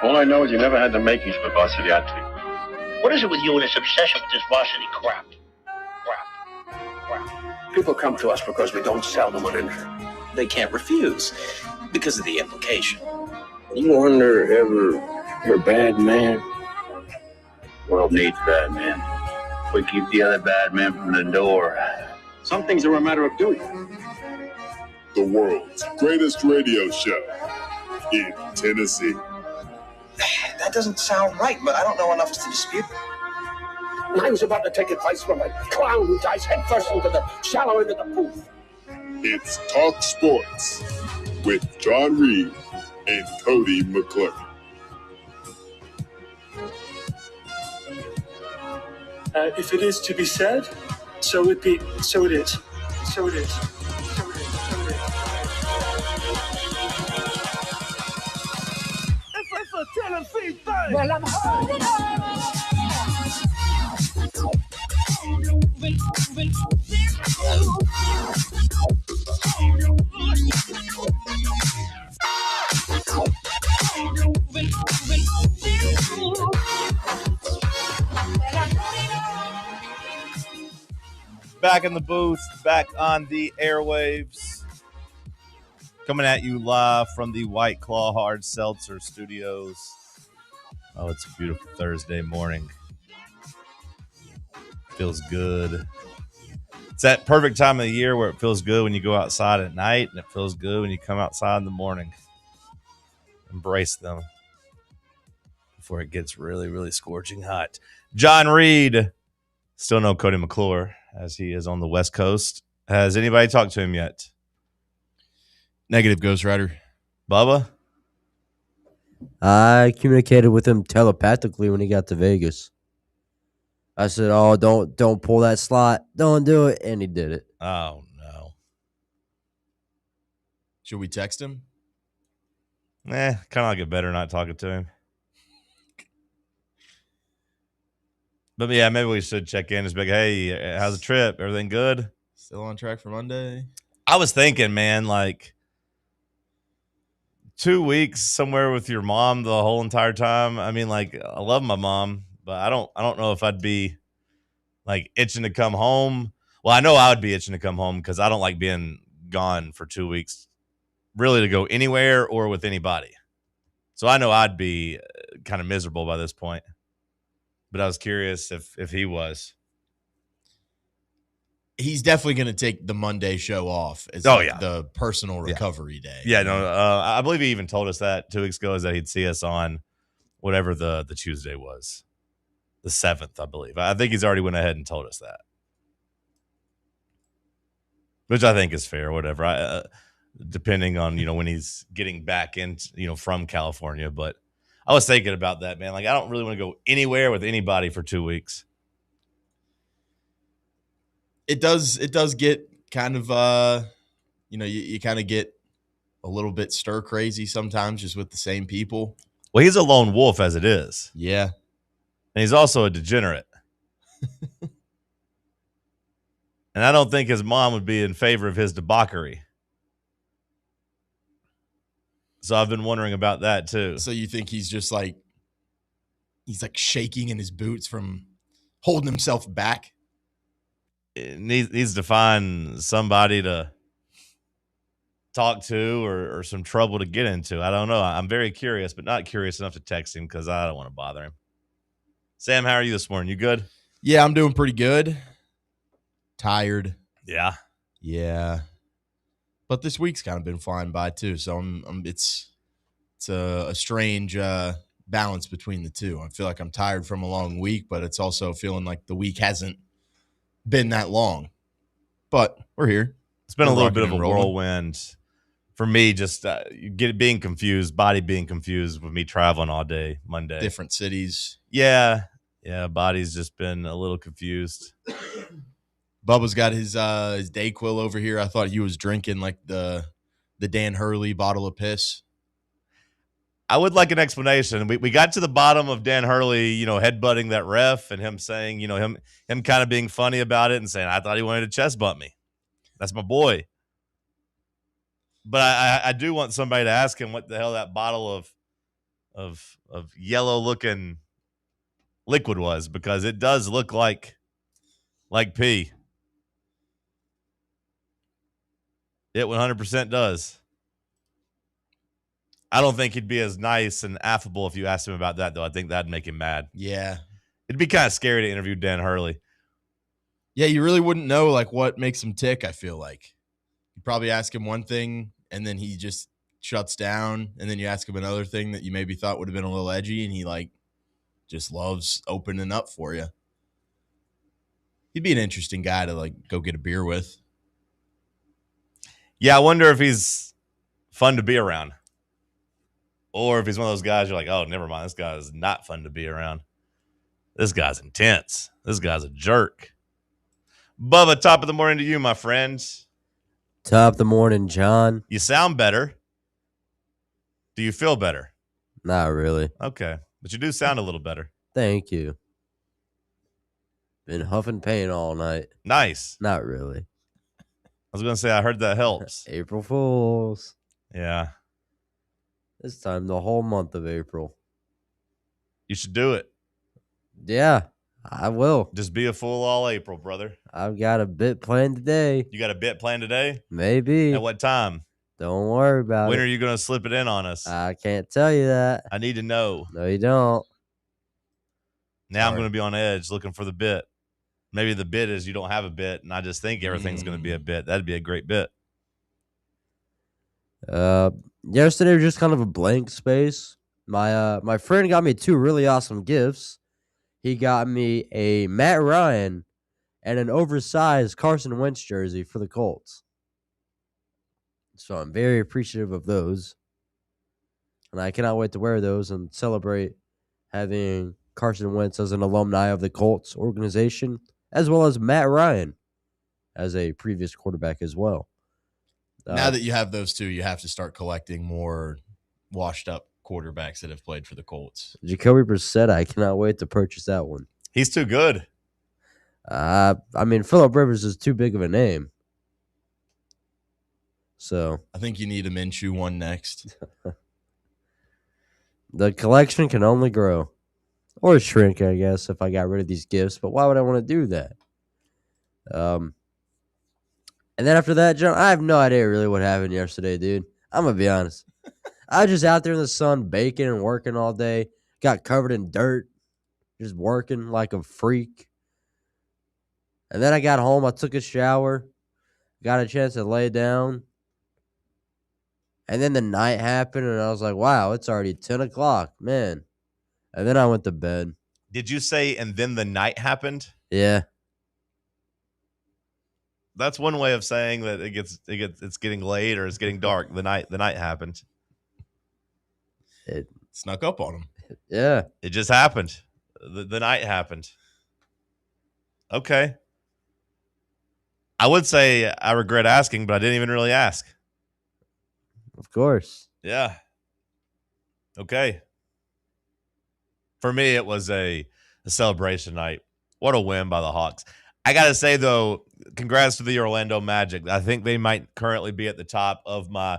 All I know is you never had the makings of a varsity athlete. What is it with you and this obsession with this varsity crap? People come to us because we don't sell them on injury. They can't refuse because of the implication. You wonder ever you're a bad man? World needs bad men. We keep the other bad men from the door. Some things are a matter of duty. The world's greatest radio show in Tennessee. That doesn't sound right, but I don't know enough to dispute. And I was about to take advice from a clown who dives headfirst into the shallow end of the pool. It's Talk Sports with John Reed and Cody McClure. If it is to be said, so it be. So it is. So it is. So it is. So it is. It's a Tennessee thing. Well, I'm holding on. Back in the booth, back on the airwaves. Coming at you live from the White Claw Hard Seltzer Studios. Oh, it's a beautiful Thursday morning. Feels good. It's that perfect time of the year where it feels good when you go outside at night, and it feels good when you come outside in the morning. Embrace them before it gets really, really scorching hot. John Reed, still no Cody McClure, as he is on the West Coast. Has anybody talked to him yet? Negative, Ghost Rider. Bubba? I communicated with him telepathically when he got to Vegas. I said, "Oh, don't pull that slot. Don't do it." And he did it. Oh, no. Should we text him? Kind of like it better not talking to him. But, yeah, maybe we should check in. Just be like, hey, how's the trip? Everything good? Still on track for Monday? I was thinking, man, like 2 weeks somewhere with your mom the whole entire time. I mean, like, I love my mom, but I don't know if I'd be, like, itching to come home. Well, I know I would be itching to come home because I don't like being gone for 2 weeks, really, to go anywhere or with anybody. So I know I'd be kind of miserable by this point. But I was curious if he was. He's definitely going to take the Monday show off as the personal recovery day. Yeah, no, I believe he even told us that 2 weeks ago, is that he'd see us on whatever the Tuesday was. The 7th, I believe. I think he's already went ahead and told us that. Which I think is fair, whatever. Depending on, when he's getting back in, from California. But I was thinking about that, man. Like, I don't really want to go anywhere with anybody for 2 weeks. It does get kind of, you kind of get a little bit stir crazy sometimes just with the same people. Well, he's a lone wolf as it is. Yeah. And he's also a degenerate. And I don't think his mom would be in favor of his debauchery. So I've been wondering about that too. So you think he's just like, shaking in his boots from holding himself back? It needs to find somebody to talk to or some trouble to get into. I don't know. I'm very curious, but not curious enough to text him because I don't want to bother him. Sam, how are you this morning? You good? Yeah, I'm doing pretty good. Tired. Yeah. Yeah. But this week's kind of been flying by too, so it's a strange balance between the two. I feel like I'm tired from a long week, but it's also feeling like the week hasn't been that long. But we're here. It's been a little bit of a whirlwind for me. Just being confused, body being confused with me traveling all day Monday, different cities. Yeah. Body's just been a little confused. Bubba's got his Dayquil over here. I thought he was drinking like the Dan Hurley bottle of piss. I would like an explanation. We got to the bottom of Dan Hurley, headbutting that ref and him saying, him kind of being funny about it and saying, I thought he wanted to chest bump me. That's my boy. But I do want somebody to ask him what the hell that bottle yellow looking liquid was, because it does look like pee. It 100% does. I don't think he'd be as nice and affable if you asked him about that, though. I think that'd make him mad. Yeah. It'd be kind of scary to interview Dan Hurley. Yeah, you really wouldn't know like what makes him tick, I feel like. You probably ask him one thing and then he just shuts down, and then you ask him another thing that you maybe thought would have been a little edgy, and he like just loves opening up for you. He'd be an interesting guy to like go get a beer with. Yeah, I wonder if he's fun to be around. Or if he's one of those guys you're like, oh, never mind, this guy is not fun to be around. This guy's intense. This guy's a jerk. Bubba, top of the morning to you, my friends. Top of the morning, John. You sound better. Do you feel better? Not really. Okay. But you do sound a little better. Thank you. Been huffing pain all night. Nice. Not really. I was going to say, I heard that helps. April Fools. Yeah. This time, the whole month of April. You should do it. Yeah, I will. Just be a fool all April, brother. I've got a bit planned today. You got a bit planned today? Maybe. At what time? Don't worry about it. When are you going to slip it in on us? I can't tell you that. I need to know. No, you don't. Now I'm going to be on edge looking for the bit. Maybe the bit is you don't have a bit, and I just think everything's going to be a bit. That'd be a great bit. Yesterday was just kind of a blank space. My friend got me 2 really awesome gifts. He got me a Matt Ryan and an oversized Carson Wentz jersey for the Colts. So I'm very appreciative of those. And I cannot wait to wear those and celebrate having Carson Wentz as an alumni of the Colts organization, as well as Matt Ryan as a previous quarterback as well. Now that you have those 2, you have to start collecting more washed up quarterbacks that have played for the Colts. Jacoby Brissett, I cannot wait to purchase that one. He's too good. I mean, Phillip Rivers is too big of a name. So I think you need a Minshew one next. The collection can only grow. Or shrink, I guess, if I got rid of these gifts. But why would I want to do that? And then after that, John, I have no idea really what happened yesterday, dude. I'm going to be honest. I was just out there in the sun baking and working all day. Got covered in dirt. Just working like a freak. And then I got home. I took a shower. Got a chance to lay down. And then the night happened, and I was like, wow, it's already 10 o'clock, man. And then I went to bed. Did you say, and then the night happened? Yeah. That's one way of saying that it's getting late or it's getting dark. The night happened. It snuck up on him. Yeah. It just happened. The night happened. Okay. I would say I regret asking, but I didn't even really ask. Of course. Yeah. Okay. For me, it was a celebration night. What a win by the Hawks. I got to say, though, congrats to the Orlando Magic. I think they might currently be at the top of my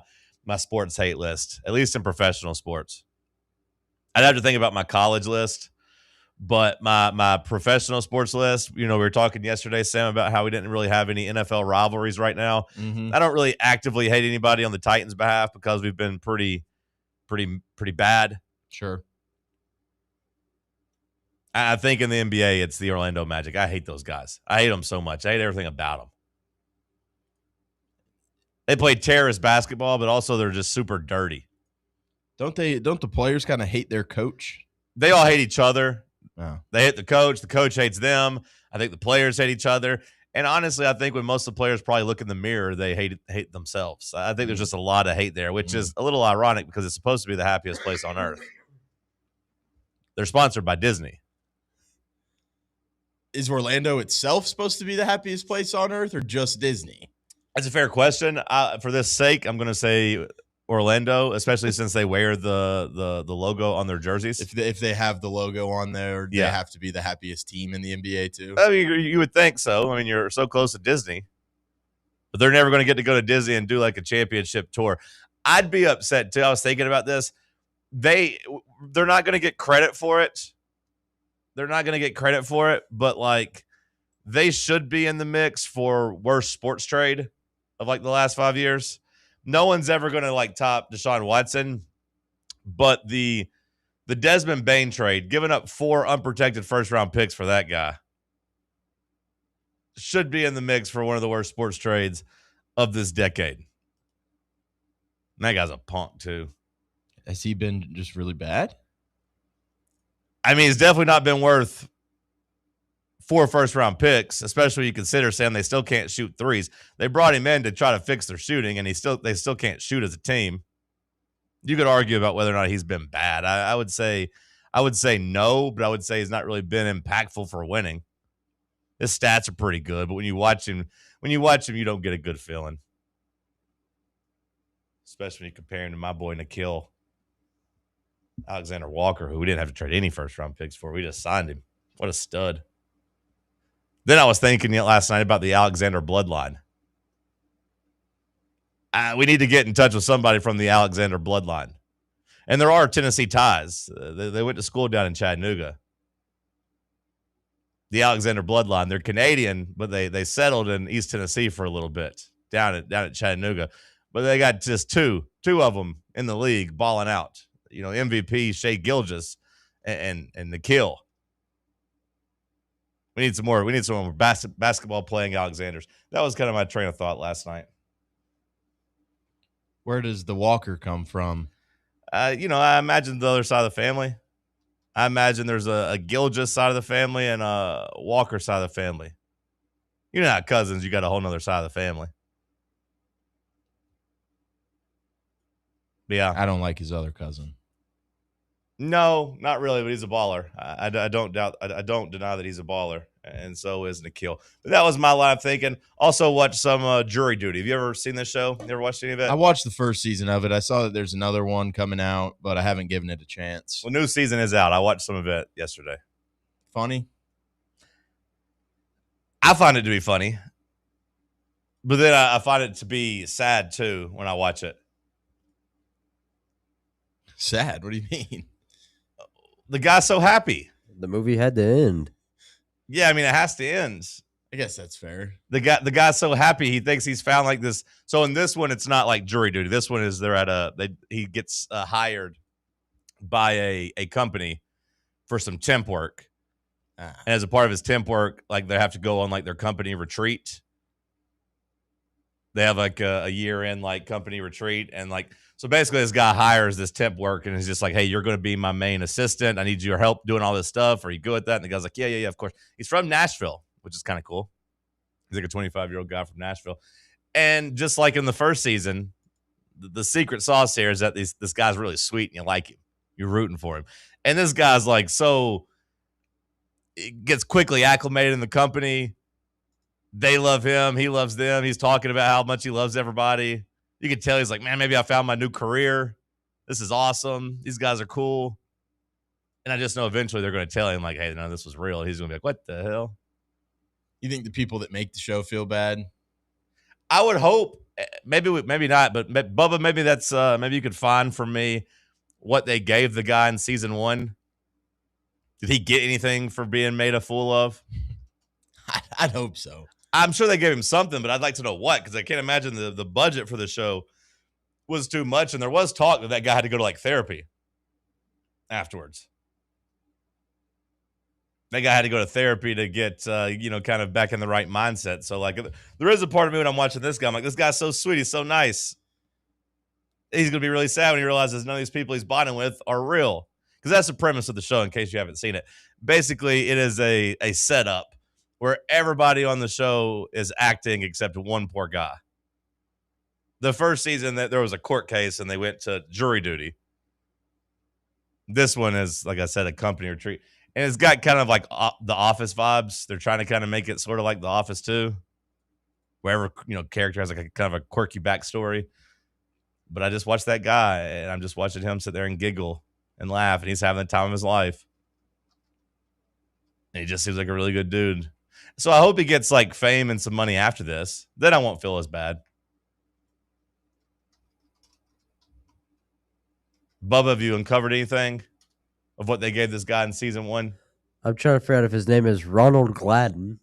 sports hate list, at least in professional sports. I'd have to think about my college list, but my professional sports list, we were talking yesterday, Sam, about how we didn't really have any NFL rivalries right now. Mm-hmm. I don't really actively hate anybody on the Titans' behalf because we've been pretty bad. Sure. I think in the NBA, it's the Orlando Magic. I hate those guys. I hate them so much. I hate everything about them. They play terrorist basketball, but also they're just super dirty. Don't the players kind of hate their coach? They all hate each other. Oh. They hate the coach hates them. I think the players hate each other. And honestly, I think when most of the players probably look in the mirror, they hate themselves. I think there's just a lot of hate there, which is a little ironic because it's supposed to be the happiest place on earth. They're sponsored by Disney. Is Orlando itself supposed to be the happiest place on earth or just Disney? That's a fair question. For this sake, I'm going to say Orlando, especially since they wear the logo on their jerseys. If they have the logo on there, they have to be the happiest team in the NBA too. I mean, you would think so. I mean, you're so close to Disney, but they're never going to get to go to Disney and do like a championship tour. I'd be upset too. I was thinking about this. they're not going to get credit for it. They're not going to get credit for it, but like they should be in the mix for worst sports trade of like the last 5 years. No one's ever going to like top Deshaun Watson, but the Desmond Bain trade, giving up 4 unprotected first-round picks for that guy, should be in the mix for one of the worst sports trades of this decade. And that guy's a punk, too. Has he been just really bad? I mean, it's definitely not been worth 4 first-round picks, especially when you consider saying they still can't shoot threes. They brought him in to try to fix their shooting, and they still can't shoot as a team. You could argue about whether or not he's been bad. I would say no, but I would say he's not really been impactful for winning. His stats are pretty good, but when you watch him, you don't get a good feeling. Especially when you compare him to my boy Nikhil Alexander Walker, who we didn't have to trade any first-round picks for. We just signed him. What a stud. Then I was thinking last night about the Alexander bloodline. We need to get in touch with somebody from the Alexander bloodline. And there are Tennessee ties. They went to school down in Chattanooga. The Alexander bloodline. They're Canadian, but they settled in East Tennessee for a little bit down at Chattanooga. But they got just two of them in the league balling out. You know, MVP Shea Gilgeous and Nikhil. We need some more basketball playing Alexanders. That was kind of my train of thought last night. Where does the Walker come from? I imagine the other side of the family. I imagine there's a Gilgeous side of the family and a Walker side of the family. You're not cousins. You got a whole nother side of the family. But yeah. I don't like his other cousin. No, not really, but he's a baller. I don't deny that he's a baller, and so is Nikhil. But that was my line of thinking. Also, watch some Jury Duty. Have you ever seen this show? You ever watched any of it? I watched the first season of it. I saw that there's another one coming out, but I haven't given it a chance. Well, new season is out. I watched some of it yesterday. Funny? I find it to be funny, but then I find it to be sad too when I watch it. Sad? What do you mean? The guy's so happy. The movie had to end. Yeah, I mean, it has to end. I guess that's fair. The guy's so happy he thinks he's found like this. So in this one, it's not like Jury Duty. This one is he gets hired by a company for some temp work, and as a part of his temp work, like they have to go on like their company retreat. They have like a year-end like company retreat, and like so basically this guy hires this temp work, and he's just like, hey, you're going to be my main assistant. I need your help doing all this stuff. Are you good at that? And the guy's like, yeah, of course. He's from Nashville, which is kind of cool. He's like a 25-year-old guy from Nashville. And just like in the first season, the secret sauce here is that this guy's really sweet and you like him. You're rooting for him. And this guy's like gets quickly acclimated in the company. They love him. He loves them. He's talking about how much he loves everybody. You can tell he's like, man, maybe I found my new career. This is awesome. These guys are cool. And I just know eventually they're going to tell him like, hey, no, this was real. He's going to be like, what the hell? You think the people that make the show feel bad? I would hope. Maybe not. But Bubba, maybe that's maybe you could find for me what they gave the guy in season 1. Did he get anything for being made a fool of? I'd hope so. I'm sure they gave him something, but I'd like to know what, because I can't imagine the budget for the show was too much. And there was talk that guy had to go to like therapy afterwards. That guy had to go to therapy to get, kind of back in the right mindset. So like there is a part of me when I'm watching this guy, I'm like, this guy's so sweet. He's so nice. He's going to be really sad when he realizes none of these people he's bonding with are real. Because that's the premise of the show, in case you haven't seen it. Basically, it is a setup where everybody on the show is acting except one poor guy. The first season, there was a court case and they went to jury duty. This one is, like I said, a company retreat. And it's got kind of like the Office vibes. They're trying to kind of make it sort of like The Office too. Wherever, character has like a kind of a quirky backstory. But I just watched that guy and I'm just watching him sit there and giggle and laugh. And he's having the time of his life. And he just seems like a really good dude. So I hope he gets like fame and some money after this. Then I won't feel as bad. Bubba, have you uncovered anything of what they gave this guy in season 1? I'm trying to figure out if his name is Ronald Gladden.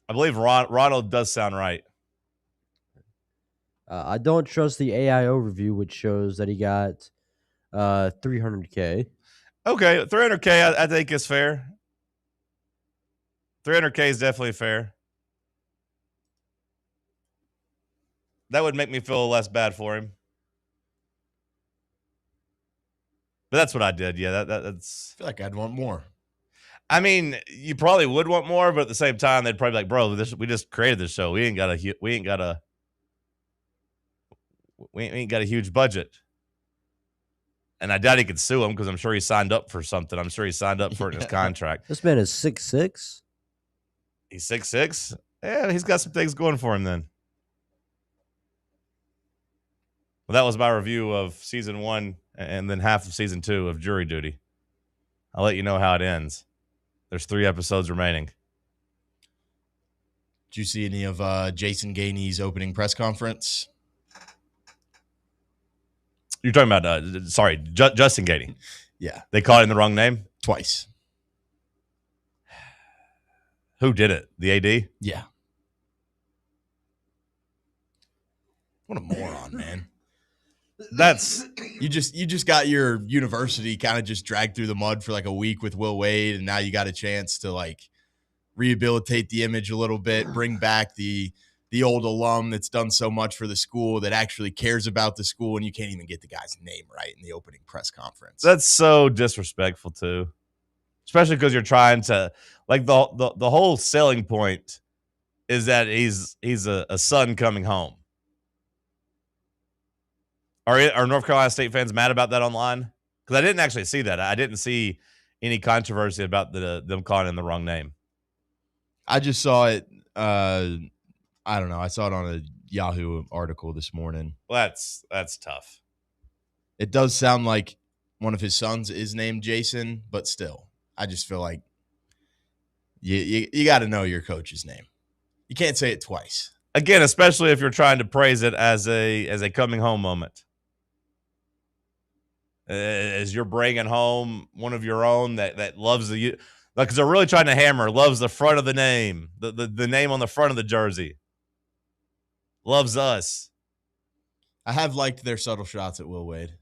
I believe Ronald does sound right. I don't trust the AI overview, which shows that he got $300K. Okay, $300K I think is fair. $300K is definitely fair. That would make me feel less bad for him. But that's what I did. Yeah, that's. I feel like I'd want more. I mean, you probably would want more, but at the same time, they'd probably be like, "Bro, we just created this show. We ain't got a huge budget." And I doubt he could sue him because I'm sure he signed up for something. I'm sure he signed up for it in his contract. This man is 6'6". He's 6'6". Yeah, he's got some things going for him then. Well, that was my review of season 1 and then half of season 2 of Jury Duty. I'll let you know how it ends. There's 3 episodes remaining. Did you see any of Jason Gainey's opening press conference? You're talking about, Justin Gainey. Yeah. They called him the wrong name? Twice. Who did it? The AD? Yeah. What a moron, man. That's you just got your university kind of just dragged through the mud for like a week with Will Wade, and now you got a chance to like rehabilitate the image a little bit, bring back the old alum that's done so much for the school, that actually cares about the school, and you can't even get the guy's name right in the opening press conference. That's so disrespectful too, especially because you're trying to like the whole selling point is that he's a son coming home. Are North Carolina State fans mad about that online? Because I didn't actually see that. I didn't see any controversy about them calling him the wrong name. I just saw it. I don't know. I saw it on a Yahoo article this morning. Well, that's tough. It does sound like one of his sons is named Jason, but still, I just feel like you got to know your coach's name. You can't say it twice. Again, especially if you're trying to praise it as a coming home moment. As you're bringing home one of your own that loves the – because they're really trying to hammer, loves the front of the name, the name on the front of the jersey. Loves us. I have liked their subtle shots at Will Wade.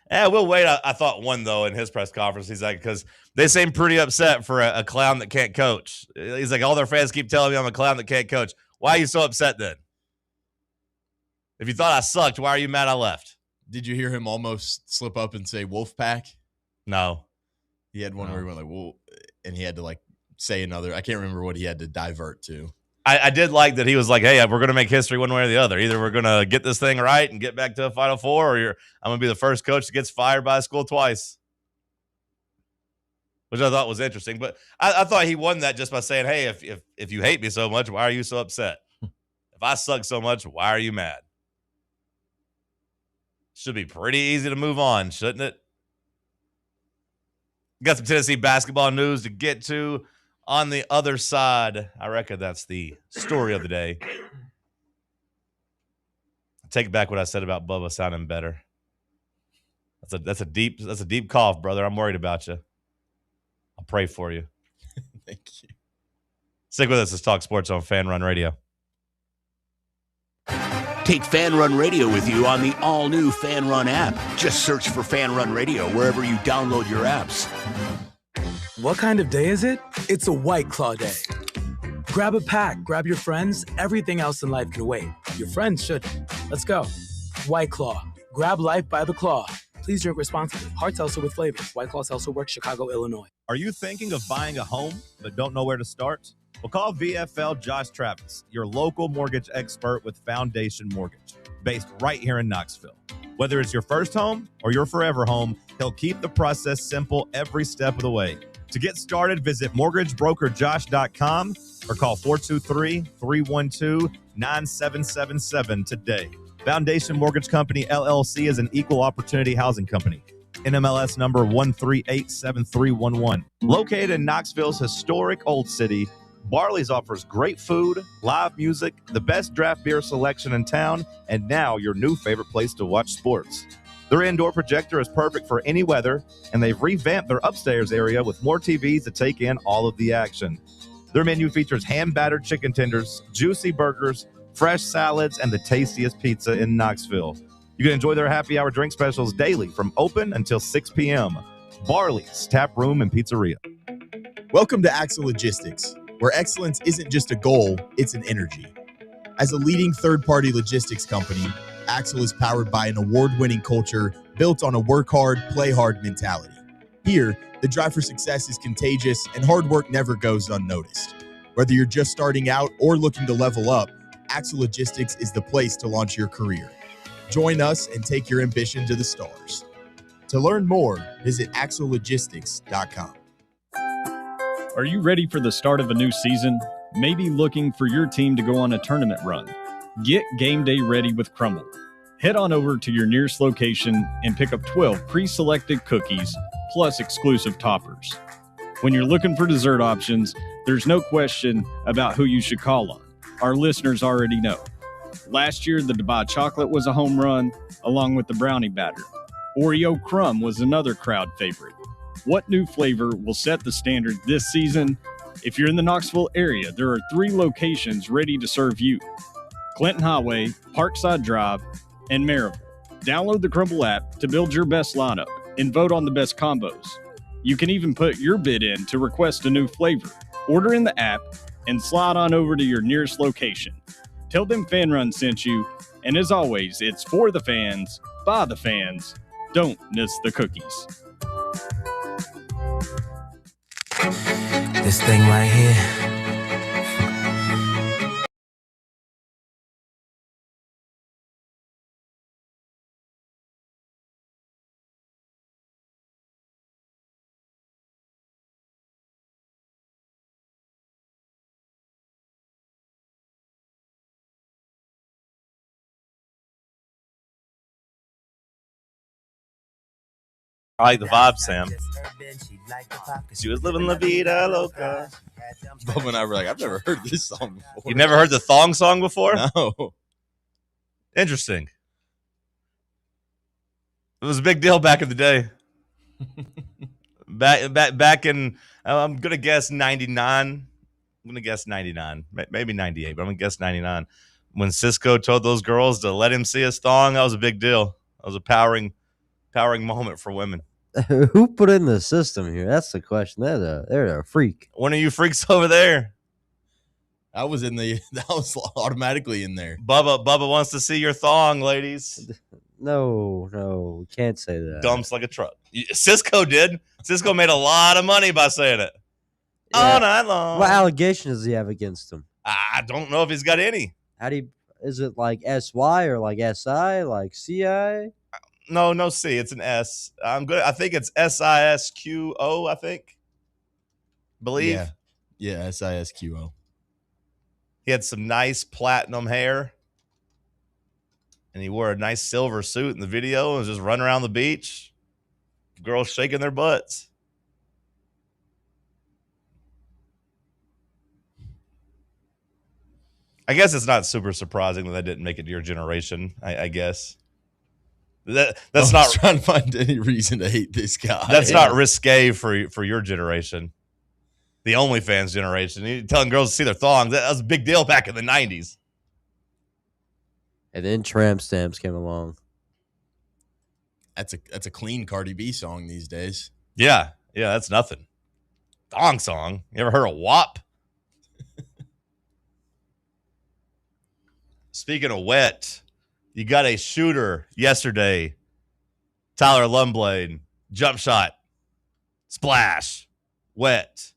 Yeah, Will Wade, I thought won, though, in his press conference. He's like, because they seem pretty upset for a clown that can't coach. He's like, all their fans keep telling me I'm a clown that can't coach. Why are you so upset then? If you thought I sucked, why are you mad I left? Did you hear him almost slip up and say Wolfpack? No. He had one where he went like, "Well," and he had to like say another. I can't remember what he had to divert to. I did like that he was like, hey, we're going to make history one way or the other. Either we're going to get this thing right and get back to a Final Four, or I'm going to be the first coach that gets fired by a school twice, which I thought was interesting. But I thought he won that just by saying, hey, if you hate me so much, why are you so upset? If I suck so much, why are you mad? Should be pretty easy to move on, shouldn't it? Got some Tennessee basketball news to get to on the other side. I reckon that's the story of the day. Take back what I said about Bubba sounding better. That's a deep cough, brother. I'm worried about you. I'll pray for you. Thank you. Stick with us. It's Talk Sports on Fan Run Radio. Take Fan Run Radio with you on the all-new Fan Run app. Just search for Fan Run Radio wherever you download your apps. What kind of day is it? It's a White Claw day. Grab a pack, grab your friends. Everything else in life can wait. Your friends shouldn't. Let's go. White Claw. Grab life by the claw. Please drink responsibly. Hard seltzer with flavors. White Claw Seltzer Works, Chicago, Illinois. Are you thinking of buying a home but don't know where to start? Well, call VFL Josh Travis, your local mortgage expert with Foundation Mortgage, based right here in Knoxville. Whether it's your first home or your forever home, he'll keep the process simple every step of the way. To get started, visit mortgagebrokerjosh.com or call 423-312-9777 today. Foundation Mortgage Company, LLC is an equal opportunity housing company. NMLS number 1387311. Located in Knoxville's historic Old City, Barley's offers great food, live music, the best draft beer selection in town, and now your new favorite place to watch sports. Their indoor projector is perfect for any weather, and they've revamped their upstairs area with more TVs to take in all of the action. Their menu features hand-battered chicken tenders, juicy burgers, fresh salads, and the tastiest pizza in Knoxville. You can enjoy their happy hour drink specials daily from open until 6 p.m. Barley's Tap Room and Pizzeria. Welcome to Axle Logistics, where excellence isn't just a goal, it's an energy. As a leading third-party logistics company, Axle is powered by an award-winning culture built on a work-hard, play-hard mentality. Here, the drive for success is contagious and hard work never goes unnoticed. Whether you're just starting out or looking to level up, Axle Logistics is the place to launch your career. Join us and take your ambition to the stars. To learn more, visit axlelogistics.com. Are you ready for the start of a new season? Maybe looking for your team to go on a tournament run? Get game day ready with Crumble. Head on over to your nearest location and pick up 12 pre-selected cookies plus exclusive toppers. When you're looking for dessert options, there's no question about who you should call on. Our listeners already know. Last year, the Dubai chocolate was a home run, along with the brownie batter. Oreo crumb was another crowd favorite. What new flavor will set the standard this season? If you're in the Knoxville area, there are 3 locations ready to serve you: Clinton Highway, Parkside Drive, and Maryville. Download the Crumble app to build your best lineup and vote on the best combos. You can even put your bid in to request a new flavor. Order in the app and slide on over to your nearest location. Tell them Fan Run sent you, and as always, it's for the fans, by the fans. Don't miss the cookies. This thing right here. I like the vibe, Sam. She was living La Vida Loca. Bubba and I were like, I've never heard this song before. You never heard the thong song before? No. Interesting. It was a big deal back in the day. back in, I'm going to guess 99. I'm going to guess 99. Maybe 98, but I'm going to guess 99. When Cisco told those girls to let him see his thong, that was a big deal. That was a powering moment for women. Who put in the system here? That's the question. They're a freak. One of you freaks over there. I was automatically in there. Bubba wants to see your thong, ladies. No, we can't say that. Dumps like a truck. Cisco did. Cisco made a lot of money by saying it. Yeah. All night long. What allegations does he have against him? I don't know if he's got any. Is it like SY or like SI, like CI? No C. It's an S. I think it's SISQO, I think. Believe. Yeah, SISQO. He had some nice platinum hair. And he wore a nice silver suit in the video and was just running around the beach. Girls shaking their butts. I guess it's not super surprising that didn't make it to your generation, I guess. That's not trying to find any reason to hate this guy. That's not risque for your generation. The OnlyFans generation. You're telling girls to see their thongs. That was a big deal back in the 90s. And then tramp stamps came along. That's a clean Cardi B song these days. Yeah, that's nothing. Thong song. You ever heard of WAP? Speaking of wet, you got a shooter yesterday. Tyler Lumblade, jump shot, splash, wet.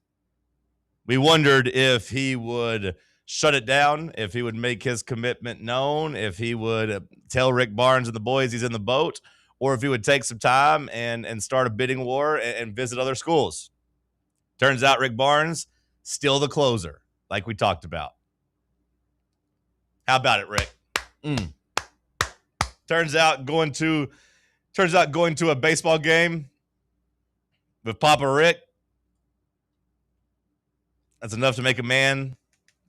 We wondered if he would shut it down, if he would make his commitment known, if he would tell Rick Barnes and the boys he's in the boat, or if he would take some time and start a bidding war and visit other schools. Turns out Rick Barnes, still the closer, like we talked about. How about it, Rick? Turns out going to a baseball game with Papa Rick, that's enough to make a man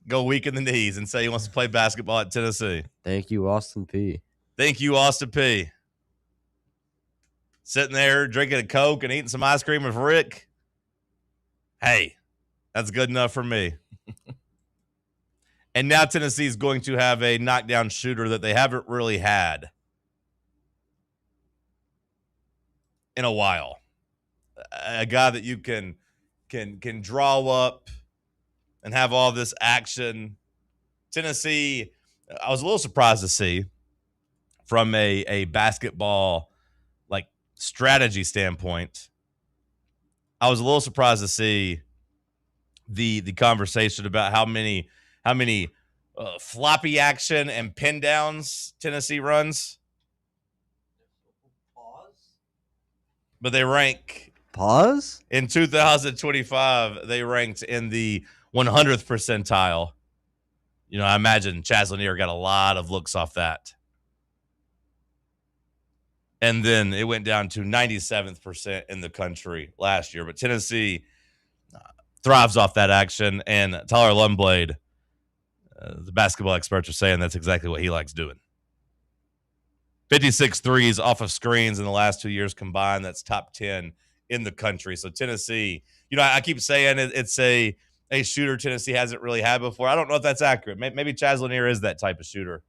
go weak in the knees and say he wants to play basketball at Tennessee. Thank you, Austin P. Thank you, Austin P. sitting there drinking a Coke and eating some ice cream with Rick. Hey, that's good enough for me. And now Tennessee is going to have a knockdown shooter that they haven't really had in a while. A guy that you can draw up and have all this action. Tennessee, I was a little surprised to see from a basketball like strategy standpoint. I was a little surprised to see the conversation about how many floppy action and pin downs Tennessee runs. But they rank in 2025. They ranked in the 100th percentile. You know, I imagine Chaz Lanier got a lot of looks off that. And then it went down to 97th percent in the country last year. But Tennessee thrives off that action. And Tyler Lundblade, the basketball experts are saying that's exactly what he likes doing. 56 threes off of screens in the last 2 years combined. That's top 10 in the country. So Tennessee, you know, I keep saying it's a shooter Tennessee hasn't really had before. I don't know if that's accurate. Maybe Chaz Lanier is that type of shooter.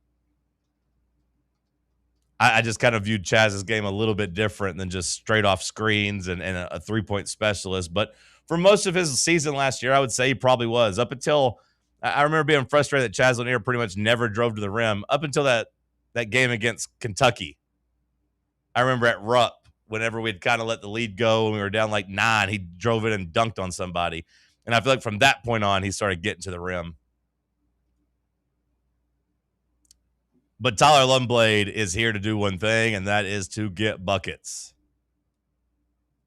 I just kind of viewed Chaz's game a little bit different than just straight off screens and a three-point specialist. But for most of his season last year, I would say he probably was. Up until I remember being frustrated that Chaz Lanier pretty much never drove to the rim up until that game against Kentucky. I remember at Rupp, whenever we'd kind of let the lead go and we were down like 9, he drove in and dunked on somebody. And I feel like from that point on, he started getting to the rim. But Tyler Lundblade is here to do one thing, and that is to get buckets.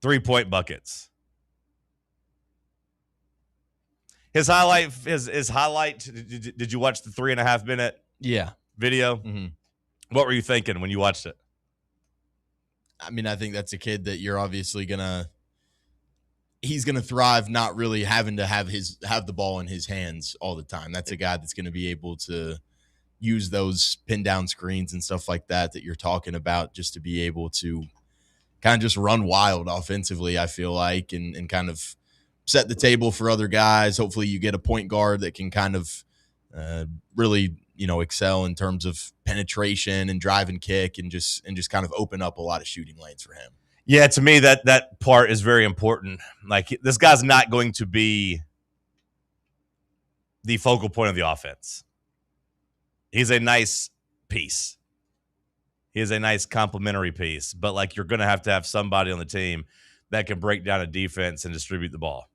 3-point buckets. His highlight, did you watch the 3.5-minute video? Mm-hmm. What were you thinking when you watched it? I mean, I think that's a kid that you're obviously he's gonna thrive not really having to have the ball in his hands all the time. That's a guy that's gonna be able to use those pin down screens and stuff like that you're talking about, just to be able to kind of just run wild offensively, I feel like, and kind of set the table for other guys. Hopefully you get a point guard that can kind of really, you know, excel in terms of penetration and drive and kick and just kind of open up a lot of shooting lanes for him. Yeah, to me, that part is very important. Like, this guy's not going to be the focal point of the offense. He's a nice piece. He is a nice complementary piece. But, like, you're going to have somebody on the team that can break down a defense and distribute the ball.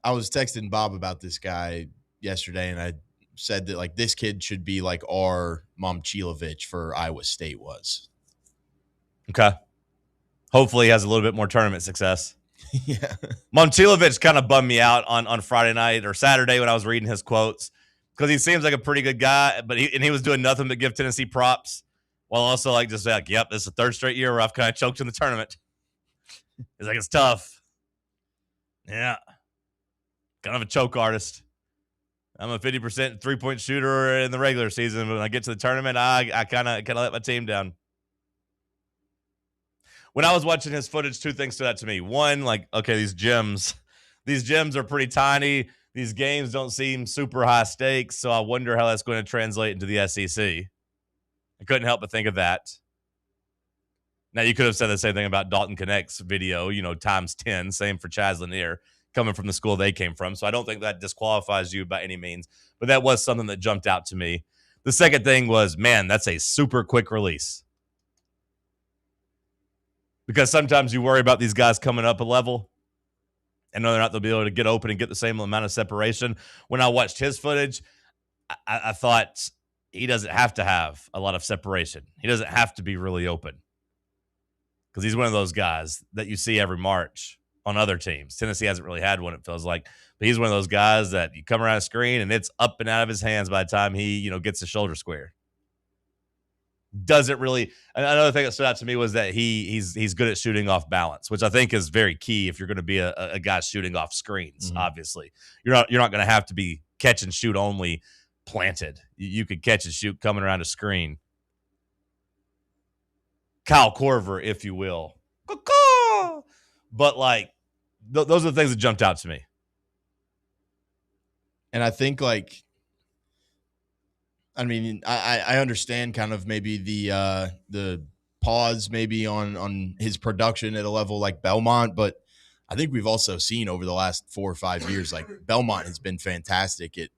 I was texting Bob about this guy yesterday, and I said that, like, this kid should be like our Momcilovic for Iowa State was. Okay. Hopefully he has a little bit more tournament success. Yeah. Momcilovic kind of bummed me out on Friday night or Saturday when I was reading his quotes, because he seems like a pretty good guy, but he was doing nothing but give Tennessee props, while also like just like, yep, this is the third straight year where I've kind of choked in the tournament. He's like, it's tough. Yeah. Kind of a choke artist. I'm a 50% 3-point shooter in the regular season, but when I get to the tournament, I kind of let my team down. When I was watching his footage, 2 things stood out to me. One, like, okay, these gyms are pretty tiny. These games don't seem super high stakes, so I wonder how that's going to translate into the SEC. I couldn't help but think of that. Now, you could have said the same thing about Dalton Connect's video, you know, times 10. Same for Chaz Lanier, coming from the school they came from. So I don't think that disqualifies you by any means. But that was something that jumped out to me. The second thing was, man, that's a super quick release. Because sometimes you worry about these guys coming up a level and whether or not they'll be able to get open and get the same amount of separation. When I watched his footage, I thought he doesn't have to have a lot of separation. He doesn't have to be really open, because he's one of those guys that you see every March on other teams. Tennessee hasn't really had one, it feels like. But he's one of those guys that you come around a screen and it's up and out of his hands by the time he, you know, gets the shoulder square. Doesn't really. Another thing that stood out to me was that he's good at shooting off balance, which I think is very key if you're going to be a guy shooting off screens. Mm-hmm. Obviously, you're not going to have to be catch and shoot only planted. You could catch and shoot coming around a screen. Kyle Korver, if you will. But like, those are the things that jumped out to me. And I think like, I mean, I understand kind of maybe the pause maybe on his production at a level like Belmont, but I think we've also seen over the last 4 or 5 years, like Belmont has been fantastic at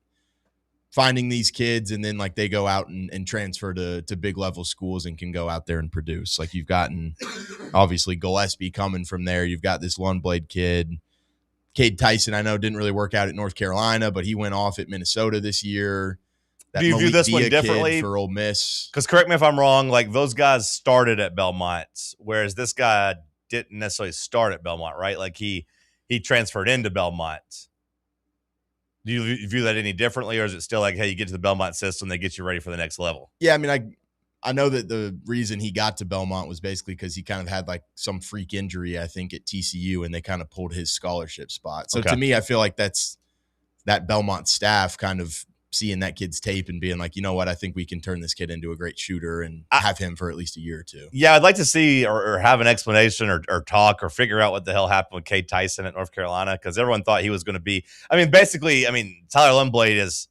finding these kids, and then like they go out and transfer to big level schools and can go out there and produce. Like you've gotten obviously Gillespie coming from there. You've got this Lundblade kid. Cade Tyson, I know, didn't really work out at North Carolina, but he went off at Minnesota this year. That Do you view this one Dia differently kid for Ole Miss? Because correct me if I'm wrong, like those guys started at Belmont, whereas this guy didn't necessarily start at Belmont, right? Like he transferred into Belmont. Do you view that any differently, or is it still like, hey, you get to the Belmont system, they get you ready for the next level? Yeah, I mean, I know that the reason he got to Belmont was basically because he kind of had like some freak injury, I think, at TCU, and they kind of pulled his scholarship spot. So to me, I feel like that's that Belmont staff kind of seeing that kid's tape and being like, you know what, I think we can turn this kid into a great shooter and have him for at least a year or two. Yeah, I'd like to see or have an explanation or talk or figure out what the hell happened with Cade Tyson at North Carolina, because everyone thought he was going to be – Tyler Lundblade is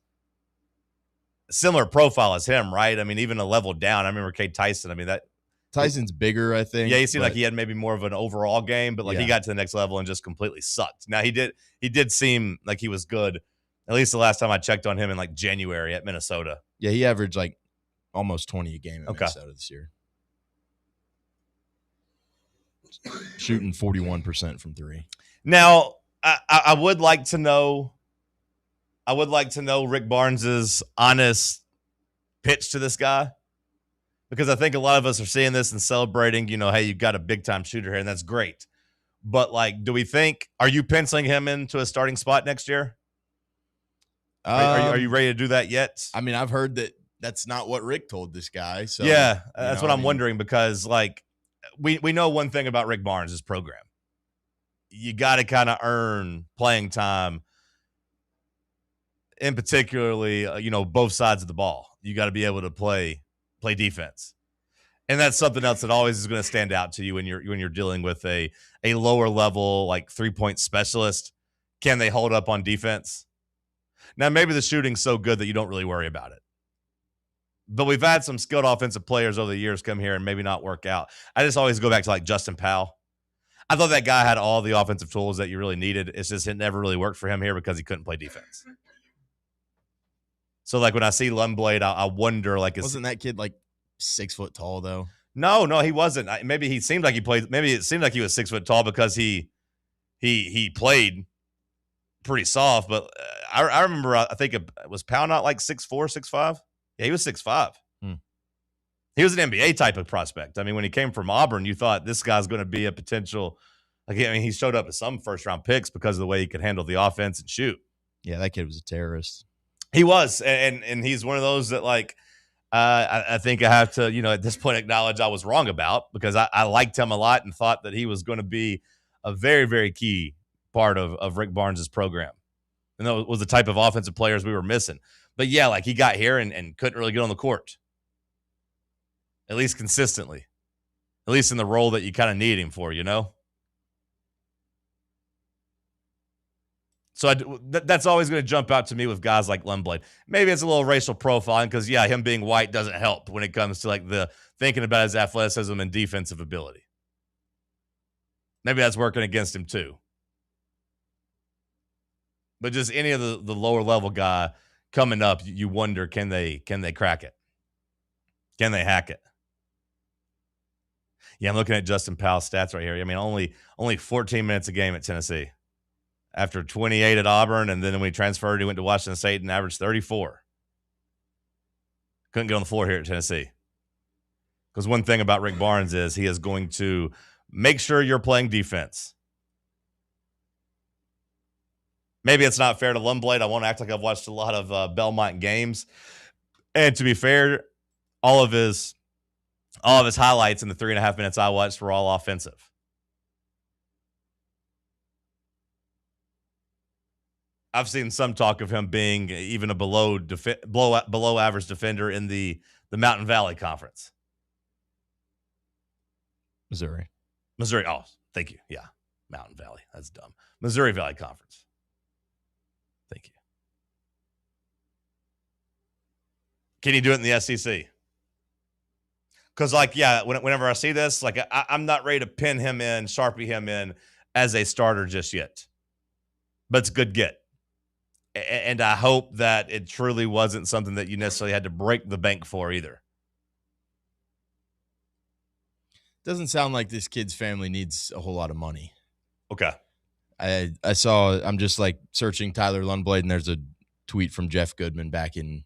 a similar profile as him, right? I mean, even a level down. I remember Cade Tyson. I mean, that – Tyson's bigger, I think. Yeah, he seemed like he had maybe more of an overall game, but like he got to the next level and just completely sucked. Now, he did seem like he was good. At least the last time I checked on him in like January at Minnesota. Yeah, he averaged like almost 20 a game at Minnesota this year. Shooting 41% from three. Now, I would like to know Rick Barnes's honest pitch to this guy, because I think a lot of us are seeing this and celebrating, hey, you've got a big time shooter here, and that's great. But like, are you penciling him into a starting spot next year? Are you ready to do that yet? I mean, I've heard that that's not what Rick told this guy. So yeah, that's what I'm wondering, because like we know one thing about Rick Barnes' program. You got to kind of earn playing time, in particularly, both sides of the ball. You got to be able to play defense. And that's something else that always is going to stand out to you when you're dealing with a lower level, like 3-point specialist. Can they hold up on defense? Now, maybe the shooting's so good that you don't really worry about it. But we've had some skilled offensive players over the years come here and maybe not work out. I just always go back to like Justin Powell. I thought that guy had all the offensive tools that you really needed. It's just it never really worked for him here because he couldn't play defense. So like when I see Lundblade, I wonder like, wasn't that kid like 6 foot tall though? No, he wasn't. Maybe he seemed like he played. Maybe it seemed like he was 6 foot tall because he played pretty soft. But I remember, I think it was Powell not like 6'4", 6'5"? Yeah, he was 6'5". He was an NBA type of prospect. I mean, when he came from Auburn, you thought this guy's going to be a potential. Like, I mean, he showed up as some first round picks because of the way he could handle the offense and shoot. Yeah, that kid was a terrorist. He was, and he's one of those that like I think I have to at this point acknowledge I was wrong about, because I liked him a lot and thought that he was going to be a very, very key part of Rick Barnes' program. And that was the type of offensive players we were missing. But yeah, like he got here and couldn't really get on the court, at least consistently, at least in the role that you kind of need him for, So that's always going to jump out to me with guys like Lundblade. Maybe it's a little racial profiling because, yeah, him being white doesn't help when it comes to like the thinking about his athleticism and defensive ability. Maybe that's working against him too. But just any of the lower level guy coming up, you wonder, can they crack it? Can they hack it? Yeah, I'm looking at Justin Powell's stats right here. I mean, only 14 minutes a game at Tennessee. After 28 at Auburn, and then when he transferred, he went to Washington State and averaged 34. Couldn't get on the floor here at Tennessee. Because one thing about Rick Barnes is he is going to make sure you're playing defense. Maybe it's not fair to Lundblade. I won't act like I've watched a lot of Belmont games. And to be fair, all of his highlights in the 3.5 minutes I watched were all offensive. I've seen some talk of him being even a below average defender in the Mountain Valley Conference. Missouri. Oh, thank you. Yeah. Mountain Valley. That's dumb. Missouri Valley Conference. Thank you. Can you do it in the SEC? Because, whenever I see this, I'm not ready to pin him in, Sharpie him in as a starter just yet. But it's a good get. And I hope that it truly wasn't something that you necessarily had to break the bank for either. Doesn't sound like this kid's family needs a whole lot of money. Okay. I'm just searching Tyler Lundblade, and there's a tweet from Jeff Goodman back in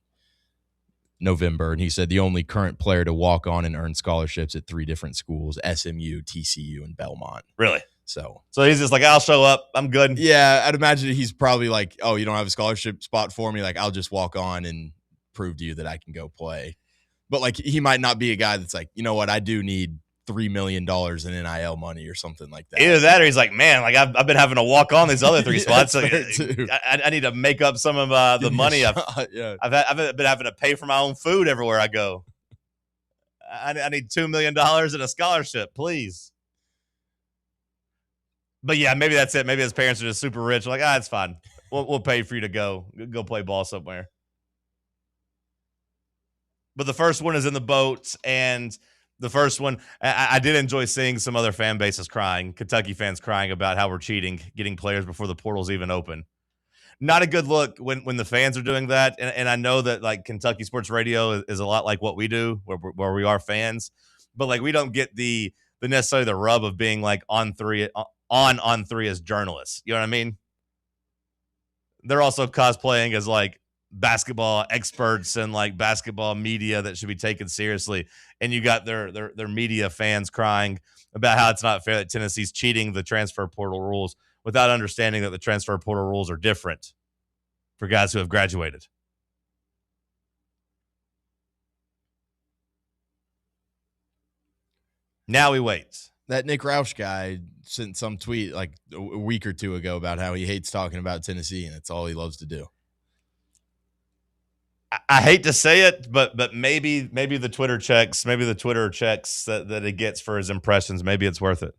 November, and he said the only current player to walk on and earn scholarships at 3 different schools, SMU, TCU, and Belmont. Really? So he's just I'll show up. I'm good. Yeah, I'd imagine he's probably oh, you don't have a scholarship spot for me? I'll just walk on and prove to you that I can go play. But he might not be a guy that's you know what, I do need $3 million in NIL money or something like that. Either that or he's man, I've been having to walk on these other 3 spots. So I need to make up some of the money. I've been having to pay for my own food everywhere I go. I need $2 million in a scholarship, please. But yeah, maybe that's it. Maybe his parents are just super rich. It's fine. We'll pay for you to go play ball somewhere. But the first one is in the boat, and the first one, I did enjoy seeing some other fan bases crying, Kentucky fans crying about how we're cheating, getting players before the portal's even open. Not a good look when the fans are doing that. And I know that Kentucky Sports Radio is a lot like what we do, where we are fans, but we don't get the necessarily the rub of being on three as journalists. You know what I mean? They're also cosplaying as basketball experts and basketball media that should be taken seriously. And you got their media fans crying about how it's not fair that Tennessee's cheating the transfer portal rules without understanding that the transfer portal rules are different for guys who have graduated. Now we wait. That Nick Roush guy sent some tweet a week or 2 ago about how he hates talking about Tennessee and it's all he loves to do. I hate to say it, but maybe the Twitter checks, that it gets for his impressions, maybe it's worth it.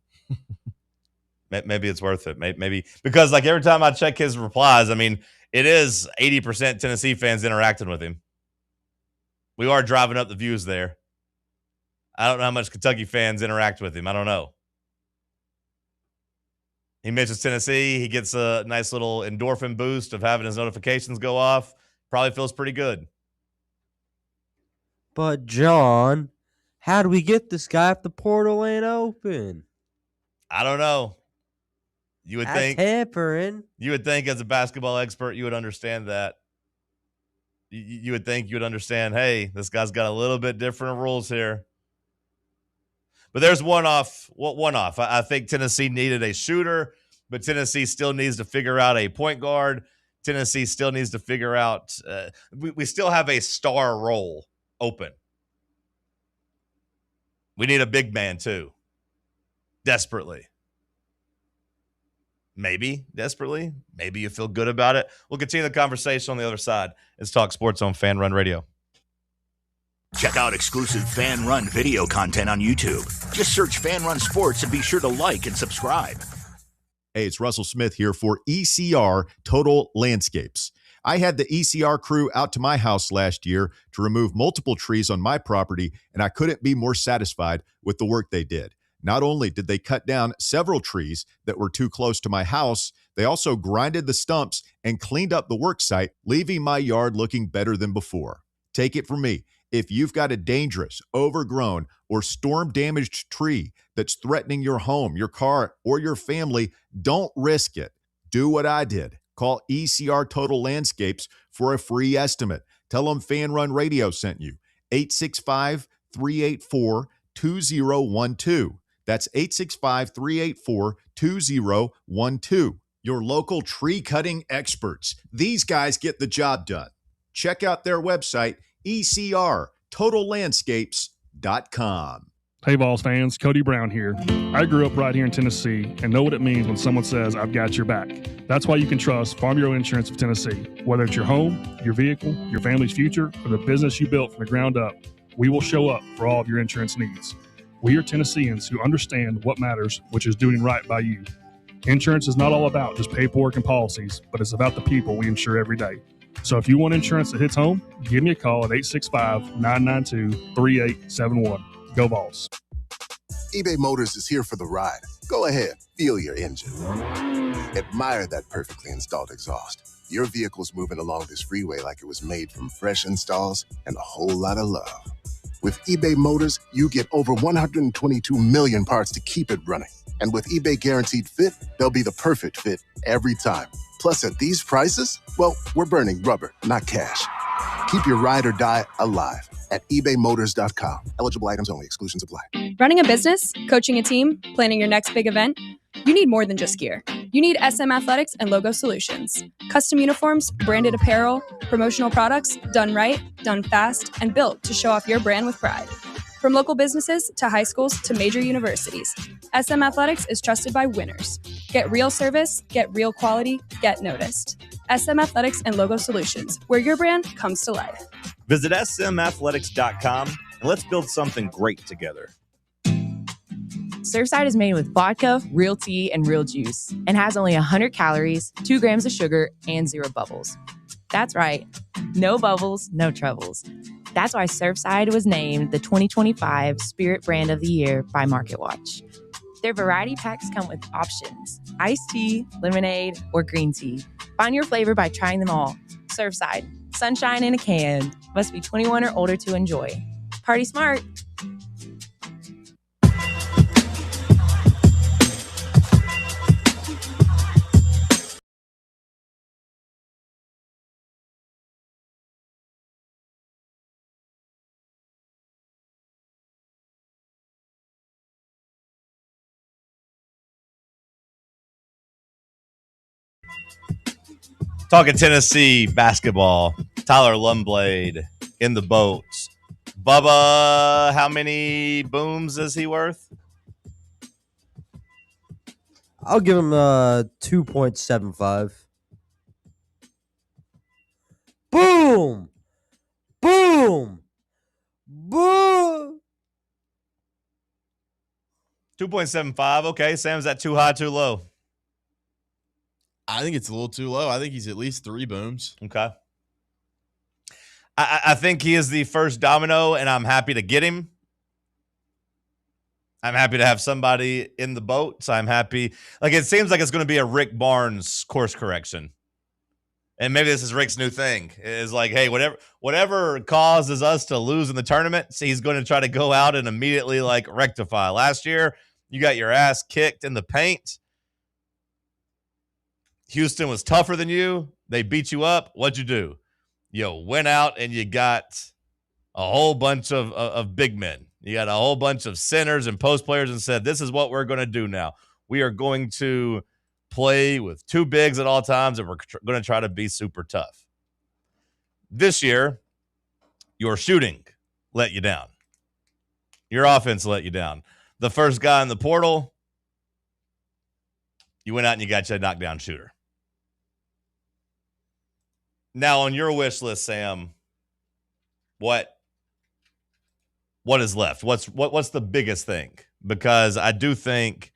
Maybe it's worth it. Maybe because every time I check his replies, it is 80% Tennessee fans interacting with him. We are driving up the views there. I don't know how much Kentucky fans interact with him. I don't know. He mentions Tennessee. He gets a nice little endorphin boost of having his notifications go off. Probably feels pretty good. But, John, how do we get this guy if the portal ain't open? I don't know. You would think tampering. You would think as a basketball expert, you would understand that. You would think you would understand, hey, this guy's got a little bit different rules here. But there's one off. I think Tennessee needed a shooter, but Tennessee still needs to figure out a point guard. Tennessee still needs to figure out we still have a star role open. We need a big man too. Desperately. Maybe desperately. Maybe you feel good about it. We'll continue the conversation on the other side. It's Talk Sports on Fan Run Radio. Check out exclusive Fan Run video content on YouTube. Just search Fan Run Sports and be sure to like and subscribe. Hey, it's Russell Smith here for ECR Total Landscapes. I had the ECR crew out to my house last year to remove multiple trees on my property, and I couldn't be more satisfied with the work they did. Not only did they cut down several trees that were too close to my house, they also grinded the stumps and cleaned up the work site, leaving my yard looking better than before. Take it from me. If you've got a dangerous, overgrown, or storm-damaged tree that's threatening your home, your car, or your family, don't risk it. Do what I did. Call ECR Total Landscapes for a free estimate. Tell them Fan Run Radio sent you. 865-384-2012. That's 865-384-2012. Your local tree cutting experts. These guys get the job done. Check out their website, ECRTotalLandscapes.com. Hey, Vols fans, Cody Brown here. I grew up right here in Tennessee and know what it means when someone says, I've got your back. That's why you can trust Farm Bureau Insurance of Tennessee. Whether it's your home, your vehicle, your family's future, or the business you built from the ground up, we will show up for all of your insurance needs. We are Tennesseans who understand what matters, which is doing right by you. Insurance is not all about just paperwork and policies, but it's about the people we insure every day. So if you want insurance that hits home, give me a call at 865-992-3871. Go Vols. eBay Motors is here for the ride. Go ahead, feel your engine. Admire that perfectly installed exhaust. Your vehicle's moving along this freeway like it was made from fresh installs and a whole lot of love. With eBay Motors, you get over 122 million parts to keep it running. And with eBay Guaranteed Fit, they'll be the perfect fit every time. Plus, at these prices, well, we're burning rubber, not cash. Keep your ride or die alive at ebaymotors.com. Eligible items only. Exclusions apply. Running a business, coaching a team, planning your next big event, you need more than just gear. You need SM Athletics and Logo Solutions. Custom uniforms, branded apparel, promotional products, done right, done fast, and built to show off your brand with pride. From local businesses to high schools to major universities, SM Athletics is trusted by winners. Get real service, get real quality, get noticed. SM Athletics and Logo Solutions, where your brand comes to life. Visit smathletics.com and let's build something great together. Surfside is made with vodka, real tea, and real juice, and has only 100 calories, 2 grams of sugar, and 0 bubbles. That's right. No bubbles, no troubles. That's why Surfside was named the 2025 Spirit Brand of the Year by MarketWatch. Their variety packs come with options: iced tea, lemonade, or green tea. Find your flavor by trying them all. Surfside, sunshine in a can. Must be 21 or older to enjoy. Party smart. Talking Tennessee basketball, Tyler Lumblade in the boat. Bubba, how many booms is he worth? I'll give him 2.75. Boom! Boom! Boom! 2.75. Okay, Sam, is that too high, too low? I think it's a little too low. I think he's at least 3 booms. Okay. I think he is the first domino, and I'm happy to get him. I'm happy to have somebody in the boat, so I'm happy. Like, it seems like it's going to be a Rick Barnes course correction. And maybe this is Rick's new thing. Is like, hey, whatever causes us to lose in the tournament, so he's going to try to go out and immediately, like, rectify. Last year, you got your ass kicked in the paint. Houston was tougher than you. They beat you up. What'd you do? You went out and you got a whole bunch of big men. You got a whole bunch of centers and post players and said, this is what we're going to do now. We are going to play with 2 bigs at all times, and we're going to try to be super tough. This year, your shooting let you down. Your offense let you down. The first guy in the portal, you went out and you got your knockdown shooter. Now, on your wish list, Sam, what is left? What's the biggest thing? Because I do think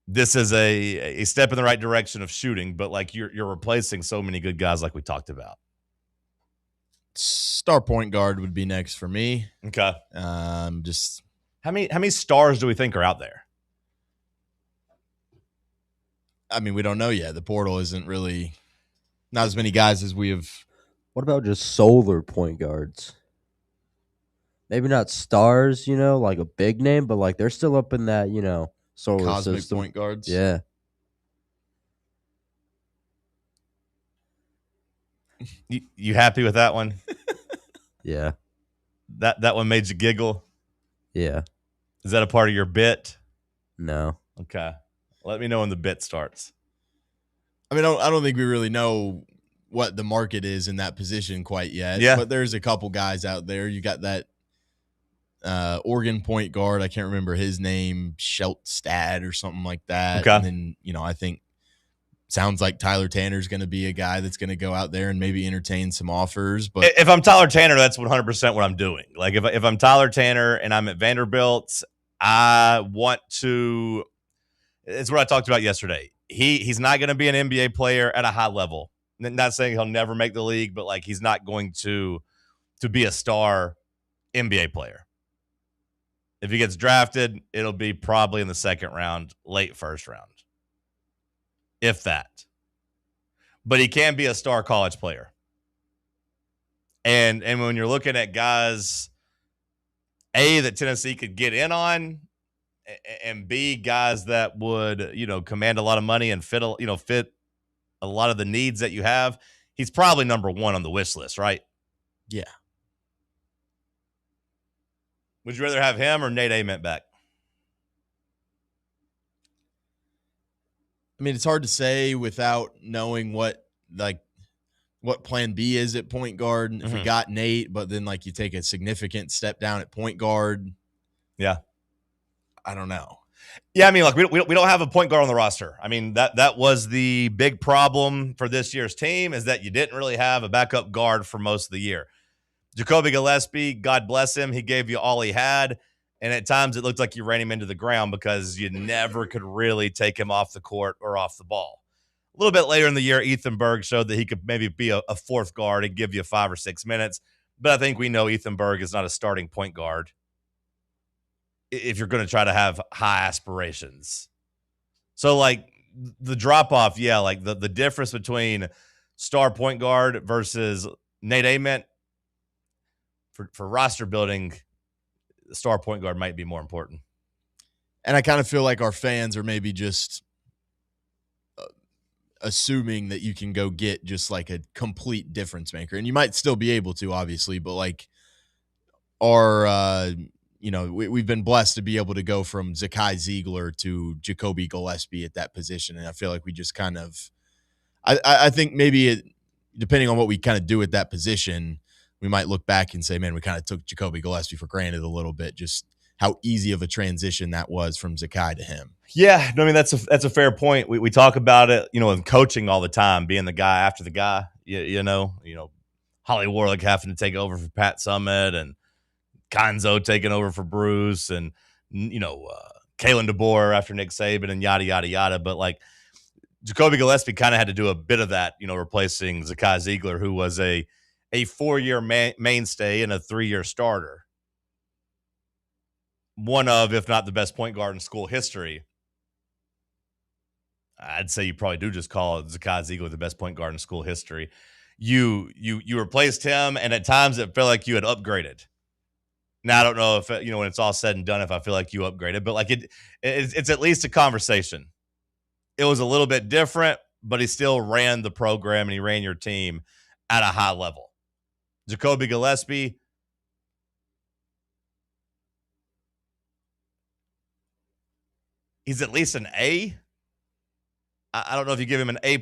this is a step in the right direction of shooting, but like you're replacing so many good guys like we talked about. Star point guard would be next for me. Okay. Just how many stars do we think are out there? I mean, we don't know yet. The portal isn't really not as many guys as we have. What about just solar point guards? Maybe not stars, like a big name, but like they're still up in that, solar cosmic system. Point guards. Yeah. You happy with that one? Yeah. That one made you giggle? Yeah. Is that a part of your bit? No. Okay. Let me know when the bit starts. I mean, I don't think we really know what the market is in that position quite yet. Yeah. But there's a couple guys out there. You got that Oregon point guard. I can't remember his name, Sheltstad or something like that. Okay. And then, I think sounds like Tyler Tanner's going to be a guy that's going to go out there and maybe entertain some offers. But if I'm Tyler Tanner, that's 100% what I'm doing. Like if I'm Tyler Tanner and I'm at Vanderbilt, I want to. It's what I talked about yesterday. He's not going to be an NBA player at a high level. Not saying he'll never make the league, but like he's not going to be a star NBA player. If he gets drafted, it'll be probably in the second round, late first round, if that. But he can be a star college player. And when you're looking at guys, A, that Tennessee could get in on, and B, guys that would, command a lot of money and fit a lot of the needs that you have, he's probably number one on the wish list, right? Yeah. Would you rather have him or Nate Ament back? I mean, it's hard to say without knowing what plan B is at point guard. If we got Nate, but then you take a significant step down at point guard. Yeah. I don't know. Yeah, I mean, we don't have a point guard on the roster. I mean, that was the big problem for this year's team, is that you didn't really have a backup guard for most of the year. Jacoby Gillespie, God bless him, he gave you all he had, and at times it looked like you ran him into the ground because you never could really take him off the court or off the ball. A little bit later in the year, Ethan Berg showed that he could maybe be a fourth guard and give you 5 or 6 minutes, but I think we know Ethan Berg is not a starting point guard if you're going to try to have high aspirations. So, the drop-off, the difference between star point guard versus Nate Ament, for roster building, the star point guard might be more important. And I kind of feel like our fans are maybe just assuming that you can go get just a complete difference maker. And you might still be able to, obviously, but we've been blessed to be able to go from Zakai Ziegler to Jacoby Gillespie at that position. And I feel like we just kind of, I think maybe depending on what we kind of do at that position, we might look back and say, man, we kind of took Jacoby Gillespie for granted a little bit, just how easy of a transition that was from Zakai to him. Yeah, I mean, that's a fair point. We talk about it, in coaching all the time, being the guy after the guy, Holly Warlick having to take over for Pat Summitt, and Konzo taking over for Bruce, and Kalen DeBoer after Nick Saban, and yada yada yada. But Jacoby Gillespie kind of had to do a bit of that, replacing Zakai Ziegler, who was a 4-year mainstay and a 3-year starter. One of, if not the best point guard in school history. I'd say you probably do just call Zakai Ziegler the best point guard in school history. You replaced him, and at times it felt like you had upgraded. Now, I don't know if, when it's all said and done, if I feel like you upgraded, but it's at least a conversation. It was a little bit different, but he still ran the program and he ran your team at a high level. Jacoby Gillespie, he's at least an A. I don't know if you give him an A+,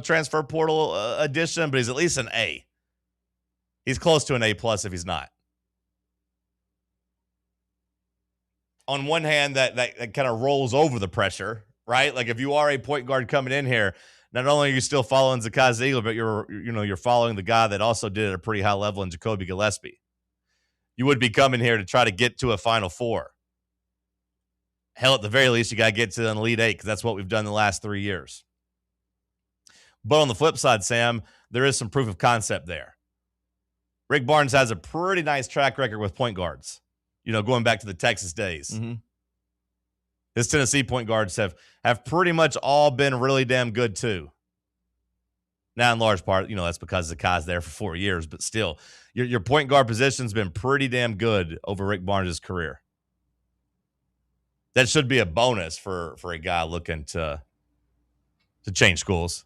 transfer portal addition, but he's at least an A. He's close to an A+ if he's not. On one hand, that kind of rolls over the pressure, right? If you are a point guard coming in here, not only are you still following Zakai Ziegler, but you're following the guy that also did it at a pretty high level in Jacoby Gillespie. You would be coming here to try to get to a Final Four. Hell, at the very least, you got to get to an Elite Eight, because that's what we've done the last 3 years. But on the flip side, Sam, there is some proof of concept there. Rick Barnes has a pretty nice track record with point guards, going back to the Texas days. Mm-hmm. His Tennessee point guards have pretty much all been really damn good too. Now, in large part, that's because Zakai's there for 4 years, but still, your point guard position's been pretty damn good over Rick Barnes' career. That should be a bonus for a guy looking to change schools.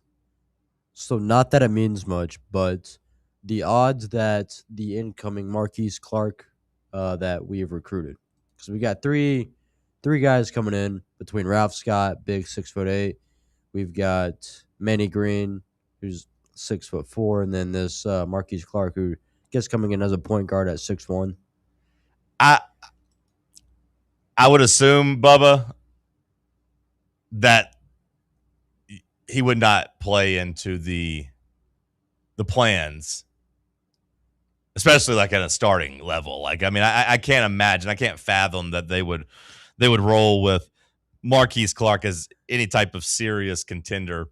So not that it means much, but the odds that the incoming Marquise Clark that we have recruited, because we got three guys coming in between Ralph Scott, big 6'8". We've got Manny Green, who's 6'4", and then this Marquise Clark, who gets coming in as a point guard at 6'1". I would assume, Bubba, that he would not play into the plans, especially like at a starting level. Like, I mean, I can't imagine, I can't fathom that they would roll with Marquise Clark as any type of serious contender.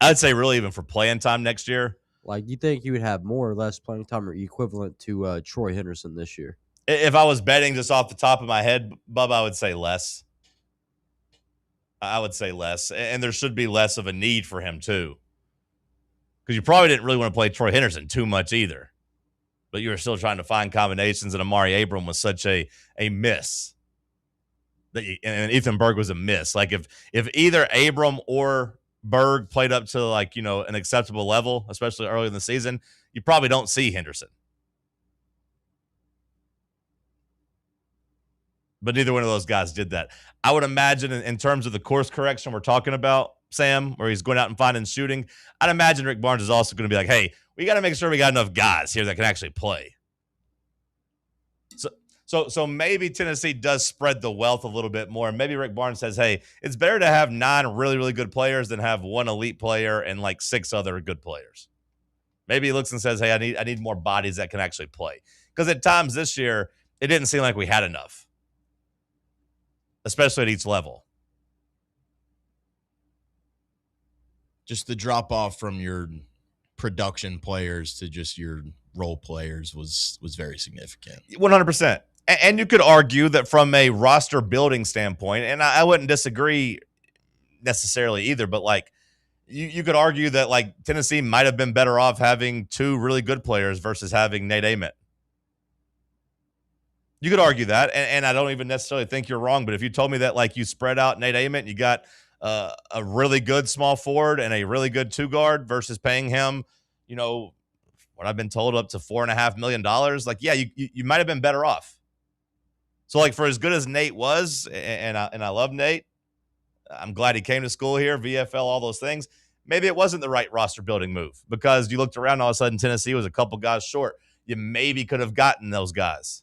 I'd say really even for playing time next year. Like, you think you would have more or less playing time or equivalent to Troy Henderson this year? If I was betting just off the top of my head, Bub, I would say less. I would say less. And there should be less of a need for him, too. Because you probably didn't really want to play Troy Henderson too much either. But you were still trying to find combinations, and Amari Abram was such a miss. And Ethan Berg was a miss. Like, if either Abram or Berg played up to, like, you know, an acceptable level, especially early in the season, you probably don't see Henderson. But neither one of those guys did that. I would imagine in terms of the course correction we're talking about, Sam, where he's going out and finding shooting, I'd imagine Rick Barnes is also going to be like, hey, we got to make sure we got enough guys here that can actually play. So maybe Tennessee does spread the wealth a little bit more. And maybe Rick Barnes says, hey, it's better to have 9 really, really good players than have 1 elite player and like 6 other good players. Maybe he looks and says, hey, I need more bodies that can actually play. Because at times this year, it didn't seem like we had enough, especially at each level. Just the drop off from your production players to just your role players was very significant. 100%. And you could argue that from a roster building standpoint, and I wouldn't disagree necessarily either, but like you could argue that like Tennessee might have been better off having 2 really good players versus having Nate Ament. You could argue that, and I don't even necessarily think you're wrong, but if you told me that like you spread out Nate Ament, you got a really good small forward and a really good 2 guard versus paying him, you know, what I've been told up to $4.5 million. Like, yeah, you might have been better off. So like for as good as Nate was, and I love Nate, I'm glad he came to school here, VFL, all those things. Maybe it wasn't the right roster building move because you looked around, all of a sudden Tennessee was a couple guys short. You maybe could have gotten those guys.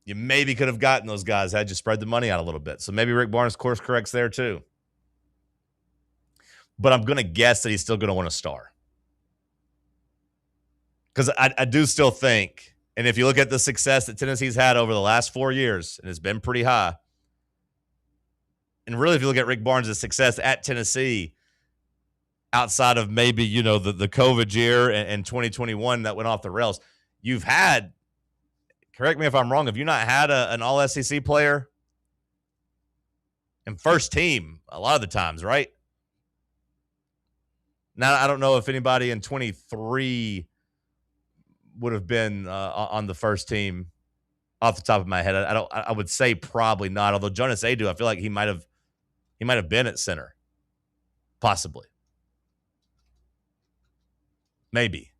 You maybe could have gotten those guys had you spread the money out a little bit. So maybe Rick Barnes course corrects there too. But I'm going to guess that he's still going to want a star. Because I do still think, and if you look at the success that Tennessee's had over the last 4 years, and it's been pretty high, and really if you look at Rick Barnes' success at Tennessee, outside of maybe, you know, the COVID year and 2021 that went off the rails, you've had, correct me if I'm wrong, have you not had an all-SEC player and first team a lot of the times, right? Now, I don't know if anybody in 23 would have been on the first team off the top of my head. I would say probably not. Although Jonas Adu, I feel like he might have been at center, possibly, maybe.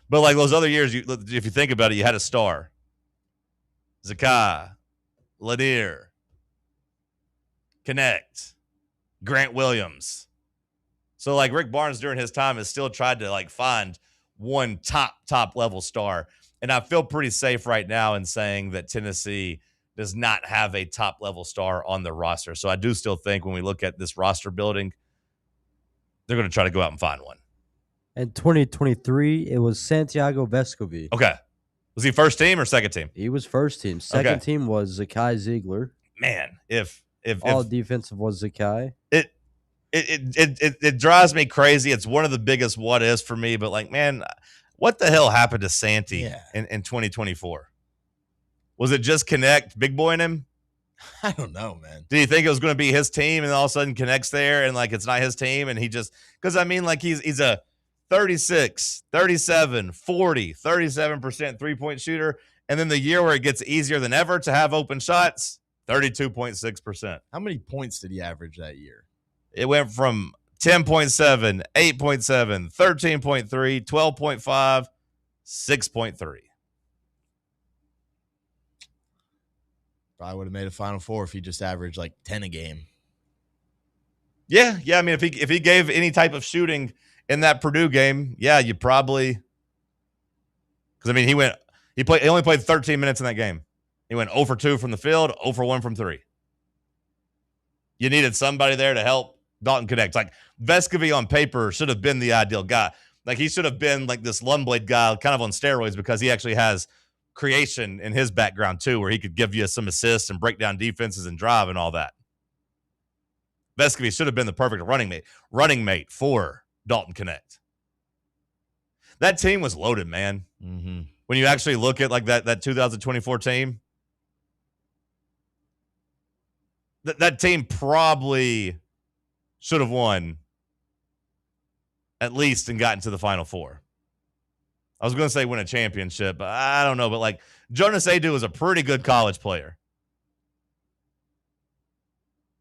But like those other years, if you think about it, you had a star, Zakai, Lanier, Connect, Grant Williams. So like Rick Barnes during his time has still tried to like find one top level star. And I feel pretty safe right now in saying that Tennessee does not have a top level star on their roster. So I do still think when we look at this roster building, they're going to try to go out and find one. In 2023, it was Santiago Vescovi. Okay. Was he first team or second team? He was first team. Second team was Zakai Ziegler. Man, if all defensive was Zakai. It drives me crazy. It's one of the biggest what ifs for me, but like, man, what the hell happened to Santi in 2024? Was it just Connect big boy in him? I don't know, man. Do you think it was going to be his team and all of a sudden Connect's there and like it's not his team and he just, because I mean like he's a 36, 37, 40, 37% 3-point shooter, and then the year where it gets easier than ever to have open shots, 32.6%. How many points did he average that year? It went from 10.7, 8.7, 13.3, 12.5, 6.3. Probably would have made a Final Four if he just averaged like 10 a game. Yeah. I mean, if he gave any type of shooting in that Purdue game, yeah, you probably, because I mean, he only played 13 minutes in that game. He went 0 for 2 from the field, 0 for 1 from 3. You needed somebody there to help Dalton Connect. Like Vescovy on paper should have been the ideal guy. Like he should have been like this Lundblade guy kind of on steroids because he actually has creation in his background too, where he could give you some assists and break down defenses and drive and all that. Vescovy should have been the perfect running mate for Dalton Connect. That team was loaded, man. Mm-hmm. When you actually look at like that 2024 team, that team probably should have won at least and gotten to the Final Four. I was going to say win a championship, but I don't know. But like Jonas Adu was a pretty good college player.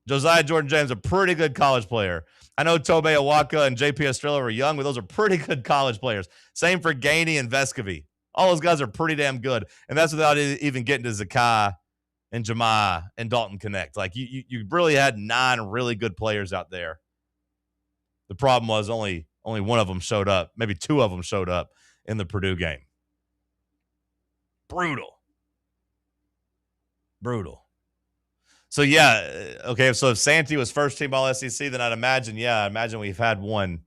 Josiah Jordan-James, a pretty good college player. I know Tobe Awaka and JP Estrella were young, but those are pretty good college players. Same for Gainey and Vescovy. All those guys are pretty damn good. And that's without even getting to Zakai and Jemai and Dalton Connect. Like you really had 9 really good players out there. The problem was only one of them showed up. Maybe 2 of them showed up in the Purdue game. Brutal. So, yeah, okay, so if Santee was first team All-SEC, then I'd imagine we've had one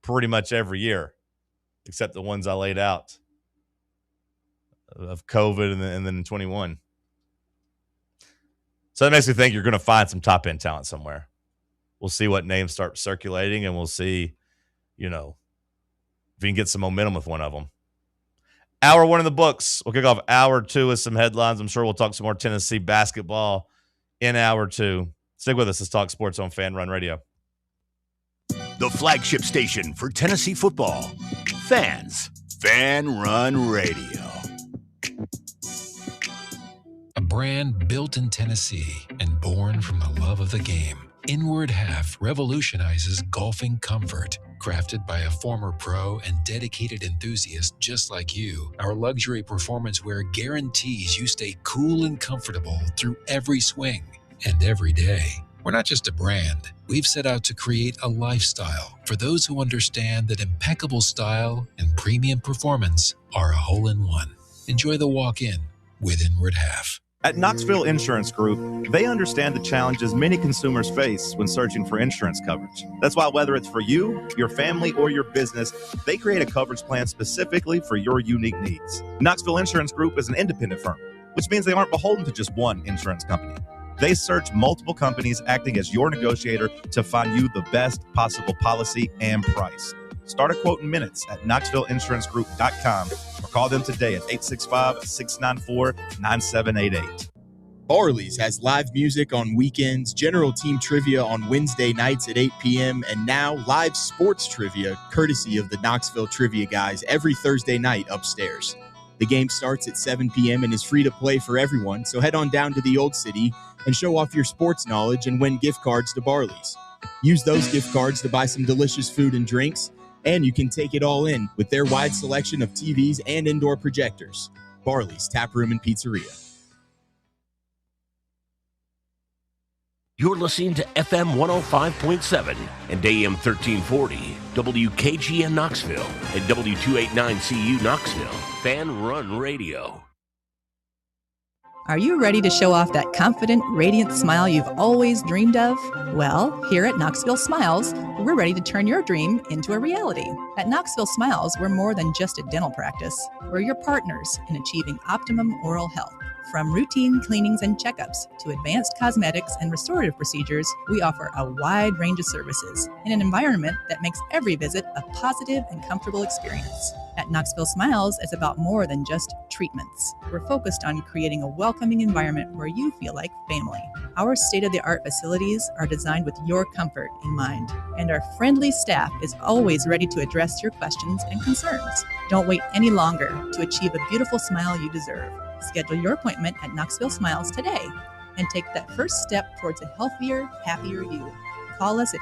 pretty much every year, except the ones I laid out of COVID and then in 21. So that makes me think you're going to find some top-end talent somewhere. We'll see what names start circulating, and we'll see, if you can get some momentum with one of them. Hour 1 in the books. We'll kick off hour 2 with some headlines. I'm sure we'll talk some more Tennessee basketball in hour 2. Stick with us. Let's talk sports on Fan Run Radio. The flagship station for Tennessee football. Fans. Fan Run Radio. A brand built in Tennessee and born from the love of the game. Inward Half revolutionizes golfing comfort. Crafted by a former pro and dedicated enthusiast just like you, our luxury performance wear guarantees you stay cool and comfortable through every swing and every day. We're not just a brand. We've set out to create a lifestyle for those who understand that impeccable style and premium performance are a hole-in-one. Enjoy the walk-in with Inward Half. At Knoxville Insurance Group, they understand the challenges many consumers face when searching for insurance coverage. That's why whether it's for you, your family, or your business, they create a coverage plan specifically for your unique needs. Knoxville Insurance Group is an independent firm, which means they aren't beholden to just one insurance company. They search multiple companies acting as your negotiator to find you the best possible policy and price. Start a quote in minutes at KnoxvilleInsuranceGroup.com or call them today at 865-694-9788. Barley's has live music on weekends, general team trivia on Wednesday nights at 8 p.m., and now live sports trivia courtesy of the Knoxville Trivia Guys every Thursday night upstairs. The game starts at 7 p.m. and is free to play for everyone, so head on down to the Old City and show off your sports knowledge and win gift cards to Barley's. Use those gift cards to buy some delicious food and drinks, and you can take it all in with their wide selection of TVs and indoor projectors. Barley's Tap Room and Pizzeria. You're listening to FM 105.7 and AM 1340, WKGN Knoxville, and W289CU Knoxville, Fan Run Radio. Are you ready to show off that confident, radiant smile you've always dreamed of? Well, here at Knoxville Smiles, we're ready to turn your dream into a reality. At Knoxville Smiles, we're more than just a dental practice. We're your partners in achieving optimum oral health. From routine cleanings and checkups to advanced cosmetics and restorative procedures, we offer a wide range of services in an environment that makes every visit a positive and comfortable experience. At Knoxville Smiles, it's about more than just treatments. We're focused on creating a welcoming environment where you feel like family. Our state-of-the-art facilities are designed with your comfort in mind, and our friendly staff is always ready to address your questions and concerns. Don't wait any longer to achieve a beautiful smile you deserve. Schedule your appointment at Knoxville Smiles today and take that first step towards a healthier, happier you. Call us at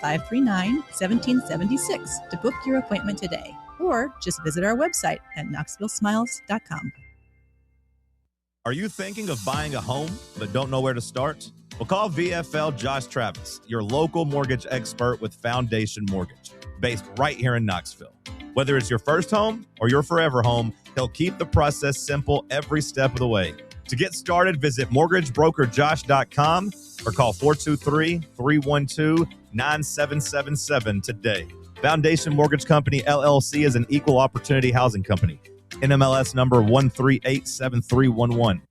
865-539-1776 to book your appointment today, or just visit our website at knoxvillesmiles.com. Are you thinking of buying a home but don't know where to start? Well, call VFL Josh Travis, your local mortgage expert with Foundation Mortgage, based right here in Knoxville. Whether it's your first home or your forever home, he'll keep the process simple every step of the way. To get started, visit mortgagebrokerjosh.com or call 423-312-9777 today. Foundation Mortgage Company, LLC is an equal opportunity housing company. NMLS number 1387311.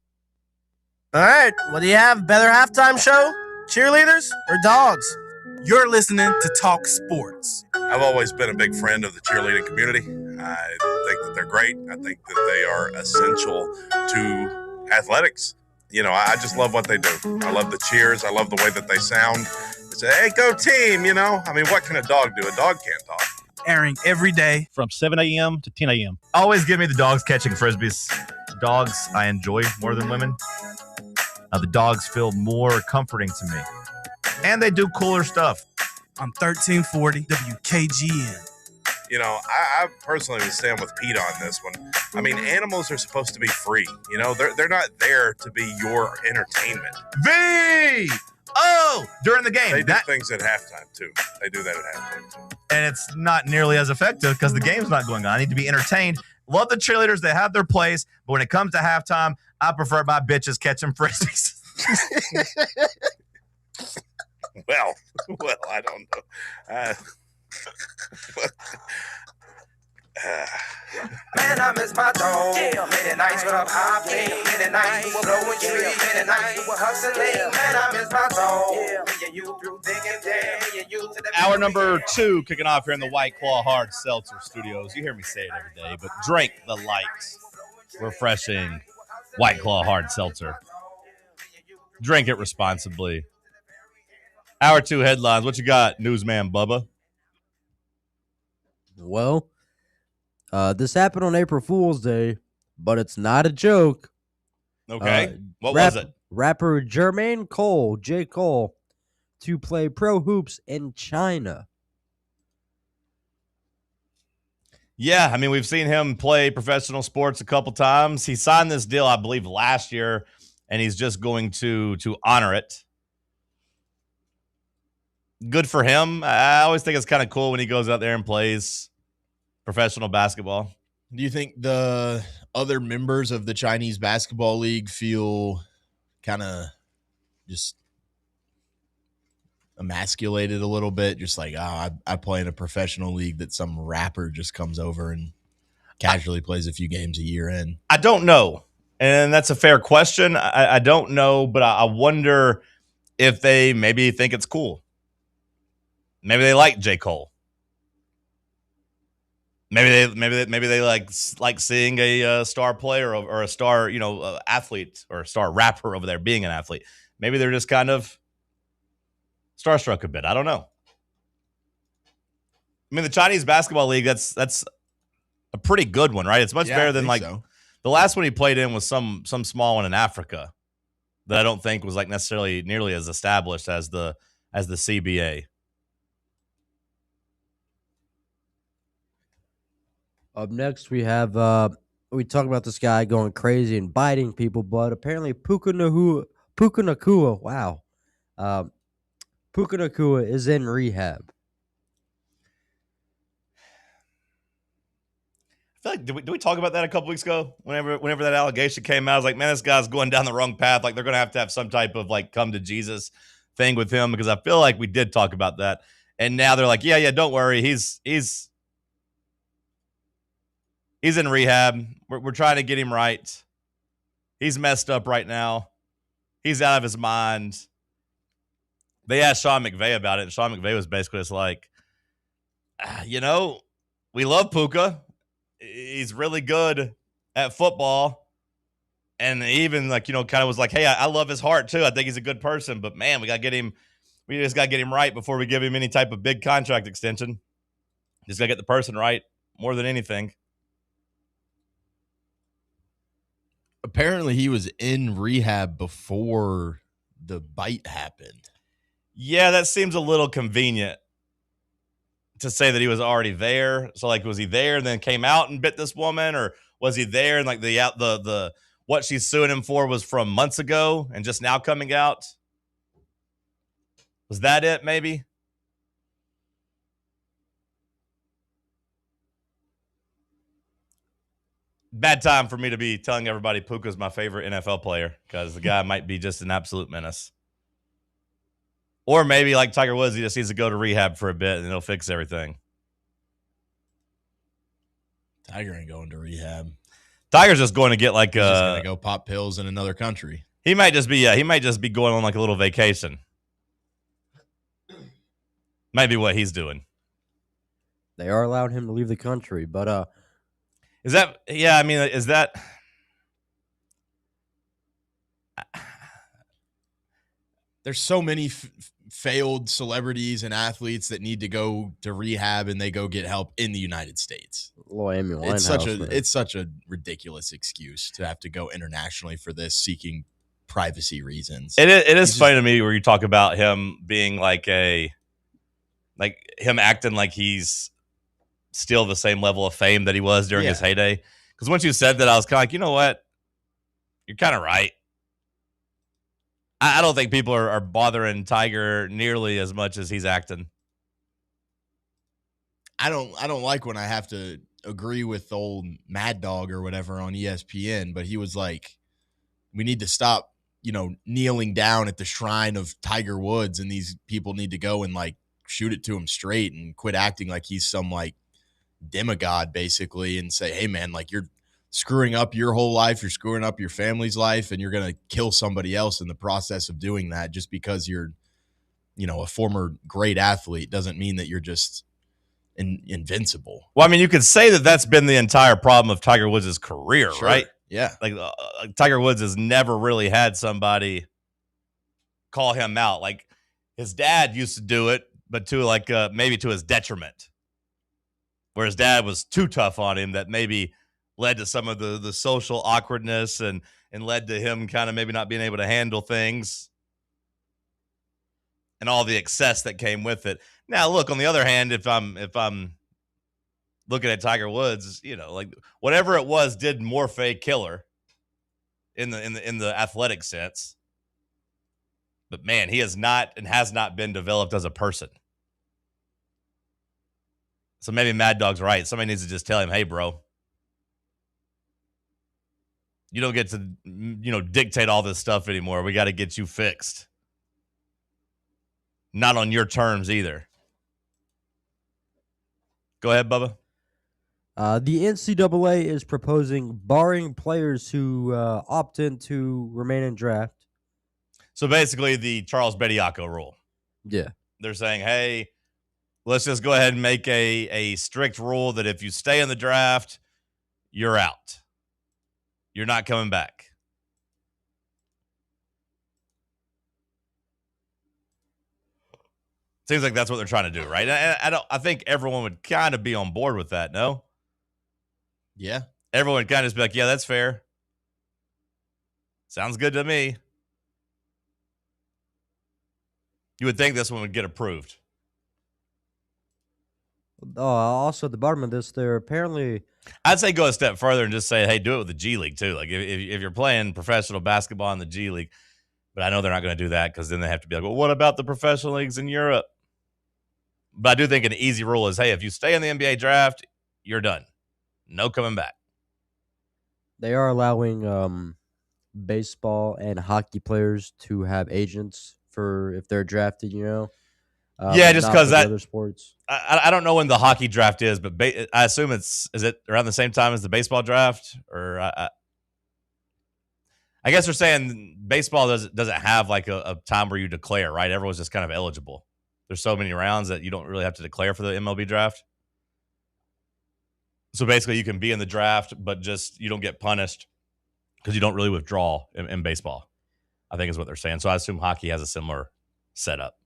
All right, what do you have? Better halftime show? Cheerleaders or dogs? You're listening to Talk Sports. I've always been a big friend of the cheerleading community. I think that they're great. I think that they are essential to athletics. You know, I just love what they do. I love the cheers. I love the way that they sound. They say, hey, go team, you know. I mean, what can a dog do? A dog can't talk. Airing every day from 7 a.m. to 10 a.m. Always give me the dogs catching Frisbees. Dogs I enjoy more than women. The dogs feel more comforting to me. And they do cooler stuff. On 1340 WKGN. You know, I personally would stand with Pete on this one. I mean, animals are supposed to be free. You know, they're not there to be your entertainment. During the game. They do things at halftime, too. They do that at halftime, too. And it's not nearly as effective because the game's not going on. I need to be entertained. Love the cheerleaders. They have their place. But when it comes to halftime, I prefer my bitches catching Frisbees. Well, I don't know. Man, I miss my dog. Many nights when I'm hopping, many nights we were blowing trees, many nights we were hustling. Man, I miss my dog. Me and you through thick and thin, me and you to the Hour number 2 kicking off here in the White Claw Hard Seltzer Studios. You hear me say it every day, but drink the light, refreshing White Claw Hard Seltzer. Drink it responsibly. Hour 2 headlines. What you got, newsman Bubba? Well, this happened on April Fool's Day, but it's not a joke. Okay. What was it? Rapper Jermaine Cole, J. Cole, to play pro hoops in China. Yeah, I mean, we've seen him play professional sports a couple times. He signed this deal, I believe, last year, and he's just going to honor it. Good for him. I always think it's kind of cool when he goes out there and plays professional basketball. Do you think the other members of the Chinese Basketball League feel kind of just emasculated a little bit? Just like, I play in a professional league that some rapper just comes over and casually plays a few games a year in. I don't know. And that's a fair question. I don't know, but I wonder if they maybe think it's cool. Maybe they like J. Cole. Maybe they like seeing a star player or a star, athlete or a star rapper over there being an athlete. Maybe they're just kind of starstruck a bit. I don't know. I mean, the Chinese Basketball League, that's a pretty good one, right? It's much better than the last one he played in was some small one in Africa that I don't think was like necessarily nearly as established as the CBA. Up next, we have we talk about this guy going crazy and biting people, but apparently Puka Nacua, wow, Puka Nacua is in rehab. I feel like did we talk about that a couple weeks ago? Whenever that allegation came out, I was like, man, this guy's going down the wrong path. Like they're going to have some type of like come to Jesus thing with him, because I feel like we did talk about that, and now they're like, yeah, don't worry, he's in rehab. We're trying to get him right. He's messed up right now. He's out of his mind. They asked Sean McVay about it, and Sean McVay was basically just like, we love Puka. He's really good at football. And even kind of was like, hey, I love his heart too. I think he's a good person, but man, we just got to get him right before we give him any type of big contract extension. Just got to get the person right more than anything. Apparently he was in rehab before the bite happened. Yeah, that seems a little convenient to say that he was already there. So was he there and then came out and bit this woman, or was he there and the what she's suing him for was from months ago and just now coming out? Was that it maybe? Bad time for me to be telling everybody Puka's my favorite NFL player, because the guy might be just an absolute menace. Or maybe like Tiger Woods, he just needs to go to rehab for a bit and it'll fix everything. Tiger ain't going to rehab. Tiger's just going to get like He's just going to go pop pills in another country. He might just be going on like a little vacation. Might be what he's doing. They are allowing him to leave the country, but is that is that there's so many failed celebrities and athletes that need to go to rehab and they go get help in the United States. It's such a ridiculous excuse to have to go internationally for this, seeking privacy reasons. It is funny to me where you talk about him being like him acting like he's still the same level of fame that he was during his heyday. Because once you said that, I was kind of like, you know what? You're kind of right. I don't think people are bothering Tiger nearly as much as he's acting. I don't like when I have to agree with old Mad Dog or whatever on ESPN, but he was like, we need to stop, kneeling down at the shrine of Tiger Woods, and these people need to go and like shoot it to him straight and quit acting like he's some like demigod basically, and say, hey man, like you're screwing up your whole life, you're screwing up your family's life, and you're going to kill somebody else in the process of doing that. Just because you're, a former great athlete doesn't mean that you're just invincible. Well, I mean, you could say that that's been the entire problem of Tiger Woods' career, Sure. right? Yeah. Like Tiger Woods has never really had somebody call him out. Like his dad used to do it, but to like maybe to his detriment, where his dad was too tough on him, that maybe led to some of the social awkwardness and led to him kind of maybe not being able to handle things and all the excess that came with it. Now, look, on the other hand, if I'm looking at Tiger Woods, like whatever it was did morph a killer in the athletic sense. But man, he has not been developed as a person. So maybe Mad Dog's right. Somebody needs to just tell him, hey, bro, you don't get to, dictate all this stuff anymore. We got to get you fixed. Not on your terms either. Go ahead, Bubba. The NCAA is proposing barring players who opt in to remain in draft. So basically the Charles Bediako rule. Yeah. They're saying, hey, let's just go ahead and make a strict rule that if you stay in the draft, you're out. You're not coming back. Seems like that's what they're trying to do, right? I think everyone would kind of be on board with that, no? Yeah. Everyone would kind of just be like, yeah, that's fair. Sounds good to me. You would think this one would get approved. Also, at the bottom of this, they're apparently... I'd say go a step further and just say, hey, do it with the G League, too. Like, if you're playing professional basketball in the G League, but I know they're not going to do that because then they have to be like, well, what about the professional leagues in Europe? But I do think an easy rule is, hey, if you stay in the NBA draft, you're done. No coming back. They are allowing baseball and hockey players to have agents for if they're drafted, Yeah, just because that other sports. I don't know when the hockey draft is, but I assume is it around the same time as the baseball draft? Or I guess they're saying baseball doesn't have like a time where you declare, right? Everyone's just kind of eligible. There's so many rounds that you don't really have to declare for the MLB draft. So basically, you can be in the draft, but just you don't get punished because you don't really withdraw in baseball, I think is what they're saying. So I assume hockey has a similar setup.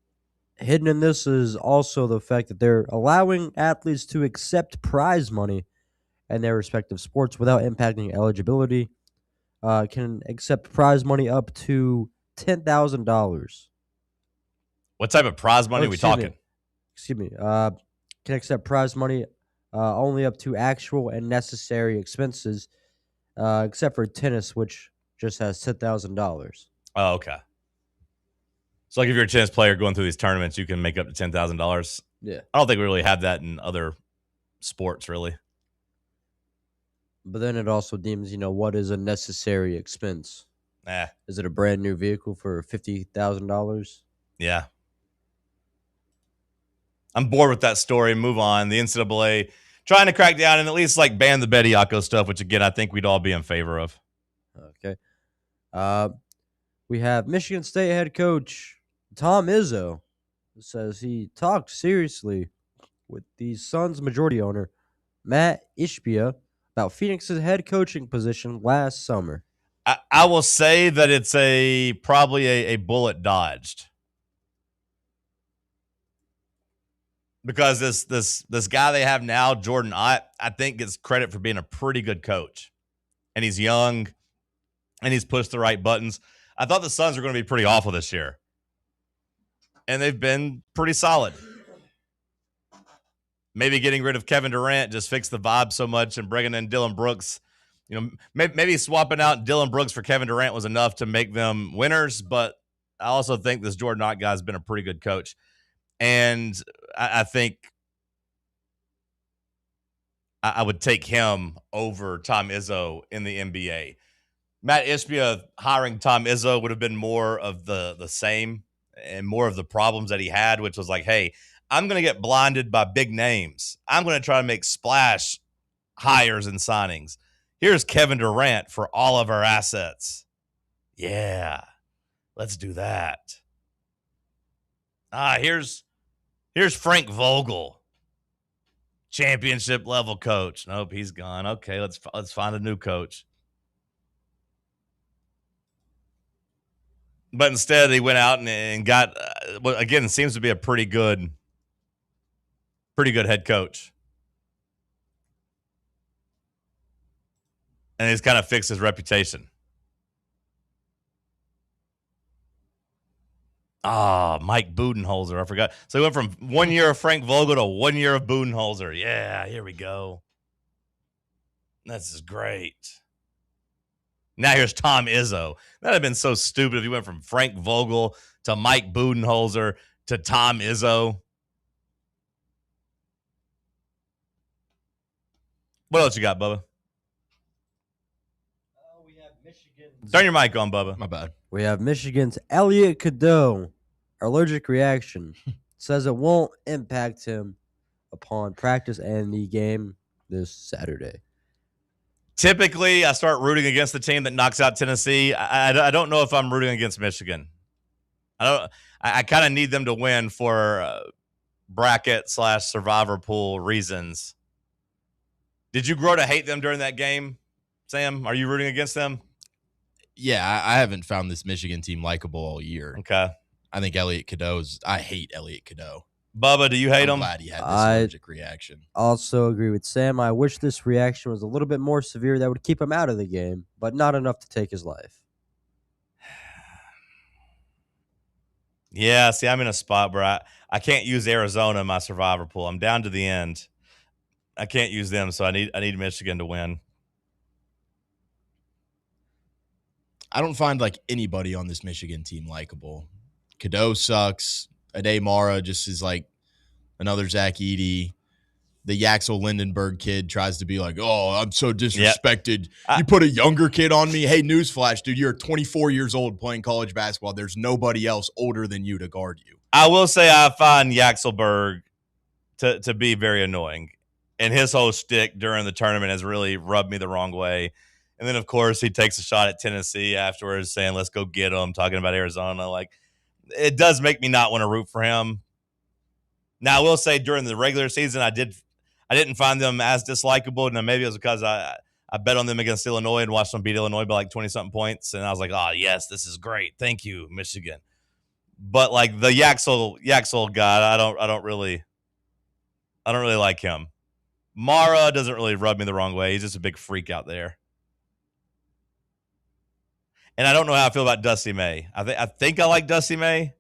Hidden in this is also the fact that they're allowing athletes to accept prize money in their respective sports without impacting eligibility. Can accept prize money up to $10,000. What type of prize money are we talking? Excuse me. Can accept prize money only up to actual and necessary expenses, except for tennis, which just has $10,000. Oh, okay. So, like, if you're a tennis player going through these tournaments, you can make up to $10,000. Yeah. I don't think we really have that in other sports, really. But then it also deems, what is a necessary expense? Nah. Is it a brand new vehicle for $50,000? Yeah. I'm bored with that story. Move on. The NCAA trying to crack down and at least like ban the Bediako stuff, which again I think we'd all be in favor of. Okay. We have Michigan State head coach Tom Izzo says he talked seriously with the Suns' majority owner Matt Ishbia about Phoenix's head coaching position last summer. I will say that it's probably a bullet dodged. Because this guy they have now, Jordan Ott, I think gets credit for being a pretty good coach. And he's young, and he's pushed the right buttons. I thought the Suns were going to be pretty awful this year. And they've been pretty solid. Maybe getting rid of Kevin Durant just fixed the vibe so much, and bringing in Dylan Brooks. You know, maybe swapping out Dylan Brooks for Kevin Durant was enough to make them winners, but I also think this Jordan Ott guy's been a pretty good coach. And I think I would take him over Tom Izzo in the NBA. Matt Ishbia hiring Tom Izzo would have been more of the same and more of the problems that he had, which was like, hey, I'm going to get blinded by big names. I'm going to try to make splash hires and signings. Here's Kevin Durant for all of our assets. Yeah, let's do that. Here's Frank Vogel, championship level coach. Nope, he's gone. Okay, let's find a new coach. But instead, he went out and got what again seems to be a pretty good head coach, and he's kind of fixed his reputation. Mike Budenholzer. I forgot. So he went from 1 year of Frank Vogel to 1 year of Budenholzer. Yeah, here we go. This is great. Now here's Tom Izzo. That would have been so stupid if he went from Frank Vogel to Mike Budenholzer to Tom Izzo. What else you got, Bubba? We have Michigan. Turn your mic on, Bubba. My bad. We have Michigan's Elliot Cadeau. Allergic reaction says it won't impact him upon practice and the game this Saturday. Typically, I start rooting against the team that knocks out Tennessee. I don't know if I'm rooting against Michigan. I kind of need them to win for bracket/survivor pool reasons. Did you grow to hate them during that game, Sam? Are you rooting against them? Yeah, I haven't found this Michigan team likable all year. Okay. I think I hate Elliot Cadeau. Bubba, do you hate him? I'm glad he had this allergic reaction. Also agree with Sam. I wish this reaction was a little bit more severe that would keep him out of the game, but not enough to take his life. Yeah, see, I'm in a spot where I can't use Arizona in my survivor pool. I'm down to the end. I can't use them, so I need Michigan to win. I don't find like anybody on this Michigan team likable. Cadeau sucks. Ade Mara just is like another Zach Edey. The Yaxel Lindenberg kid tries to be like, oh, I'm so disrespected. Yep. You put a younger kid on me. Hey, newsflash, dude, you're 24 years old playing college basketball. There's nobody else older than you to guard you. I will say I find Yaxelberg to be very annoying. And his whole shtick during the tournament has really rubbed me the wrong way. And then, of course, he takes a shot at Tennessee afterwards saying, let's go get them, talking about Arizona. Like, it does make me not want to root for him. Now, I will say during the regular season, I didn't find them as dislikable. And maybe it was because I bet on them against Illinois and watched them beat Illinois by like 20-something points. And I was like, oh, yes, this is great. Thank you, Michigan. But like the Yaxel guy, I don't really like him. Mara doesn't really rub me the wrong way. He's just a big freak out there. And I don't know how I feel about Dusty May. I think I like Dusty May.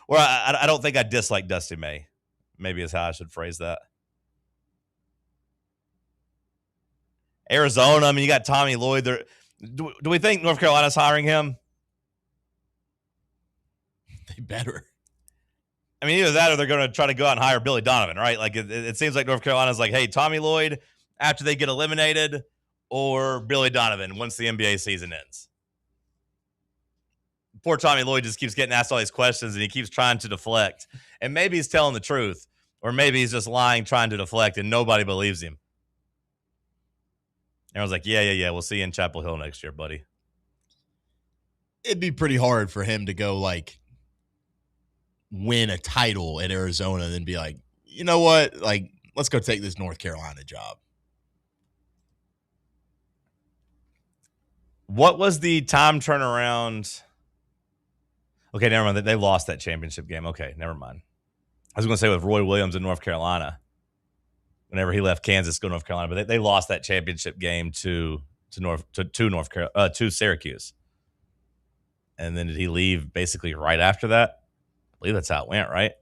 Or I don't think I dislike Dusty May. Maybe is how I should phrase that. Arizona, I mean, you got Tommy Lloyd there. Do we think North Carolina's hiring him? They better. I mean, either that or they're going to try to go out and hire Billy Donovan, right? Like, it seems like North Carolina's like, hey, Tommy Lloyd after they get eliminated, or Billy Donovan once the NBA season ends. Poor Tommy Lloyd just keeps getting asked all these questions, and he keeps trying to deflect. And maybe he's telling the truth. Or maybe he's just lying, trying to deflect, and nobody believes him. Everyone's like, yeah, we'll see you in Chapel Hill next year, buddy. It'd be pretty hard for him to go, like, win a title at Arizona and then be like, you know what? Like, let's go take this North Carolina job. What was the time turnaround? Okay, never mind. They lost that championship game. Okay, never mind. I was going to say with Roy Williams in North Carolina, whenever he left Kansas to go to North Carolina, but they lost that championship game to Syracuse. And then did he leave basically right after that? I believe that's how it went, right?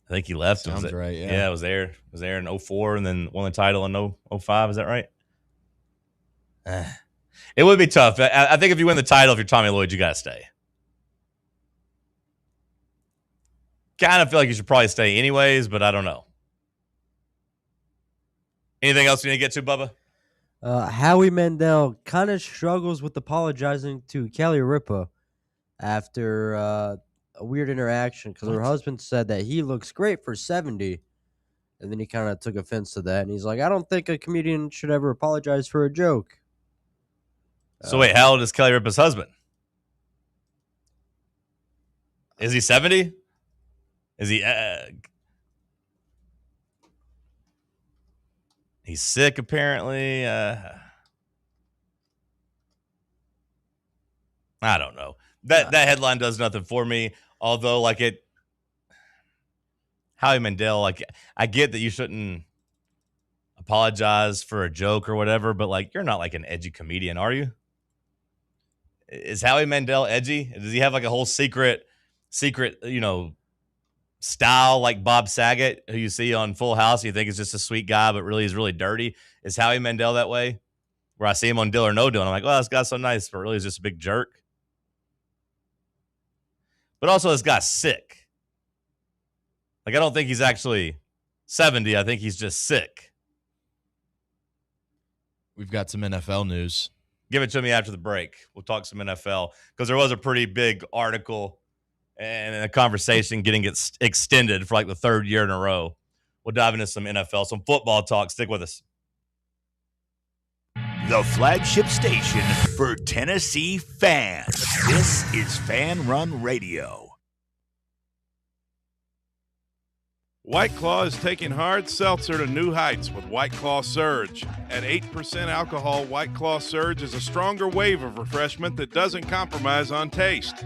I think he left. Sounds right, yeah. Yeah, it was there. It was there in 04 and then won the title in 05. Is that right? It would be tough. I think if you win the title, if you're Tommy Lloyd, you got to stay. Kind of feel like you should probably stay anyways, but I don't know. Anything else you need to get to, Bubba? Howie Mandel kind of struggles with apologizing to Kelly Ripa after a weird interaction because her husband said that he looks great for 70, and then he kind of took offense to that, and he's like, I don't think a comedian should ever apologize for a joke. So wait, how old is Kelly Ripa's husband? Is he 70? Is he... he's sick, apparently. I don't know. That headline does nothing for me. Although, like, Howie Mandel, like, I get that you shouldn't apologize for a joke or whatever, but, like, you're not, like, an edgy comedian, are you? Is Howie Mandel edgy? Does he have, like, a whole secret, style like Bob Saget, who you see on Full House? You think is just a sweet guy, but really he's really dirty. Is Howie Mandel that way? Where I see him on Deal or No Deal, and I'm like, well, this guy's so nice, but really he's just a big jerk. But also, this guy's sick. Like, I don't think he's actually 70. I think he's just sick. We've got some NFL news. Give it to me after the break. We'll talk some NFL because there was a pretty big article and a conversation getting extended for like the third year in a row. We'll dive into some NFL, some football talk. Stick with us. The flagship station for Tennessee fans. This is Fan Run Radio. White Claw is taking hard seltzer to new heights with White Claw Surge. At 8% alcohol, White Claw Surge is a stronger wave of refreshment that doesn't compromise on taste.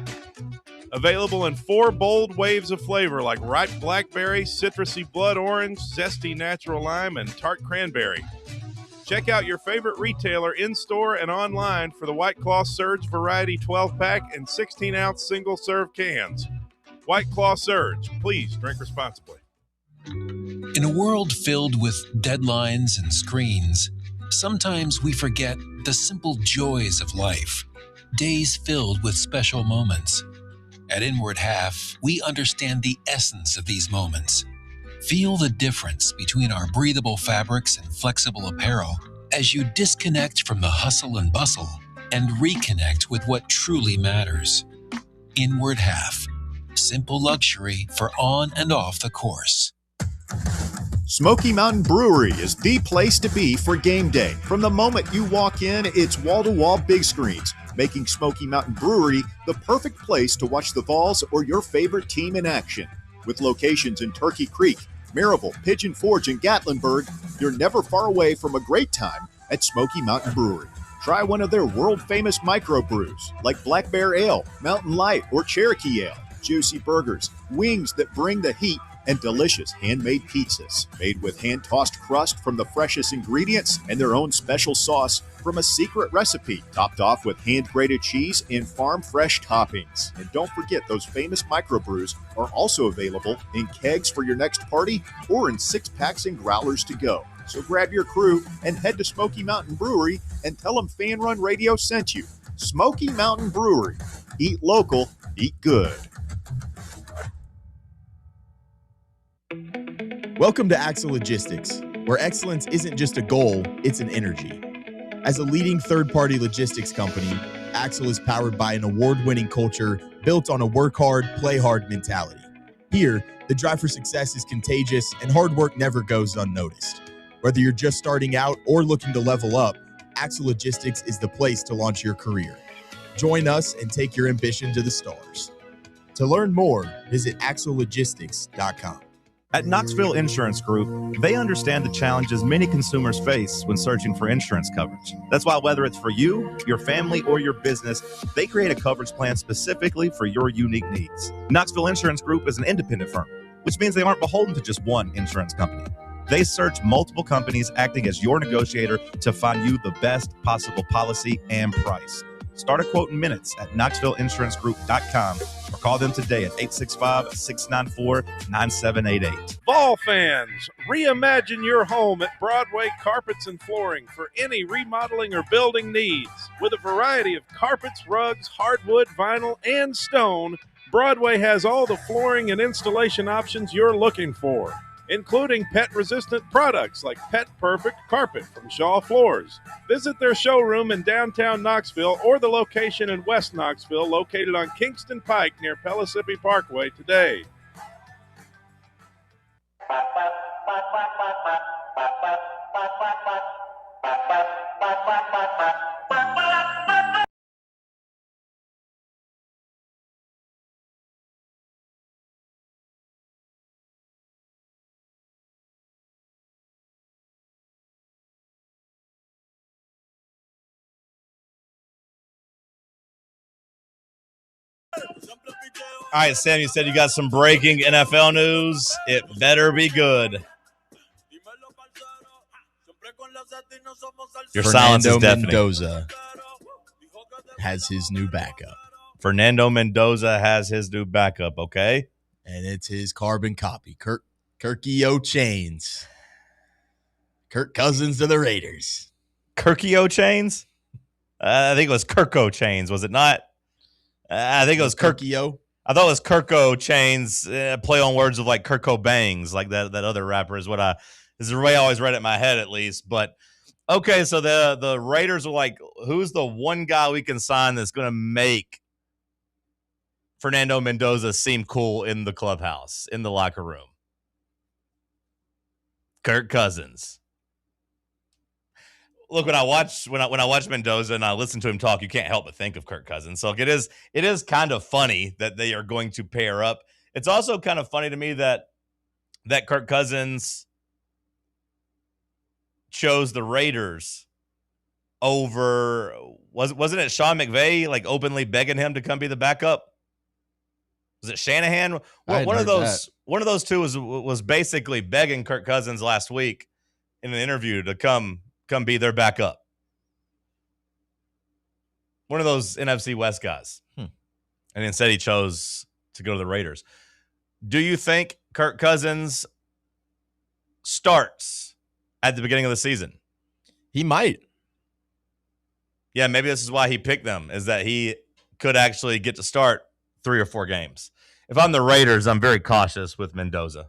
Available in 4 bold waves of flavor like ripe blackberry, citrusy blood orange, zesty natural lime, and tart cranberry. Check out your favorite retailer in-store and online for the White Claw Surge Variety 12-pack and 16-ounce single-serve cans. White Claw Surge. Please drink responsibly. In a world filled with deadlines and screens, sometimes we forget the simple joys of life, days filled with special moments. At Inward Half, we understand the essence of these moments. Feel the difference between our breathable fabrics and flexible apparel as you disconnect from the hustle and bustle and reconnect with what truly matters. Inward Half, simple luxury for on and off the course. Smoky Mountain Brewery is the place to be for game day. From the moment you walk in, it's wall-to-wall big screens, making Smoky Mountain Brewery the perfect place to watch the Vols or your favorite team in action. With locations in Turkey Creek, Maryville, Pigeon Forge, and Gatlinburg, you're never far away from a great time at Smoky Mountain Brewery. Try one of their world-famous microbrews like Black Bear Ale, Mountain Light, or Cherokee Ale. Juicy burgers, wings that bring the heat, and delicious handmade pizzas made with hand-tossed crust from the freshest ingredients and their own special sauce from a secret recipe, topped off with hand-grated cheese and farm-fresh toppings. And don't forget, those famous microbrews are also available in kegs for your next party or in 6-packs and growlers to go. So grab your crew and head to Smoky Mountain Brewery and tell them Fan Run Radio sent you. Smoky Mountain Brewery. Eat local, eat good. Welcome to Axle Logistics, where excellence isn't just a goal, it's an energy. As a leading third-party logistics company, Axle is powered by an award-winning culture built on a work-hard, play-hard mentality. Here, the drive for success is contagious and hard work never goes unnoticed. Whether you're just starting out or looking to level up, Axle Logistics is the place to launch your career. Join us and take your ambition to the stars. To learn more, visit axlelogistics.com. At Knoxville Insurance Group, they understand the challenges many consumers face when searching for insurance coverage. That's why whether it's for you, your family, or your business, they create a coverage plan specifically for your unique needs. Knoxville Insurance Group is an independent firm, which means they aren't beholden to just one insurance company. They search multiple companies acting as your negotiator to find you the best possible policy and price. Start a quote in minutes at KnoxvilleInsuranceGroup.com or call them today at 865-694-9788. Vol fans, reimagine your home at Broadway Carpets and Flooring for any remodeling or building needs. With a variety of carpets, rugs, hardwood, vinyl, and stone, Broadway has all the flooring and installation options you're looking for, including pet-resistant products like Pet Perfect Carpet from Shaw Floors. Visit their showroom in downtown Knoxville or the location in West Knoxville located on Kingston Pike near Pellissippi Parkway today. All right, Sam, you said you got some breaking NFL news. It better be good. Your silence is deafening. Mendoza has his new backup. Fernando Mendoza has his new backup, okay? And it's his carbon copy, Kirky O'Chains. Kirk Cousins to the Raiders. Kirky O'Chains? I think it was Kirko Chains, was it not? I think it was Kirky-O. I thought it was Kirko Chains, play on words of like Kirko Bangs, like that other rapper is the way I always read it in my head at least. But okay, so the Raiders are like, who's the one guy we can sign that's going to make Fernando Mendoza seem cool in the clubhouse, in the locker room? Kirk Cousins. Look, when I watch Mendoza and I listen to him talk, you can't help but think of Kirk Cousins. So it is kind of funny that they are going to pair up. It's also kind of funny to me that Kirk Cousins chose the Raiders over wasn't it Sean McVay like openly begging him to come be the backup? Was it Shanahan? One of those two was basically begging Kirk Cousins last week in an interview to come be their backup. One of those NFC West guys. And instead he chose to go to the Raiders. Do you think Kirk Cousins starts at the beginning of the season? He might. Yeah, maybe this is why he picked them, is that he could actually get to start 3 or 4 games. If I'm the Raiders, I'm very cautious with Mendoza.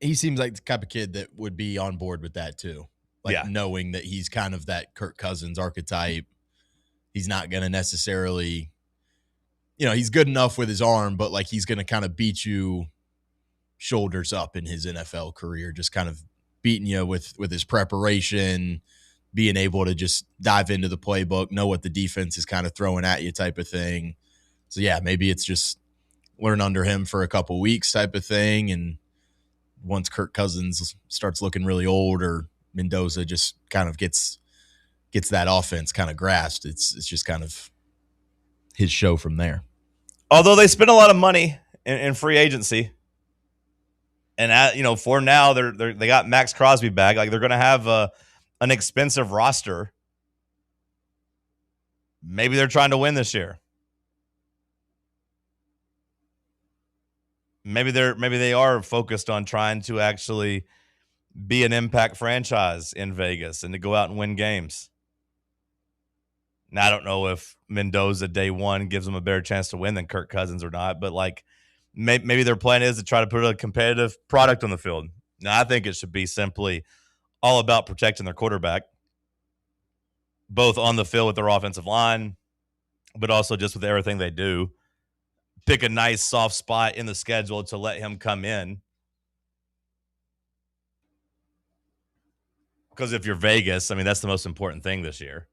He seems like the type of kid that would be on board with that too. Knowing that he's kind of that Kirk Cousins archetype. He's not going to necessarily, he's good enough with his arm, but like he's going to kind of beat you shoulders up in his NFL career, just kind of beating you with his preparation, being able to just dive into the playbook, know what the defense is kind of throwing at you type of thing. So yeah, maybe it's just learn under him for a couple weeks type of thing. And once Kirk Cousins starts looking really old or Mendoza just kind of gets that offense kind of grasped, it's just kind of his show from there. Although they spend a lot of money in free agency, and for now they got Max Crosby back, like they're going to have an expensive roster. Maybe they're trying to win this year. Maybe they are focused on trying to actually be an impact franchise in Vegas and to go out and win games. Now, I don't know if Mendoza day one gives them a better chance to win than Kirk Cousins or not, but like maybe their plan is to try to put a competitive product on the field. Now, I think it should be simply all about protecting their quarterback, both on the field with their offensive line, but also just with everything they do. pick a nice soft spot in the schedule to let him come in. Because if you're Vegas, I mean, that's the most important thing this year.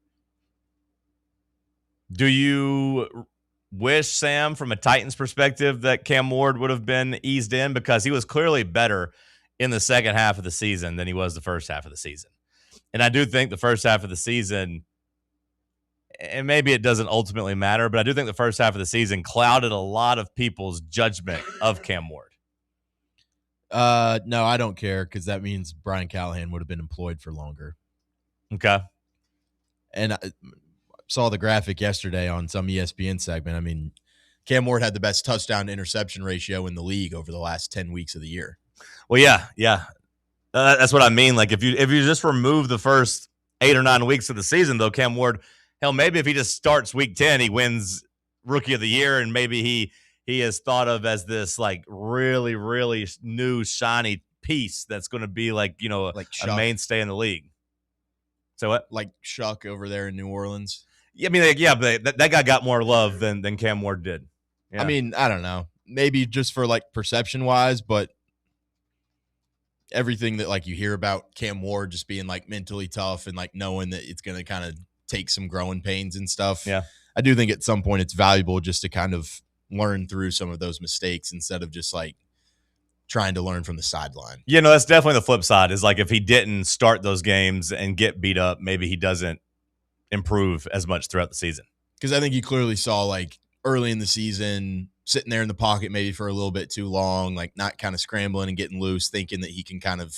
Do you wish, Sam, from a Titans perspective, that Cam Ward would have been eased in? Because he was clearly better in the second half of the season than he was the first half of the season. And I do think the first half of the season, and maybe it doesn't ultimately matter, but I do think the first half of the season clouded a lot of people's judgment of Cam Ward. No, I don't care, because that means Brian Callahan would have been employed for longer. Okay. And I saw the graphic yesterday on some ESPN segment. I mean, Cam Ward had the best touchdown to interception ratio in the league over the last 10 weeks of the year. Well, yeah. That's what I mean. Like, if you just remove the first 8 or 9 weeks of the season, though, Cam Ward, hell, maybe if he just starts week 10, he wins Rookie of the Year, and maybe he is thought of as this, like, really, really new, shiny piece that's going to be, like, you know, like a mainstay in the league. So what? Like Shuck over there in New Orleans? Yeah, I mean, like, yeah, but that guy got more love than Cam Ward did. Yeah. I mean, I don't know. Maybe just for, like, perception-wise, but everything that, like, you hear about Cam Ward just being, like, mentally tough and, like, knowing that it's going to kind of take some growing pains and stuff. Yeah. I do think at some point it's valuable just to kind of learn through some of those mistakes instead of just, like, trying to learn from the sideline. You know, that's definitely the flip side, is, like, if he didn't start those games and get beat up, maybe he doesn't improve as much throughout the season. Because I think you clearly saw, like, early in the season, sitting there in the pocket maybe for a little bit too long, like not kind of scrambling and getting loose, thinking that he can kind of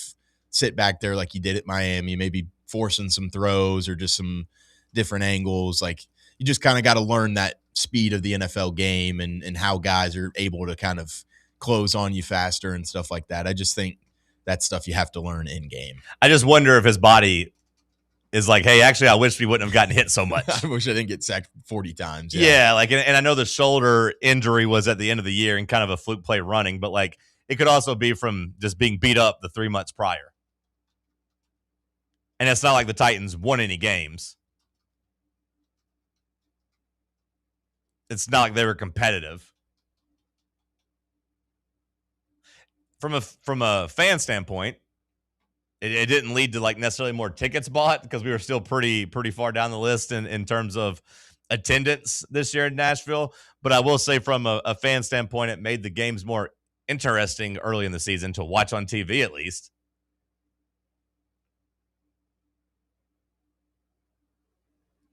sit back there like he did at Miami, maybe forcing some throws or just some different angles. Like, you just kind of got to learn that speed of the NFL game and how guys are able to kind of close on you faster and stuff like that. I just think that's stuff you have to learn in game. I just wonder if his body is like, hey, actually, I wish we wouldn't have gotten hit so much. I wish I didn't get sacked 40 times. Yeah, like, and I know the shoulder injury was at the end of the year and kind of a fluke play running, but, like, it could also be from just being beat up the 3 months prior. And it's not like the Titans won any games. It's not like they were competitive. From a fan standpoint, it didn't lead to, like, necessarily more tickets bought, because we were still pretty far down the list in terms of attendance this year in Nashville. But I will say, from a fan standpoint, it made the games more interesting early in the season to watch on TV, at least.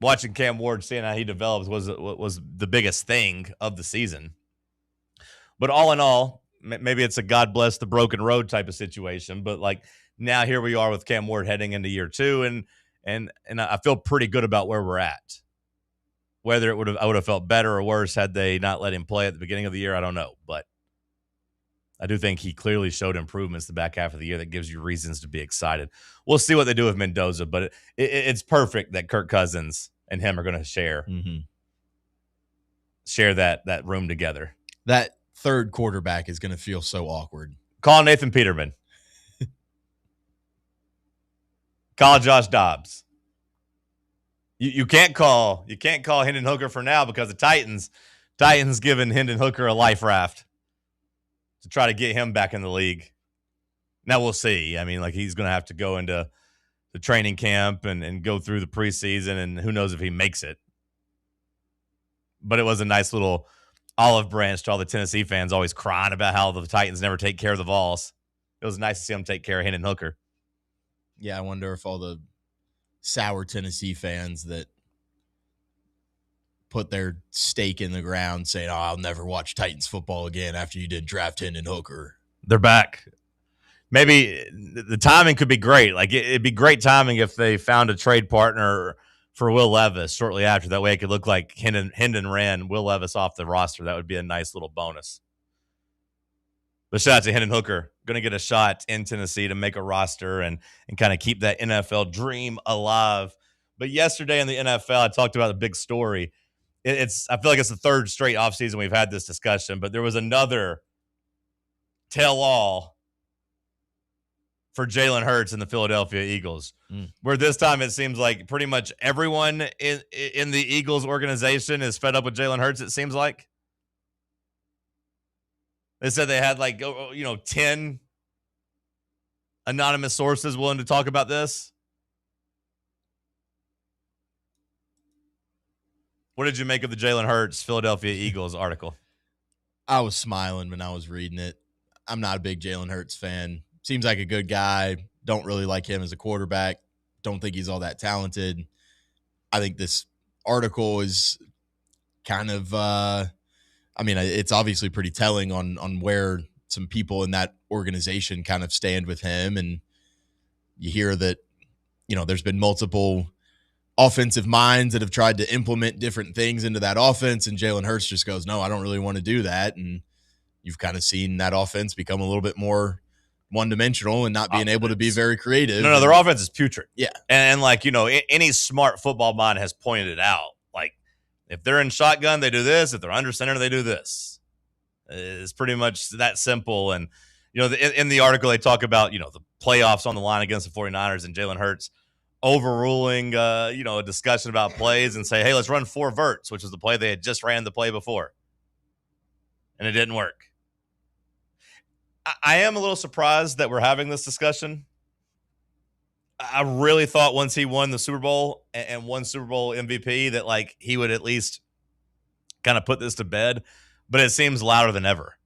Watching Cam Ward, seeing how he developed was the biggest thing of the season. But all in all, maybe it's a God bless the broken road type of situation, but, like, now here we are with Cam Ward heading into year 2, and I feel pretty good about where we're at. Whether I would have felt better or worse had they not let him play at the beginning of the year, I don't know. But I do think he clearly showed improvements the back half of the year that gives you reasons to be excited. We'll see what they do with Mendoza, but it's perfect that Kirk Cousins and him are going to share that room together. That third quarterback is going to feel so awkward. Call Nathan Peterman. Call Josh Dobbs. You can't call Hendon Hooker for now, because the Titans giving Hendon Hooker a life raft to try to get him back in the league. Now we'll see. I mean, like, he's going to have to go into the training camp and go through the preseason, and who knows if he makes it. But it was a nice little olive branch to all the Tennessee fans always crying about how the Titans never take care of the Vols. It was nice to see them take care of Hendon Hooker. Yeah, I wonder if all the sour Tennessee fans that put their stake in the ground saying, "Oh, I'll never watch Titans football again after you did draft Hendon Hooker," they're back. Maybe the timing could be great. Like, it'd be great timing if they found a trade partner for Will Levis shortly after. That way it could look like Hendon ran Will Levis off the roster. That would be a nice little bonus. But shout out to Hendon Hooker. Going to get a shot in Tennessee to make a roster and kind of keep that NFL dream alive. But yesterday in the NFL, I talked about a big story. I feel like it's the third straight offseason we've had this discussion, but there was another tell-all for Jalen Hurts and the Philadelphia Eagles, where this time it seems like pretty much everyone in the Eagles organization is fed up with Jalen Hurts, it seems like. They said they had 10 anonymous sources willing to talk about this. What did you make of the Jalen Hurts Philadelphia Eagles article? I was smiling when I was reading it. I'm not a big Jalen Hurts fan. Seems like a good guy. Don't really like him as a quarterback. Don't think he's all that talented. I think this article is kind of, it's obviously pretty telling on where some people in that organization kind of stand with him. And you hear that, there's been multiple offensive minds that have tried to implement different things into that offense. And Jalen Hurts just goes, no, I don't really want to do that. And you've kind of seen that offense become a little bit more one-dimensional and not being able to be very creative. No, their offense is putrid. Yeah. And any smart football mind has pointed it out. Like, if they're in shotgun, they do this. If they're under center, they do this. It's pretty much that simple. And, in the article, they talk about, the playoffs on the line against the 49ers and Jalen Hurts overruling, a discussion about plays and say, hey, let's run 4 verts, which is the play they had just ran the play before. And it didn't work. I am a little surprised that we're having this discussion. I really thought once he won the Super Bowl and won Super Bowl MVP that he would at least kind of put this to bed, but it seems louder than ever.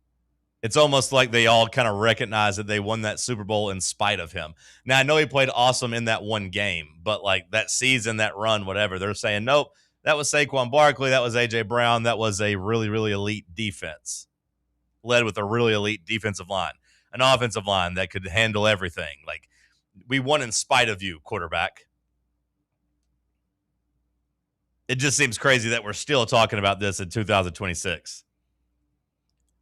It's almost like they all kind of recognize that they won that Super Bowl in spite of him. Now, I know he played awesome in that one game, but that season, that run, whatever, they're saying, nope, that was Saquon Barkley, that was A.J. Brown, that was a really, really elite defense, led with a really elite defensive line, an offensive line that could handle everything. We won in spite of you, quarterback. It just seems crazy that we're still talking about this in 2026.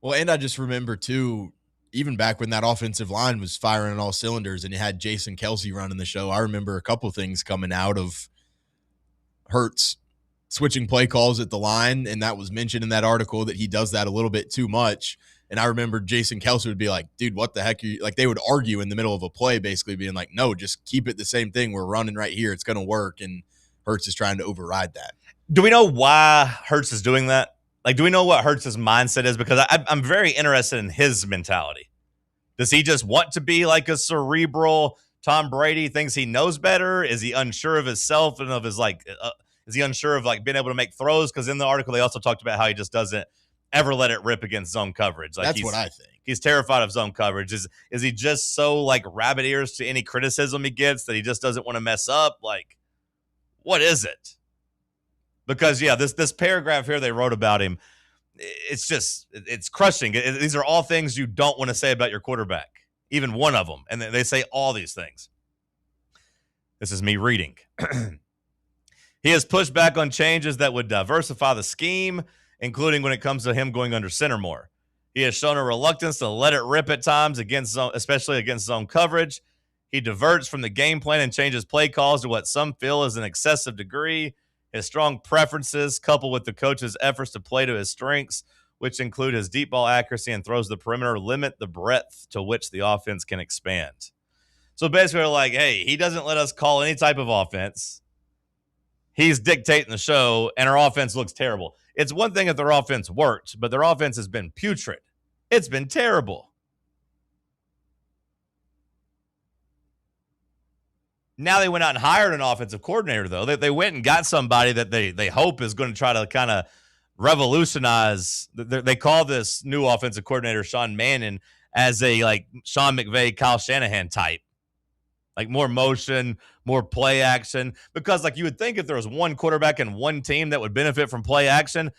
Well, and I just remember, too, even back when that offensive line was firing on all cylinders and you had Jason Kelce running the show, I remember a couple things coming out of Hurts switching play calls at the line, and that was mentioned in that article that he does that a little bit too much. And I remember Jason Kelce would be like, dude, what the heck are you? They would argue in the middle of a play, basically being like, no, just keep it the same thing. We're running right here. It's going to work. And Hurts is trying to override that. Do we know why Hurts is doing that? Do we know what Hurts' mindset is? Because I'm very interested in his mentality. Does he just want to be like a cerebral Tom Brady, thinks he knows better? Is he unsure of himself and of his is he unsure of being able to make throws? Because in the article, they also talked about how he just doesn't ever let it rip against zone coverage. That's what I think. He's terrified of zone coverage. Is he just so rabbit ears to any criticism he gets that he just doesn't want to mess up? What is it? Because, yeah, this paragraph here they wrote about him, it's crushing. These are all things you don't want to say about your quarterback, even one of them. And they say all these things. This is me reading. He has pushed back on changes that would diversify the scheme, including when it comes to him going under center more. He has shown a reluctance to let it rip at times, especially against zone coverage. He diverts from the game plan and changes play calls to what some feel is an excessive degree. His strong preferences, coupled with the coach's efforts to play to his strengths, which include his deep ball accuracy and throws the perimeter, limit the breadth to which the offense can expand. So basically, they're hey, he doesn't let us call any type of offense. He's dictating the show, and our offense looks terrible. It's one thing if their offense worked, but their offense has been putrid. It's been terrible. Now they went out and hired an offensive coordinator, though. They went and got somebody that they hope is going to try to kind of revolutionize. They call this new offensive coordinator, Sean Mannion, as a Sean McVay, Kyle Shanahan type. More motion, more play action. Because you would think if there was one quarterback and one team that would benefit from play action,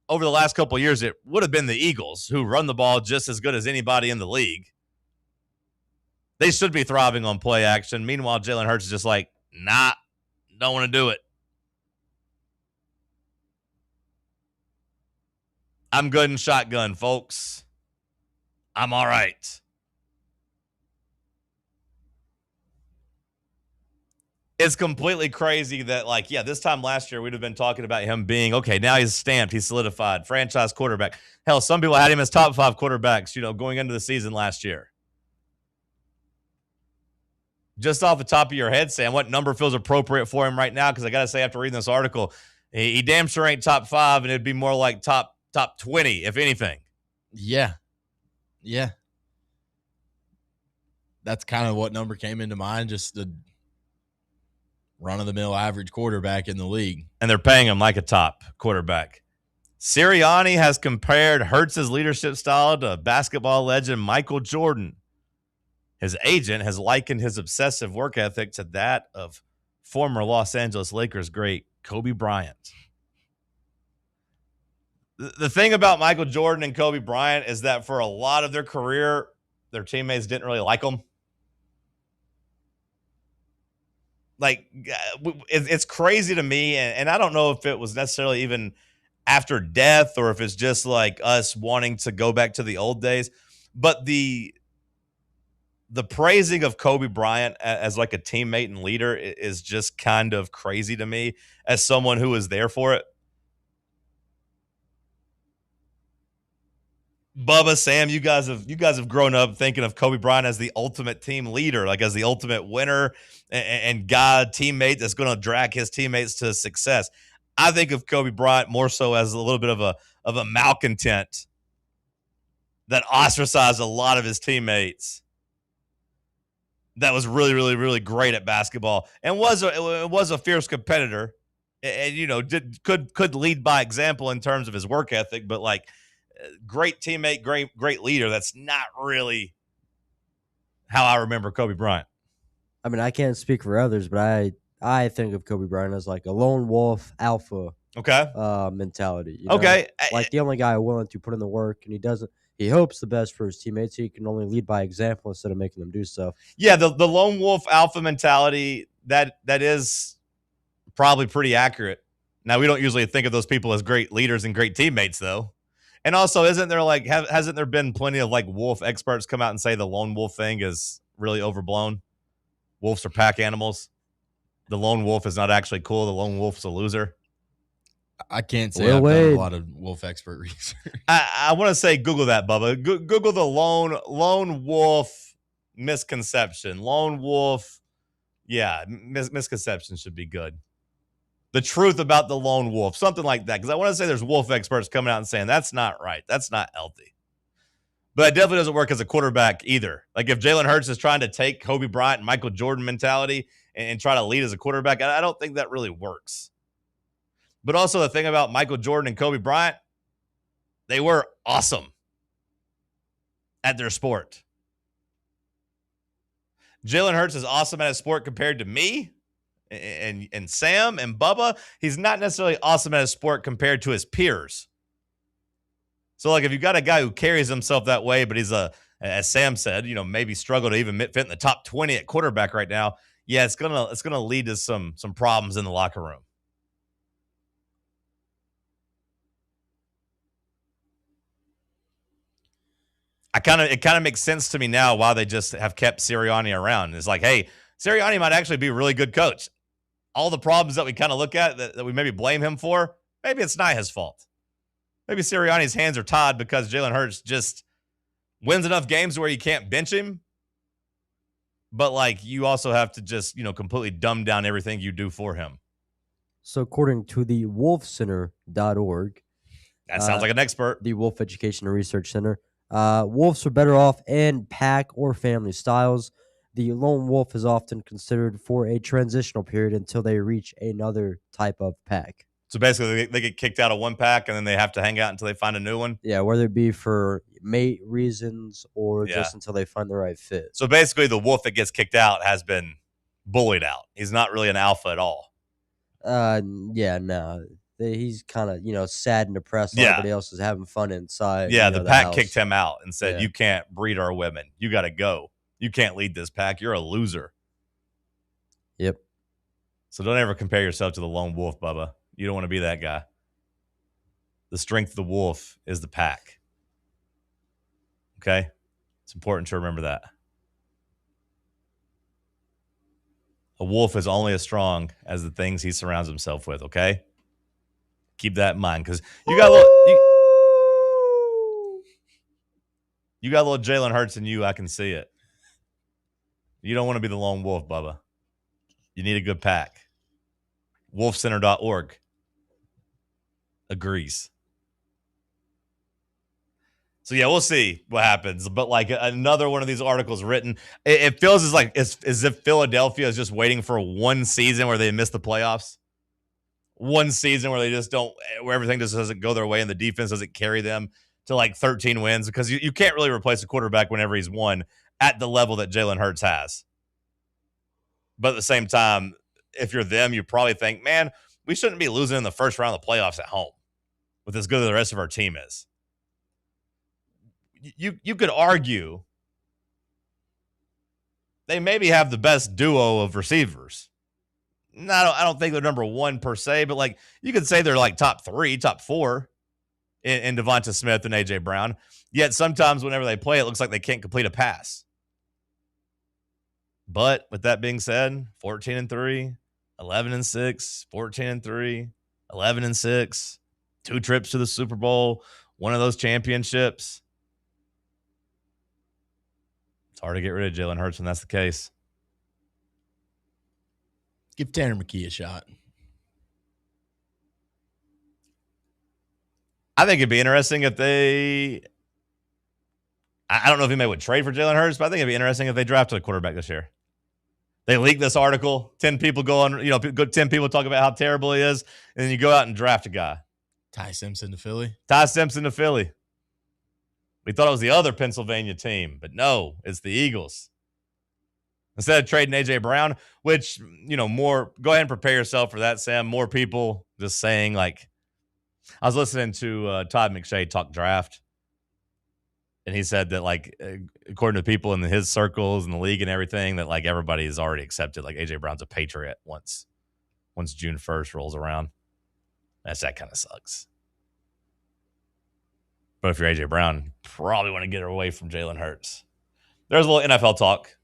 over the last couple of years, it would have been the Eagles, who run the ball just as good as anybody in the league. They should be thriving on play action. Meanwhile, Jalen Hurts is just nah, don't want to do it. I'm good in shotgun, folks. I'm all right. It's completely crazy that, this time last year, we'd have been talking about him being, okay, now he's stamped, he's solidified, franchise quarterback. Hell, some people had him as top 5 quarterbacks, going into the season last year. Just off the top of your head, Sam, what number feels appropriate for him right now? Because I got to say, after reading this article, he damn sure ain't top 5, and it'd be more like top 20, if anything. Yeah. Yeah. That's kind of what number came into mind, just the run-of-the-mill average quarterback in the league. And they're paying him like a top quarterback. Sirianni has compared Hurts's leadership style to basketball legend Michael Jordan. His agent has likened his obsessive work ethic to that of former Los Angeles Lakers great Kobe Bryant. The thing about Michael Jordan and Kobe Bryant is that for a lot of their career, their teammates didn't really like them. Like, it's crazy to me, and I don't know if it was necessarily even after death or if it's just like us wanting to go back to the old days, but the praising of Kobe Bryant as like a teammate and leader is just kind of crazy to me as someone who was there for it. Bubba, Sam, you guys have grown up thinking of Kobe Bryant as the ultimate team leader, like as the ultimate winner and teammate that's going to drag his teammates to success. I think of Kobe Bryant more so as a little bit of a malcontent that ostracized a lot of his teammates. That was really, really, really great at basketball and was a fierce competitor, and could lead by example in terms of his work ethic, but like great teammate, great leader. That's not really how I remember Kobe Bryant. I mean, I can't speak for others, but I think of Kobe Bryant as like a lone wolf alpha mentality. Okay. Like the only guy willing to put in the work, and he hopes the best for his teammates. He can only lead by example instead of making them do stuff. Yeah, the lone wolf alpha mentality, that is probably pretty accurate. Now, we don't usually think of those people as great leaders and great teammates, though. And also, hasn't there been plenty of like wolf experts come out and say the lone wolf thing is really overblown? Wolves are pack animals. The lone wolf is not actually cool. The lone wolf's a loser. I can't say I've done a lot of wolf expert research. I want to say Google that, Bubba. Google the lone wolf misconception. Lone wolf, yeah, misconception should be good. The truth about the lone wolf, something like that. Because I want to say there's wolf experts coming out and saying that's not right. That's not healthy. But it definitely doesn't work as a quarterback either. Like if Jalen Hurts is trying to take Kobe Bryant and Michael Jordan mentality and try to lead as a quarterback, I don't think that really works. But also the thing about Michael Jordan and Kobe Bryant, they were awesome at their sport. Jalen Hurts is awesome at his sport compared to me and Sam and Bubba. He's not necessarily awesome at his sport compared to his peers. So, like, if you got a guy who carries himself that way, but he's as Sam said, maybe struggle to even fit in the top 20 at quarterback right now. Yeah, it's gonna lead to some problems in the locker room. It kind of makes sense to me now why they just have kept Sirianni around. It's like, hey, Sirianni might actually be a really good coach. All the problems that we kind of look at that we maybe blame him for, maybe it's not his fault. Maybe Sirianni's hands are tied because Jalen Hurts just wins enough games where you can't bench him. But, like, you also have to just, completely dumb down everything you do for him. So, according to the wolfcenter.org. That sounds like an expert. The Wolf Education and Research Center. Wolves are better off in pack or family styles. The lone wolf is often considered for a transitional period until they reach another type of pack. So basically, they get kicked out of one pack, and then they have to hang out until they find a new one? Yeah, whether it be for mate reasons or just until they find the right fit. So basically, the wolf that gets kicked out has been bullied out. He's not really an alpha at all. No. He's kind of, sad and depressed. Yeah. Everybody else is having fun inside. Yeah, the pack kicked him out and said, you can't breed our women. You got to go. You can't lead this pack. You're a loser. Yep. So don't ever compare yourself to the lone wolf, Bubba. You don't want to be that guy. The strength of the wolf is the pack. Okay? It's important to remember that. A wolf is only as strong as the things he surrounds himself with, okay? Keep that in mind, because you got a little Jalen Hurts in you. I can see it. You don't want to be the lone wolf, Bubba. You need a good pack. Wolfcenter.org agrees. So, yeah, we'll see what happens. But, like, another one of these articles written, it feels as if Philadelphia is just waiting for one season where they miss the playoffs. One season where they just don't, where everything just doesn't go their way and the defense doesn't carry them to, like, 13 wins. Because you can't really replace a quarterback whenever he's won at the level that Jalen Hurts has. But at the same time, if you're them, you probably think, man, we shouldn't be losing in the first round of the playoffs at home with as good as the rest of our team is. You could argue they maybe have the best duo of receivers. No, I don't think they're number one per se, but like you could say they're like top 3, top 4 in Devonta Smith and A.J. Brown. Yet sometimes whenever they play, it looks like they can't complete a pass. But with that being said, 14-3, 11-6, 14-3, 11-6, 2 trips to the Super Bowl, one of those championships. It's hard to get rid of Jalen Hurts when that's the case. Give Tanner McKee a shot. I think it'd be interesting if they – I don't know if anybody would trade for Jalen Hurts, but I think it'd be interesting if they drafted a quarterback this year. They leak this article, 10 people go on, 10 people talk about how terrible he is, and then you go out and draft a guy. Ty Simpson to Philly. We thought it was the other Pennsylvania team, but no, it's the Eagles. Instead of trading A.J. Brown, which, more, go ahead and prepare yourself for that, Sam. More people just saying, like, I was listening to Todd McShay talk draft, and he said that, like, according to people in his circles and the league and everything, that, like, everybody has already accepted, like, A.J. Brown's a Patriot once June 1st rolls around. That kind of sucks. But if you're A.J. Brown, you probably want to get away from Jalen Hurts. There's a little NFL talk.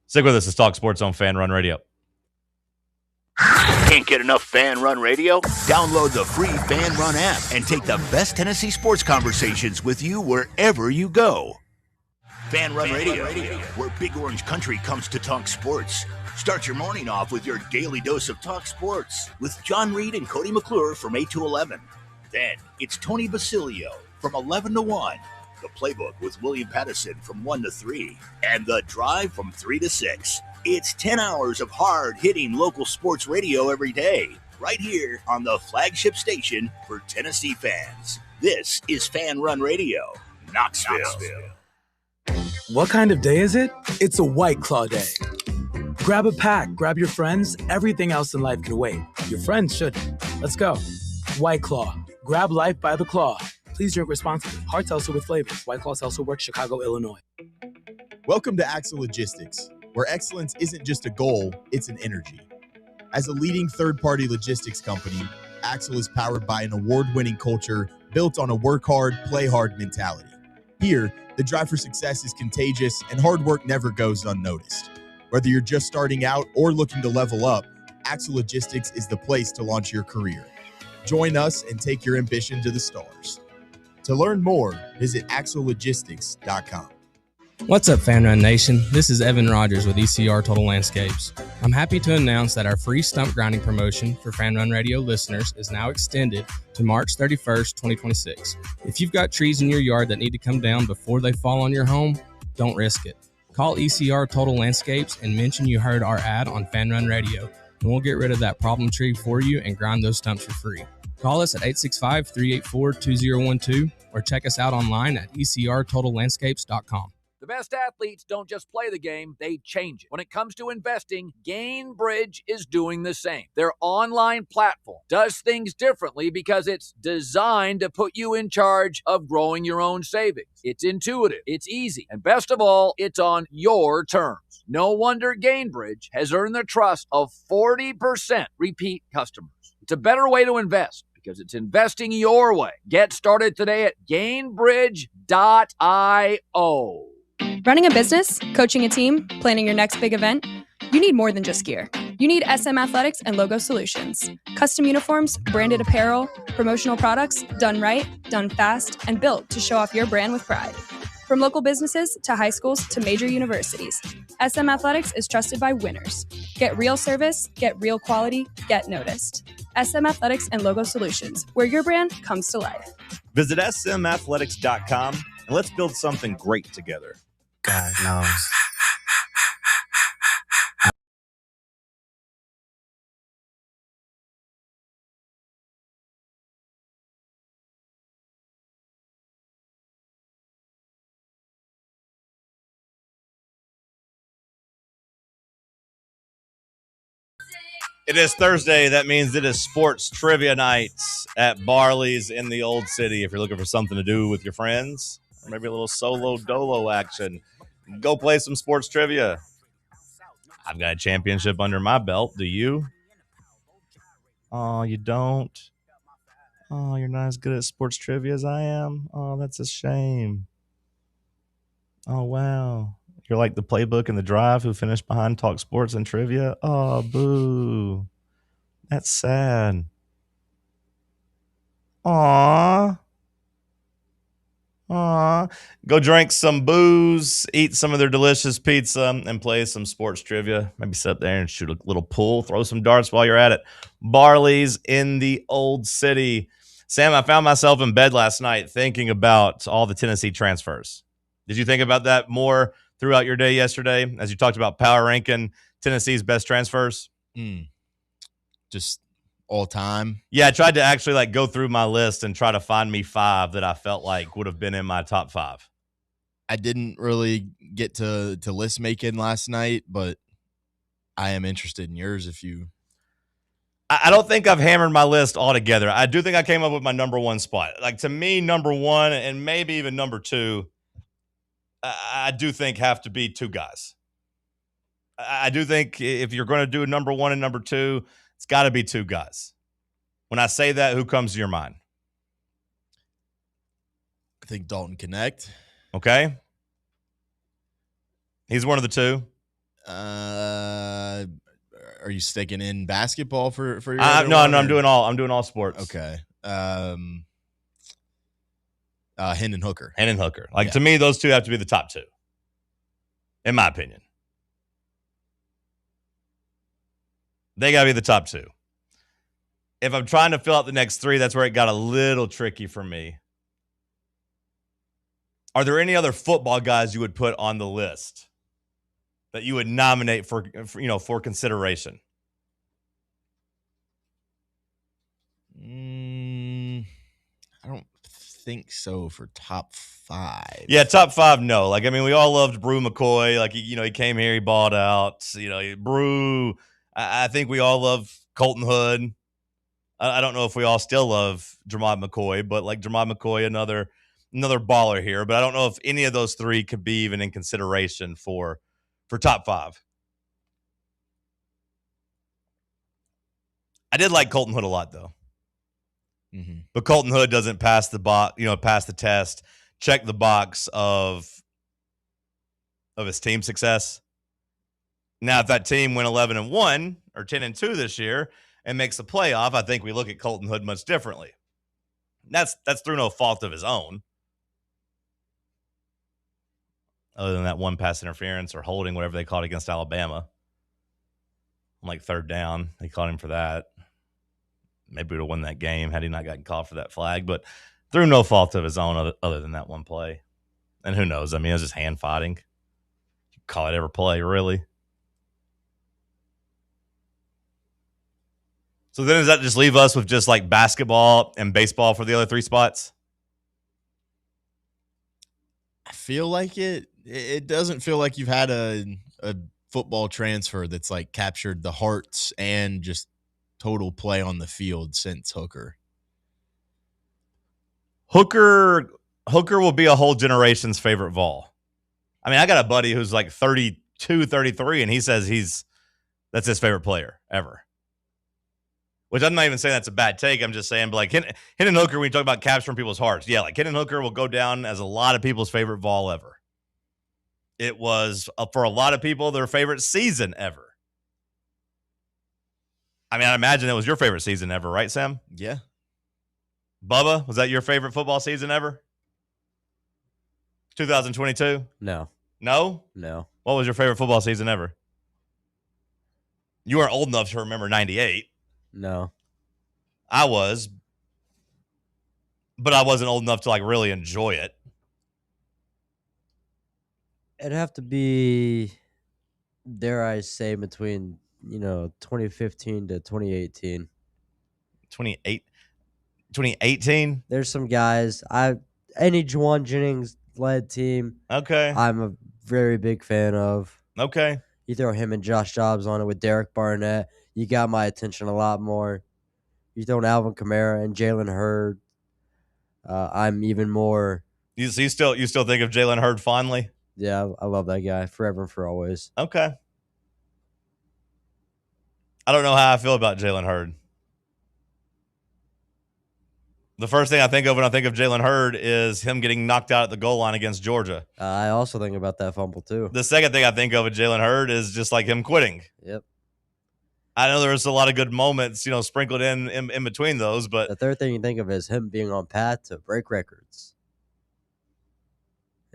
Stick with us. It's Talk Sports on Fan Run Radio. Can't get enough Fan Run Radio? Download the free Fan Run app and take the best Tennessee sports conversations with you wherever you go. Fan Run Radio, where Big Orange Country comes to talk sports. Start your morning off with your daily dose of Talk Sports with John Reed and Cody McClure from 8 to 11. Then it's Tony Basilio from 11 to 1. The Playbook with William Pattison from 1 to 3. And The Drive from 3 to 6. It's 10 hours of hard-hitting local sports radio every day, right here on the flagship station for Tennessee fans. This is Fan Run Radio, Knoxville. What kind of day is it? It's a White Claw day. Grab a pack, grab your friends. Everything else in life can wait. Your friends shouldn't. Let's go. White Claw. Grab life by the claw. Please drink responsibly. Hard seltzer with flavors. White Claw Seltzer Works, Chicago, Illinois. Welcome to Axle Logistics, where excellence isn't just a goal, it's an energy. As a leading third-party logistics company, Axle is powered by an award-winning culture built on a work hard, play hard mentality. Here, the drive for success is contagious and hard work never goes unnoticed. Whether you're just starting out or looking to level up, Axle Logistics is the place to launch your career. Join us and take your ambition to the stars. To learn more, visit axlelogistics.com. What's up, Fan Run Nation? This is Evan Rogers with ECR Total Landscapes. I'm happy to announce that our free stump grinding promotion for Fan Run Radio listeners is now extended to March 31st, 2026. If you've got trees in your yard that need to come down before they fall on your home, don't risk it. Call ECR Total Landscapes and mention you heard our ad on Fan Run Radio, and we'll get rid of that problem tree for you and grind those stumps for free. Call us at 865-384-2012 or check us out online at ecrtotallandscapes.com. The best athletes don't just play the game, they change it. When it comes to investing, Gainbridge is doing the same. Their online platform does things differently because it's designed to put you in charge of growing your own savings. It's intuitive, it's easy, and best of all, it's on your terms. No wonder Gainbridge has earned the trust of 40% repeat customers. It's a better way to invest because it's investing your way. Get started today at Gainbridge.io. Running a business, coaching a team, planning your next big event, you need more than just gear. You need SM Athletics and Logo Solutions. Custom uniforms, branded apparel, promotional products, done right, done fast, and built to show off your brand with pride. From local businesses to high schools to major universities, SM Athletics is trusted by winners. Get real service, get real quality, get noticed. SM Athletics and Logo Solutions, where your brand comes to life. Visit smathletics.com and let's build something great together. God knows. It is Thursday. That means it is sports trivia nights at Barley's in the Old City. If you're looking for something to do with your friends, or maybe a little solo dolo action, go play some sports trivia. I've got a championship under my belt. Do you? Oh, you don't? Oh, you're not as good at sports trivia as I am? Oh, that's a shame. Oh, wow. You're like the playbook and the drive who finished behind Talk Sports and Trivia? Oh, boo. That's sad. Aw. Aw. Go drink some booze, eat some of their delicious pizza, and play some sports trivia. Maybe sit up there and shoot a little pool, throw some darts while you're at it. Barley's in the Old City. Sam, I found myself in bed last night thinking about all the Tennessee transfers. Did you think about that more throughout your day yesterday as you talked about power ranking Tennessee's best transfers? Just all time. Yeah, I tried to actually go through my list and try to find me 5 that I felt like would have been in my top 5. I didn't really get to list making last night, but I am interested in yours if you. I don't think I've hammered my list altogether. I do think I came up with my number 1 spot. To me, number 1 and maybe even number 2, I do think have to be 2 guys. I do think if you're going to do number 1 and number 2, it's got to be 2 guys. When I say that, who comes to your mind? I think Dalton Connect. Okay. He's one of the 2. Are you sticking in basketball for your? No, I'm doing all sports. Okay. Hendon Hooker. Hendon Hooker. To me, those 2 have to be the top 2, in my opinion. They got to be the top 2. If I'm trying to fill out the next 3, that's where it got a little tricky for me. Are there any other football guys you would put on the list that you would nominate for consideration? I don't think so for top 5. Yeah, top 5, no. We all loved Brew McCoy. He came here, he balled out. Brew. I think we all love Colton Hood. I don't know if we all still love Jermod McCoy, but Jermod McCoy, another baller here. But I don't know if any of those 3 could be even in consideration for top 5. I did like Colton Hood a lot, though. Mm-hmm. But Colton Hood doesn't pass the pass the test, check the box of his team success. Now, if that team went 11-1 or 10-2 this year and makes the playoff, I think we look at Colton Hood much differently. That's through no fault of his own. Other than that one pass interference or holding, whatever they called against Alabama. On 3rd down, they called him for that. Maybe we would have won that game had he not gotten called for that flag, but through no fault of his own other than that one play. And who knows? It was just hand fighting. You call it every play, really. So then does that just leave us with just basketball and baseball for the other 3 spots? I feel like it. It doesn't feel like you've had a football transfer that's captured the hearts and just total play on the field since Hooker. Hooker will be a whole generation's favorite Vol. I got a buddy who's 32, 33, and he says that's his favorite player ever. Which I'm not even saying that's a bad take. I'm just saying, but Hendon Hooker, when you talk about capturing people's hearts, yeah, Hendon Hooker will go down as a lot of people's favorite Vol ever. It was, for a lot of people, their favorite season ever. I imagine it was your favorite season ever, right, Sam? Yeah. Bubba, was that your favorite football season ever? 2022? No. No? No. What was your favorite football season ever? You weren't old enough to remember 98. No. I was. But I wasn't old enough to really enjoy it. It'd have to be, dare I say, between 2015 to 2018. 2018. There's some guys. Any Juwan Jennings led team. Okay. I'm a very big fan of. Okay. You throw him and Josh Dobbs on it with Derek Barnett, you got my attention a lot more. You throw Alvin Kamara and Jalen Hurd, I'm even more. You still think of Jalen Hurd fondly? Yeah, I love that guy forever and for always. Okay. I don't know how I feel about Jalen Hurd. The first thing I think of when I think of Jalen Hurd is him getting knocked out at the goal line against Georgia. I also think about that fumble too. The second thing I think of with Jalen Hurd is just like him quitting. Yep. I know there's a lot of good moments, sprinkled in between those, but the third thing you think of is him being on path to break records.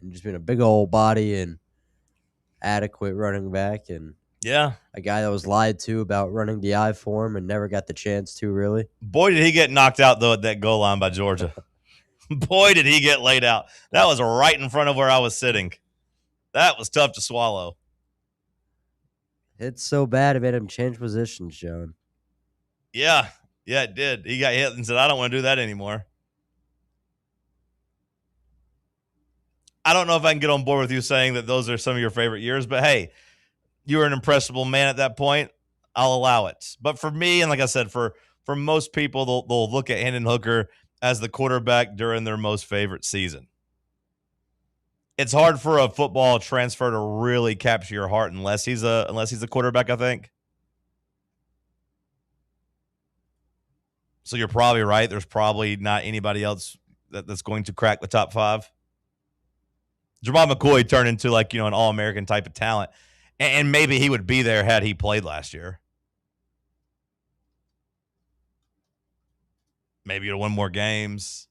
And just being a big old body and adequate running back, and yeah, a guy that was lied to about running the I for him and never got the chance to, really. Boy, did he get knocked out, though, at that goal line by Georgia. Boy, did he get laid out. That was right in front of where I was sitting. That was tough to swallow. It's so bad it made him change positions, John. Yeah, it did. He got hit and said, I don't want to do that anymore. I don't know if I can get on board with you saying that those are some of your favorite years, but hey, you were an impressionable man at that point. I'll allow it. But for me, and like I said, for most people, they'll look at Hendon Hooker as the quarterback during their most favorite season. It's hard for a football transfer to really capture your heart unless he's a quarterback, I think. So you're probably right. There's probably not anybody else that's going to crack the top 5. Jamal McCoy turned into an All-American type of talent. And maybe he would be there had he played last year. Maybe you'd win more games.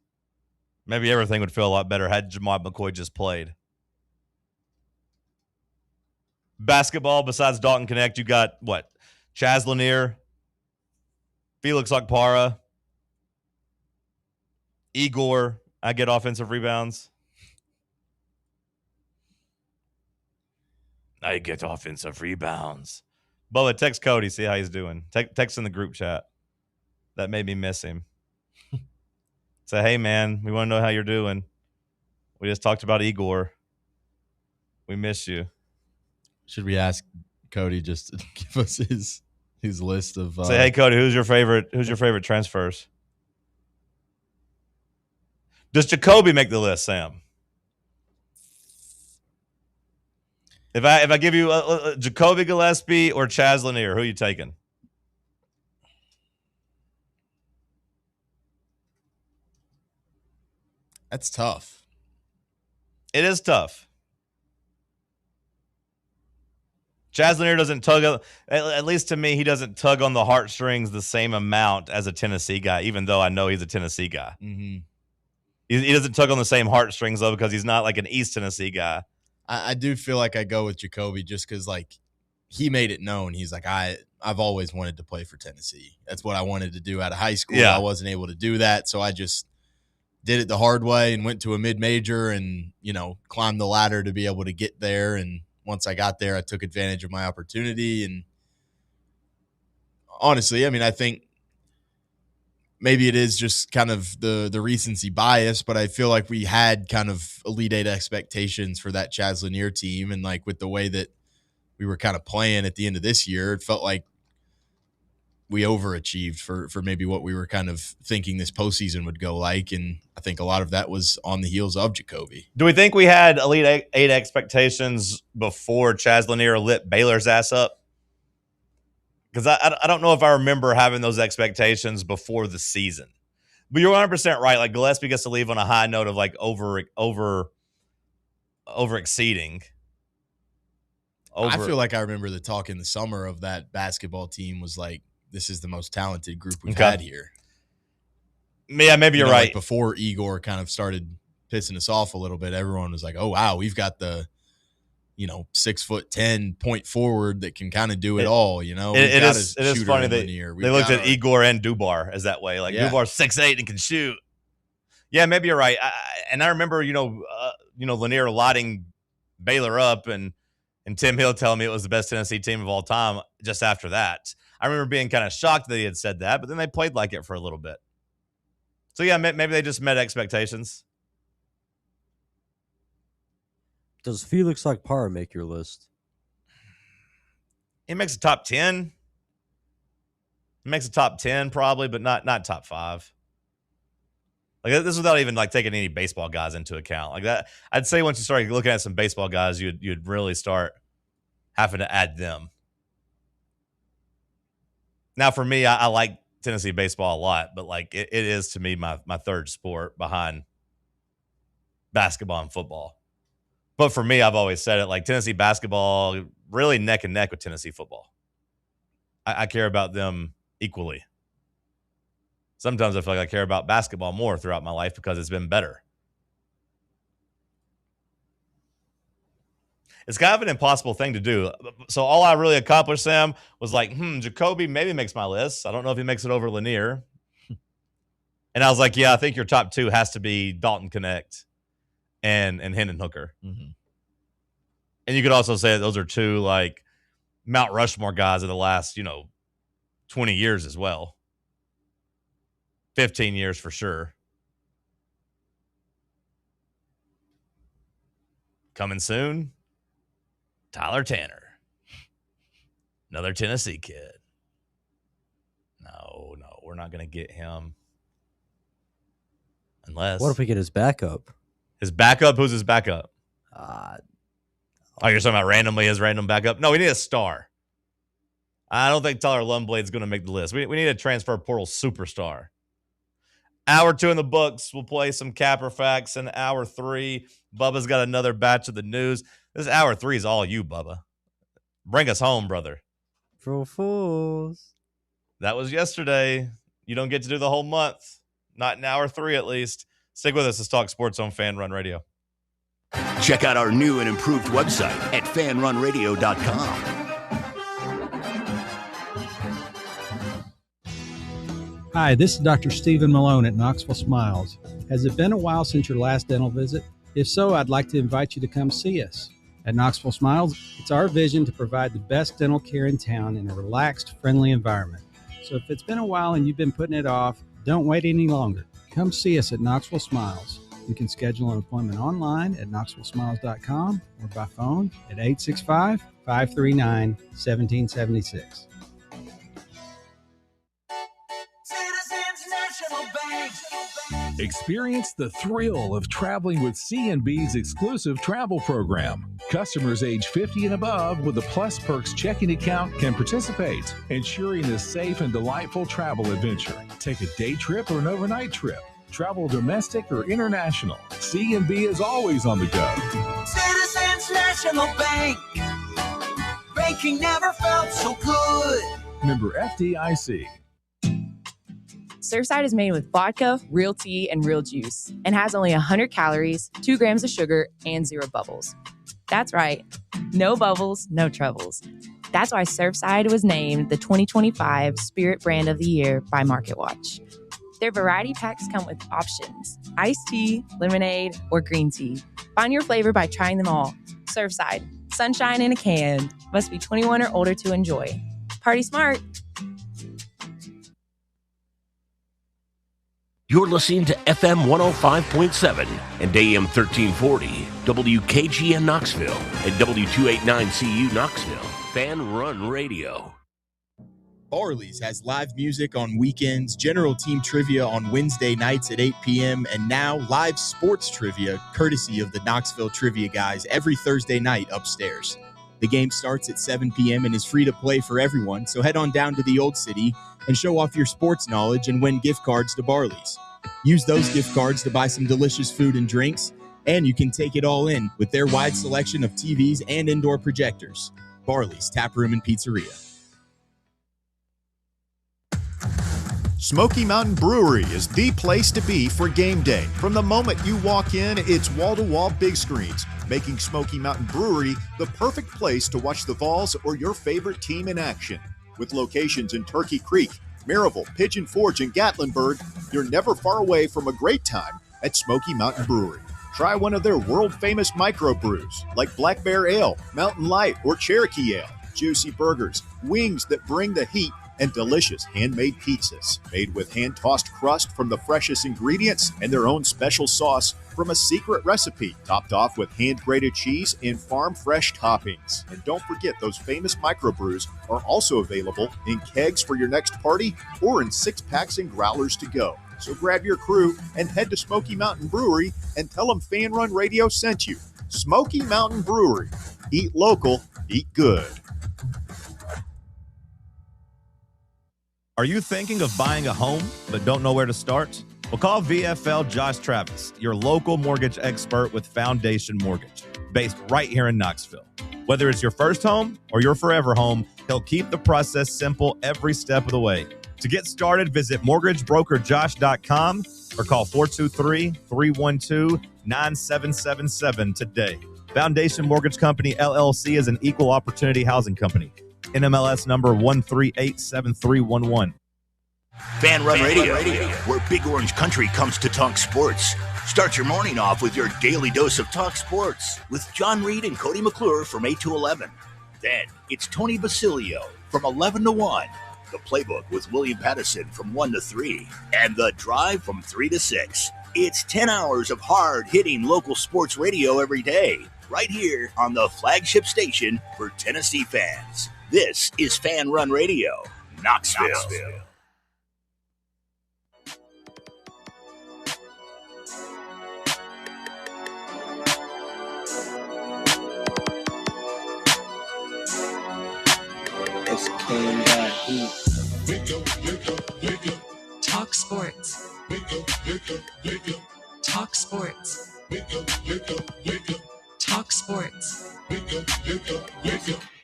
Maybe everything would feel a lot better had Jamal McCoy just played. Basketball, besides Dalton Connect, you got what? Chaz Lanier, Felix Okpara, Igor. I get offensive rebounds. I get offensive rebounds. Bubba, text Cody, see how he's doing. Text in the group chat. That made me miss him. Say, hey, man, we want to know how you're doing. We just talked about Igor. We miss you. Should we ask Cody just to give us his list of? Say, hey, Cody, who's your favorite transfers? Does Jacoby make the list, Sam? If I give you Jacoby Gillespie or Chaz Lanier, who are you taking? That's tough. It is tough. Chaz Lanier doesn't tug, at least to me, he doesn't tug on the heartstrings the same amount as a Tennessee guy, even though I know he's a Tennessee guy. Mm-hmm. He doesn't tug on the same heartstrings, though, because he's not like an East Tennessee guy. I do feel like I go with Jacoby just because, he made it known. He's like, I've always wanted to play for Tennessee. That's what I wanted to do out of high school. Yeah. I wasn't able to do that, so I just did it the hard way and went to a mid-major and, climbed the ladder to be able to get there. And once I got there, I took advantage of my opportunity. And honestly, I think maybe it is just kind of the recency bias, but I feel like we had kind of Elite Eight expectations for that Chaz Lanier team. And with the way that we were kind of playing at the end of this year, it felt like we overachieved for maybe what we were kind of thinking this postseason would go like. And I think a lot of that was on the heels of Jacoby. Do we think we had Elite Eight expectations before Chaz Lanier lit Baylor's ass up? Because I don't know if I remember having those expectations before the season. But you're 100% right. Gillespie gets to leave on a high note of over exceeding. I feel like I remember the talk in the summer of that basketball team was this is the most talented group we've had here. Yeah, maybe you're right. Before Igor kind of started pissing us off a little bit, everyone was like, oh, wow, we've got the 6'10" point forward that can kind of do it all. It is funny they looked at Igor and Dubar as that way. Dubar's 6'8" and can shoot. Yeah, maybe you're right. And I remember, Lanier lighting Baylor up and Tim Hill telling me it was the best Tennessee team of all time just after that. I remember being kind of shocked that he had said that, but then they played like it for a little bit. So, yeah, maybe they just met expectations. Does Felix Parra make your list? He makes a top 10. He makes a top 10 probably, but not top 5. Like, this is without even taking any baseball guys into account. Like that, I'd say once you start looking at some baseball guys, you'd really start having to add them. Now, for me, I like Tennessee baseball a lot, but it is to me my third sport behind basketball and football. But for me, I've always said it, Tennessee basketball really neck and neck with Tennessee football. I care about them equally. Sometimes I feel like I care about basketball more throughout my life because it's been better. It's kind of an impossible thing to do. So all I really accomplished, Sam, was Jacoby maybe makes my list. I don't know if he makes it over Lanier. And I was like, yeah, I think your top 2 has to be Dalton Connect and Hendon Hooker. Mm-hmm. And you could also say that those are 2 Mount Rushmore guys of the last, 20 years as well. 15 years for sure. Coming soon, Tyler Tanner. Another Tennessee kid. No, we're not going to get him. Unless. What if we get his backup? His backup? Who's his backup? You're talking about randomly his random backup? No, we need a star. I don't think Tyler Lundblade's going to make the list. We need a transfer portal superstar. Hour 2 in the books. We'll play some Capper Facts. In hour 3, Bubba's got another batch of the news. This hour 3 is all you, Bubba. Bring us home, brother. Pro Fools. That was yesterday. You don't get to do the whole month. Not in hour 3, at least. Stick with us. Let's talk sports on Fan Run Radio. Check out our new and improved website at fanrunradio.com. Hi, this is Dr. Stephen Malone at Knoxville Smiles. Has it been a while since your last dental visit? If so, I'd like to invite you to come see us. At Knoxville Smiles, it's our vision to provide the best dental care in town in a relaxed, friendly environment. So if it's been a while and you've been putting it off, don't wait any longer. Come see us at Knoxville Smiles. You can schedule an appointment online at knoxvillesmiles.com or by phone at 865-539-1776. Experience the thrill of traveling with C&B's exclusive travel program. Customers age 50 and above with a Plus Perks checking account can participate, ensuring a safe and delightful travel adventure. Take a day trip or an overnight trip. Travel domestic or international. C&B is always on the go. Citizens National Bank. Banking never felt so good. Member FDIC. Surfside is made with vodka, real tea, and real juice, and has only 100 calories, 2 grams of sugar, and 0 bubbles. That's right. No bubbles, no troubles. That's why Surfside was named the 2025 Spirit Brand of the Year by MarketWatch. Their variety packs come with options: iced tea, lemonade, or green tea. Find your flavor by trying them all. Surfside. Sunshine in a can. Must be 21 or older to enjoy. Party smart. You're listening to FM 105.7 and AM 1340, WKGN Knoxville, and W289CU Knoxville. Fan Run Radio. Barley's has live music on weekends, general team trivia on Wednesday nights at 8 p.m., and now live sports trivia, courtesy of the Knoxville Trivia Guys, every Thursday night upstairs. The game starts at 7 p.m. and is free to play for everyone, so head on down to the Old City and show off your sports knowledge and win gift cards to Barley's. Use those gift cards to buy some delicious food and drinks, and you can take it all in with their wide selection of TVs and indoor projectors. Barley's Tap Room and Pizzeria. Smoky Mountain Brewery is the place to be for game day. From the moment you walk in, it's wall-to-wall big screens, making Smoky Mountain Brewery the perfect place to watch the Vols or your favorite team in action. With locations in Turkey Creek, Maryville, Pigeon Forge, and Gatlinburg, you're never far away from a great time at Smoky Mountain Brewery. Try one of their world-famous microbrews like Black Bear Ale, Mountain Light, or Cherokee Ale. Juicy burgers, wings that bring the heat, and delicious handmade pizzas made with hand-tossed crust from the freshest ingredients and their own special sauce from a secret recipe, topped off with hand-grated cheese and farm-fresh toppings. And don't forget, those famous microbrews are also available in kegs for your next party or in 6-packs and growlers to go. So grab your crew and head to Smoky Mountain Brewery and tell them Fan Run Radio sent you. Smoky Mountain Brewery. Eat local, eat good. Are you thinking of buying a home but don't know where to start? Well, call VFL Josh Travis, your local mortgage expert with Foundation Mortgage, based right here in Knoxville. Whether it's your first home or your forever home, he'll keep the process simple every step of the way. To get started, visit mortgagebrokerjosh.com or call 423-312-9777 today. Foundation Mortgage Company, LLC is an equal opportunity housing company. NMLS number 1387311. Fan Run Radio, where Big Orange Country comes to talk sports. Start your morning off with your daily dose of talk sports with John Reed and Cody McClure from 8 to 11. Then it's Tony Basilio from 11 to 1. The Playbook with William Pattison from 1 to 3. And The Drive from 3 to 6. It's 10 hours of hard-hitting local sports radio every day, right here on the flagship station for Tennessee fans. This is Fan Run Radio, Knoxville. Talk sports. Talk sports. Talk sports.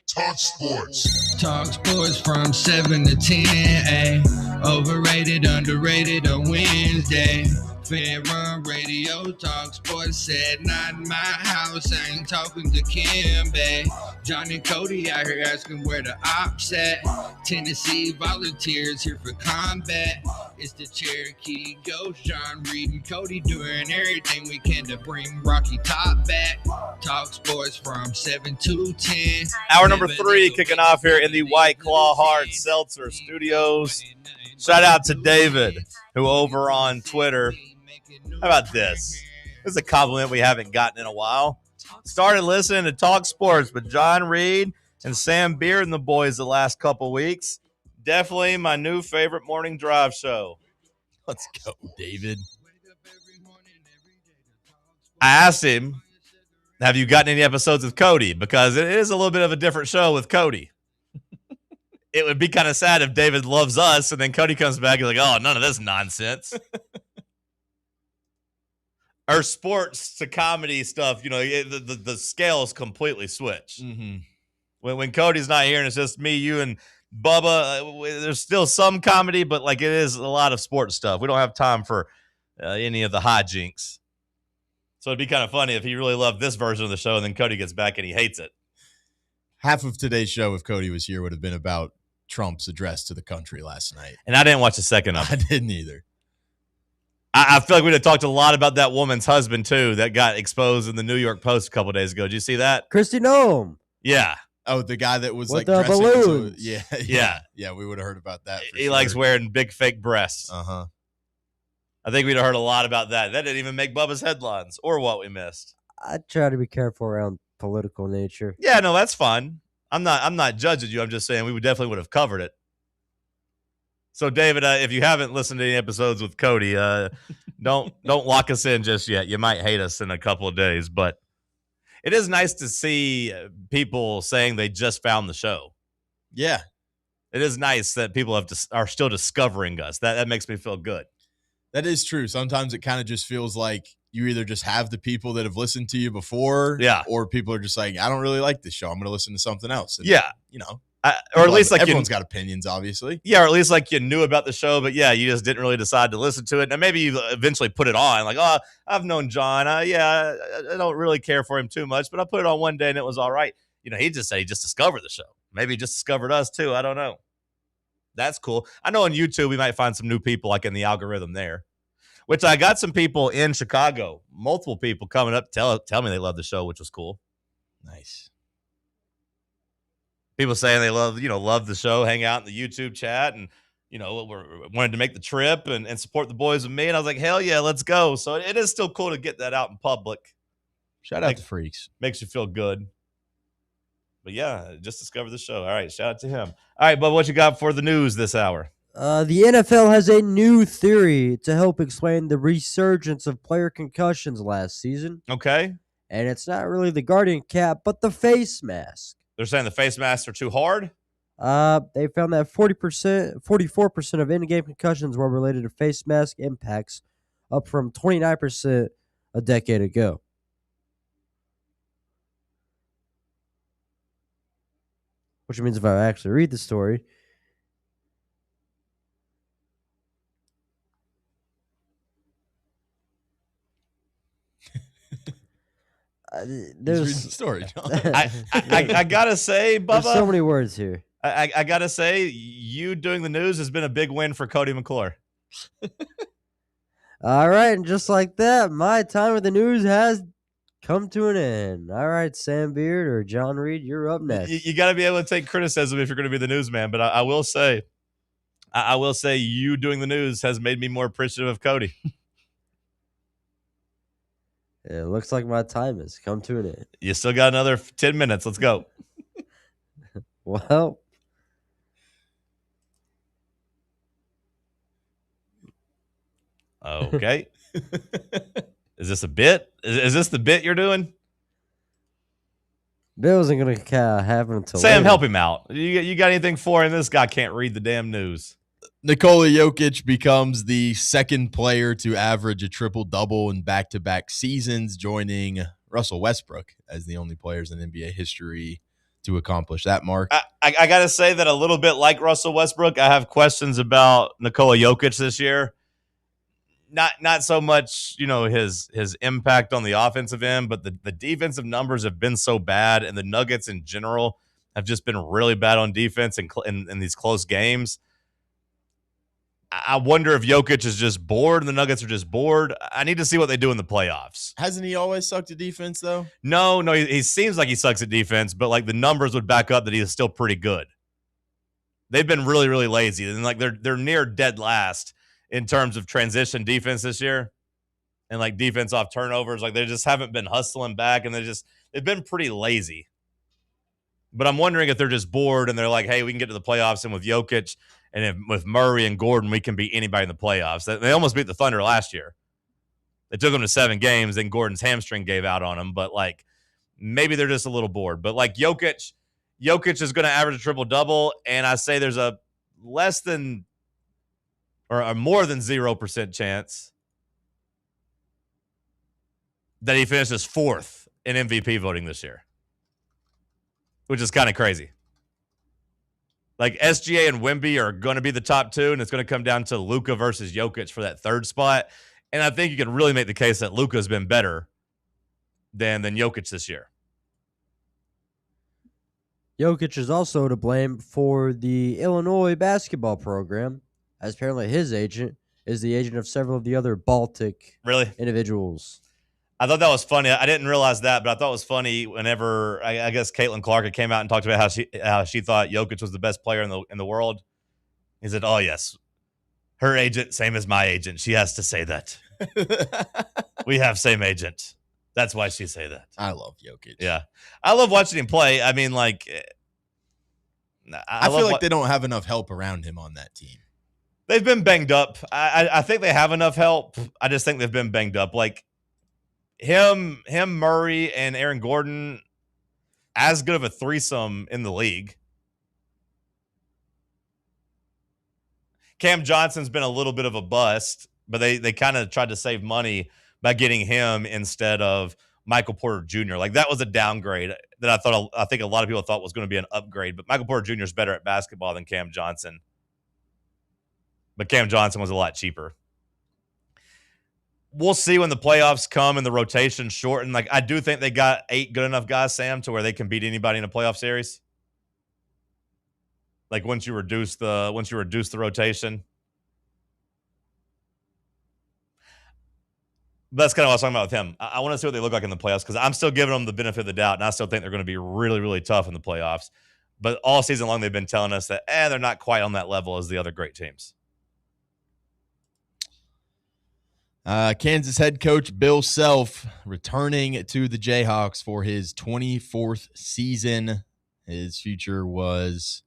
Talk sports. Talk sports from 7 to 10. Ay. Overrated, underrated, a Wednesday. Fan Run Radio, Talk Sports, said not in my house. I ain't talking to Kim, babe. John and Cody out here asking where the ops at. Tennessee Volunteers here for combat. It's the Cherokee Ghost, John Reed and Cody doing everything we can to bring Rocky Top back. Talk Sports from 7 to 10. Hour number 3 kicking off here in the White Claw Hard Seltzer Studios. Shout out to David, who over on Twitter. How about this? This is a compliment we haven't gotten in a while. Started listening to Talk Sports with John Reed and Sam Beard and the boys the last couple weeks. Definitely my new favorite morning drive show. Let's go, David. I asked him, have you gotten any episodes with Cody? Because it is a little bit of a different show with Cody. It would be kind of sad if David loves us and then Cody comes back and is like, oh, none of this nonsense. Our sports to comedy stuff, you know, the scales completely switch. Mm-hmm. When Cody's not here and it's just me, you, and Bubba, there's still some comedy, but like it is a lot of sports stuff. We don't have time for any of the hijinks. So it'd be kind of funny if he really loved this version of the show and then Cody gets back and he hates it. Half of today's show, if Cody was here, would have been about Trump's address to the country last night. And I didn't watch a second of it. I didn't either. I feel like we'd have talked a lot about that woman's husband, too, that got exposed in the New York Post a couple of days ago. Did you see that? Kristi Noem. Yeah. Oh, the guy that was with like the dressing. balloons. Yeah, we would have heard about that. He likes wearing big fake breasts. Uh-huh. I think we'd have heard a lot about that. That didn't even make Bubba's headlines or what we missed. I try to be careful around political nature. Yeah, no, that's fine. I'm not judging you. I'm just saying we definitely would have covered it. So, David, if you haven't listened to any episodes with Cody, don't lock us in just yet. You might hate us in a couple of days, but it is nice to see people saying they just found the show. Yeah, it is nice that people are still discovering us. That makes me feel good. That is true. Sometimes it kind of just feels like you either just have the people that have listened to you before, or people are just like, I don't really like this show. I'm going to listen to something else. And, you know. Or at least like everyone's got opinions, obviously. Yeah, or at least like you knew about the show, but yeah, you just didn't really decide to listen to it. And maybe you eventually put it on. Like, oh, I've known John. I don't really care for him too much, but I put it on one day and it was all right. You know, he just said he just discovered the show. Maybe he just discovered us too. I don't know. That's cool. I know on YouTube we might find some new people like in the algorithm there. Which I got some people in Chicago, multiple people coming up tell me they love the show, which was cool. Nice. People saying they love the show, hang out in the YouTube chat, and wanted to make the trip and support the boys with me. And I was like, hell yeah, let's go. So it is still cool to get that out in public. Shout out to Freaks. Makes you feel good. But yeah, just discovered the show. All right, shout out to him. All right, Bub, what you got for the news this hour? The NFL has a new theory to help explain the resurgence of player concussions last season. Okay. And it's not really the Guardian cap, but the face mask. They're saying the face masks are too hard? They found that 44% of in-game concussions were related to face mask impacts, up from 29% a decade ago. Which means if I actually read the story, there's the story, John. I gotta say, Bubba, there's so many words here. I gotta say, you doing the news has been a big win for Cody McClure. All right, and just like that, my time with the news has come to an end. All right, Sam Beard or John Reed, you're up next. You got to be able to take criticism if you're going to be the newsman. But I will say, you doing the news has made me more appreciative of Cody. It looks like my time has come to an end. You still got another 10 minutes. Let's go. Well, okay. Is this a bit? Is this the bit you're doing? Bill wasn't going to happen until Sam, later. help him out. You got anything for him? This guy can't read the damn news. Nikola Jokic becomes the second player to average a triple-double in back-to-back seasons, joining Russell Westbrook as the only players in NBA history to accomplish that mark. I got to say that a little bit like Russell Westbrook, I have questions about Nikola Jokic this year. Not so much, his impact on the offensive end, but the defensive numbers have been so bad, and the Nuggets in general have just been really bad on defense in these close games. I wonder if Jokic is just bored and the Nuggets are just bored. I need to see what they do in the playoffs. Hasn't he always sucked at defense, though? No, he seems like he sucks at defense, but like the numbers would back up that he is still pretty good. They've been really, really lazy, and like they're near dead last in terms of transition defense this year, and like defense off turnovers. Like they just haven't been hustling back, and they've been pretty lazy. But I'm wondering if they're just bored and they're like, hey, we can get to the playoffs, and with Jokic and with Murray and Gordon, we can beat anybody in the playoffs. They almost beat the Thunder last year. They took them to 7 games, then Gordon's hamstring gave out on them. But like maybe they're just a little bored. But like Jokic is going to average a triple-double, and I say there's a less than or a more than 0% chance that he finishes 4th in MVP voting this year, which is kind of crazy. Like SGA and Wemby are going to be the top 2, and it's going to come down to Luka versus Jokic for that 3rd spot. And I think you can really make the case that Luka's been better than Jokic this year. Jokic is also to blame for the Illinois basketball program, as apparently his agent is the agent of several of the other Baltic individuals. I thought that was funny. I didn't realize that, but I thought it was funny whenever I guess Caitlin Clark came out and talked about how she thought Jokic was the best player in the world. He said, "Oh yes, her agent, same as my agent. She has to say that. We have same agent. That's why she say that." I love Jokic. Yeah, I love watching him play. I mean, like, I feel like they don't have enough help around him on that team. They've been banged up. I think they have enough help. I just think they've been banged up. Like him, Murray, and Aaron Gordon, as good of a threesome in the league. Cam Johnson's been a little bit of a bust, but they kind of tried to save money by getting him instead of Michael Porter Jr. Like that was a downgrade that I think a lot of people thought was going to be an upgrade. But Michael Porter Jr. is better at basketball than Cam Johnson. But Cam Johnson was a lot cheaper. We'll see when the playoffs come and the rotation shorten. Like I do think they got 8 good enough guys, Sam, to where they can beat anybody in a playoff series. Like once you reduce the rotation. that's kind of what I was talking about with him. I want to see what they look like in the playoffs because I'm still giving them the benefit of the doubt, and I still think they're going to be really, really tough in the playoffs. But all season long, they've been telling us that they're not quite on that level as the other great teams. Kansas head coach Bill Self returning to the Jayhawks for his 24th season. His future was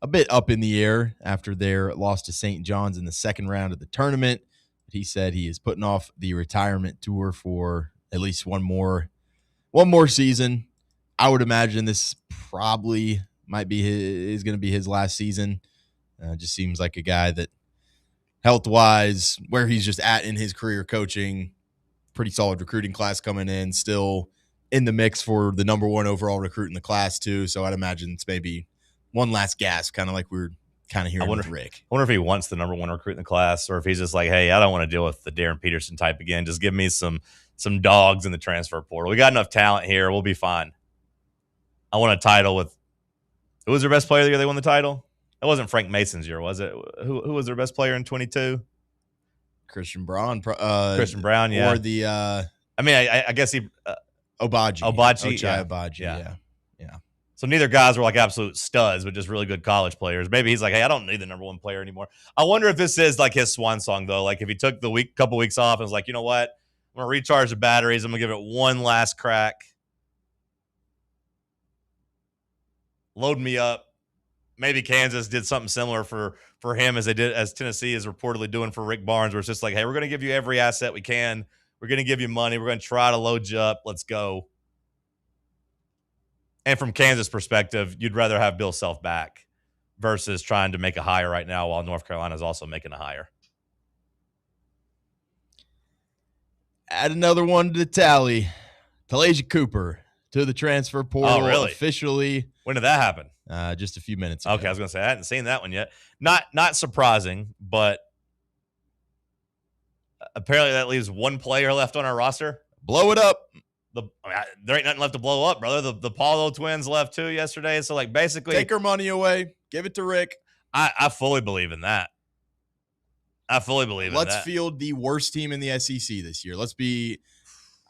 a bit up in the air after their loss to St. John's in the second round of the tournament. He said he is putting off the retirement tour for at least one more season. I would imagine this probably might be is going to be his last season. Just seems like a guy that health-wise, where he's just at in his career coaching, pretty solid recruiting class coming in, still in the mix for the number one overall recruit in the class too. So I'd imagine it's maybe one last gasp, kind of like we were kind of hearing with Rick. I wonder if he wants the number one recruit in the class, or if he's just like, hey, I don't want to deal with the Darren Peterson type again. Just give me some dogs in the transfer portal. We got enough talent here. We'll be fine. I want a title with – who was their best player the year they won the title? It wasn't Frank Mason's year, was it? Who was their best player in 22? Christian Braun. Christian Braun, yeah. Or the I guess he Obaji. Ochai Obaji, yeah. So neither guys were like absolute studs, but just really good college players. Maybe he's like, hey, I don't need the number one player anymore. I wonder if this is like his swan song, though. Like if he took the couple weeks off and was like, you know what? I'm going to recharge the batteries. I'm going to give it one last crack. Load me up. Maybe Kansas did something similar for him as Tennessee is reportedly doing for Rick Barnes, where it's just like, hey, we're going to give you every asset we can. We're going to give you money. We're going to try to load you up. Let's go. And from Kansas' perspective, you'd rather have Bill Self back versus trying to make a hire right now while North Carolina is also making a hire. Add another one to the tally. Talasia Cooper to the transfer portal. Oh, really? Officially. When did that happen? Just a few minutes ago. Okay, I was going to say I hadn't seen that one yet. Not surprising, but apparently that leaves one player left on our roster. Blow it up. There ain't nothing left to blow up, brother. The Paulo twins left too yesterday. So, like, basically, take her money away. Give it to Rick. I fully believe in that. Let's field the worst team in the SEC this year.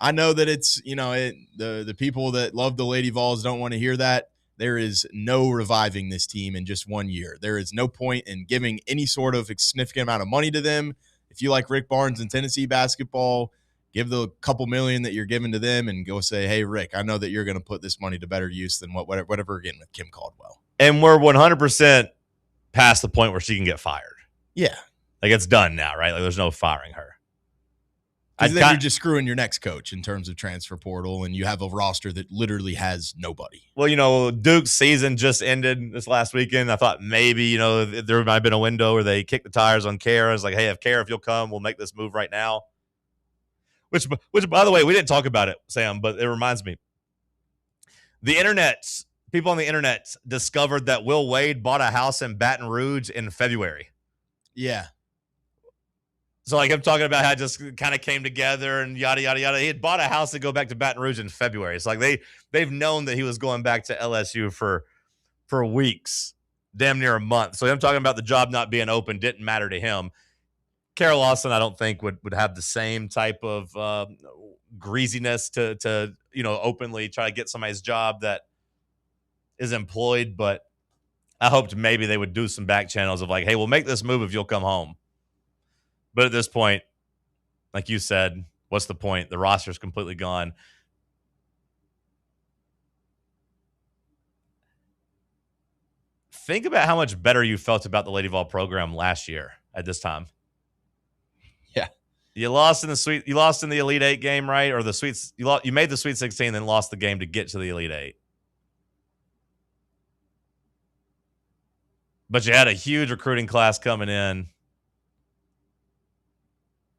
I know that it's, the people that love the Lady Vols don't want to hear that. There is no reviving this team in just 1 year. There is no point in giving any sort of significant amount of money to them. If you like Rick Barnes and Tennessee basketball, give the couple million that you're giving to them and go say, hey, Rick, I know that you're going to put this money to better use than whatever again with Kim Caldwell. And we're 100% past the point where she can get fired. Yeah. Like, it's done now, right? Like, there's no firing her. Because then you're just screwing your next coach in terms of transfer portal, and you have a roster that literally has nobody. Well, Duke's season just ended this last weekend. I thought maybe, there might have been a window where they kicked the tires on Kara. It's like, hey, if you'll come, we'll make this move right now. Which, by the way, we didn't talk about it, Sam, but it reminds me. People on the internet discovered that Will Wade bought a house in Baton Rouge in February. Yeah. So, like, I'm talking about how it just kind of came together and yada, yada, yada. He had bought a house to go back to Baton Rouge in February. It's like they've known that he was going back to LSU for weeks, damn near a month. So I'm talking about the job not being open didn't matter to him. Kara Lawson, I don't think would have the same type of greasiness to openly try to get somebody's job that is employed. But I hoped maybe they would do some back channels of like, hey, we'll make this move if you'll come home. But at this point, like you said, what's the point? The roster's completely gone. Think about how much better you felt about the Lady Vol program last year at this time. Yeah. You lost in the Elite Eight game, right? Or the Sweets. You made the Sweet 16, then lost the game to get to the Elite Eight. But you had a huge recruiting class coming in.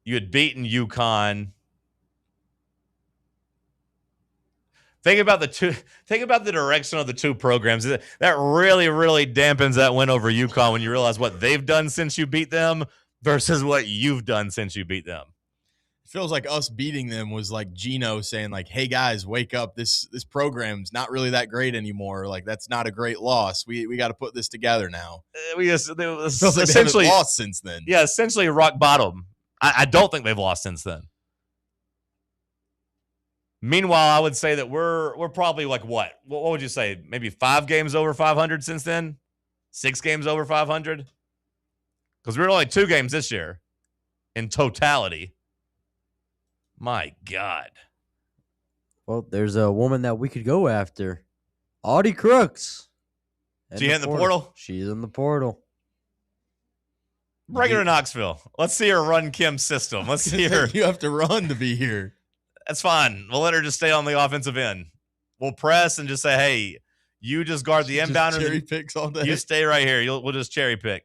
You had beaten UConn. Think about the direction of the two programs. That really, really dampens that win over UConn when you realize what they've done since you beat them versus what you've done since you beat them. It feels like us beating them was like Gino saying like, hey guys, wake up. This program's not really that great anymore. Like, that's not a great loss. We got to put this together now. Essentially lost since then. Yeah, essentially rock bottom. I don't think they've lost since then. Meanwhile, I would say that we're probably like what would you say? Maybe 5 games over 500 since then? 6 games over 500? Because we're only 2 games this year in totality. My God. Well, there's a woman that we could go after. Audie Crooks. She in the portal? She's in the portal. Bring her to Knoxville. Let's see her run Kim's system. Let's see her. You have to run to be here. That's fine. We'll let her just stay on the offensive end. We'll press and just say, hey, you just guard the inbounder. Cherry picks all day. You stay right here. We'll just cherry pick.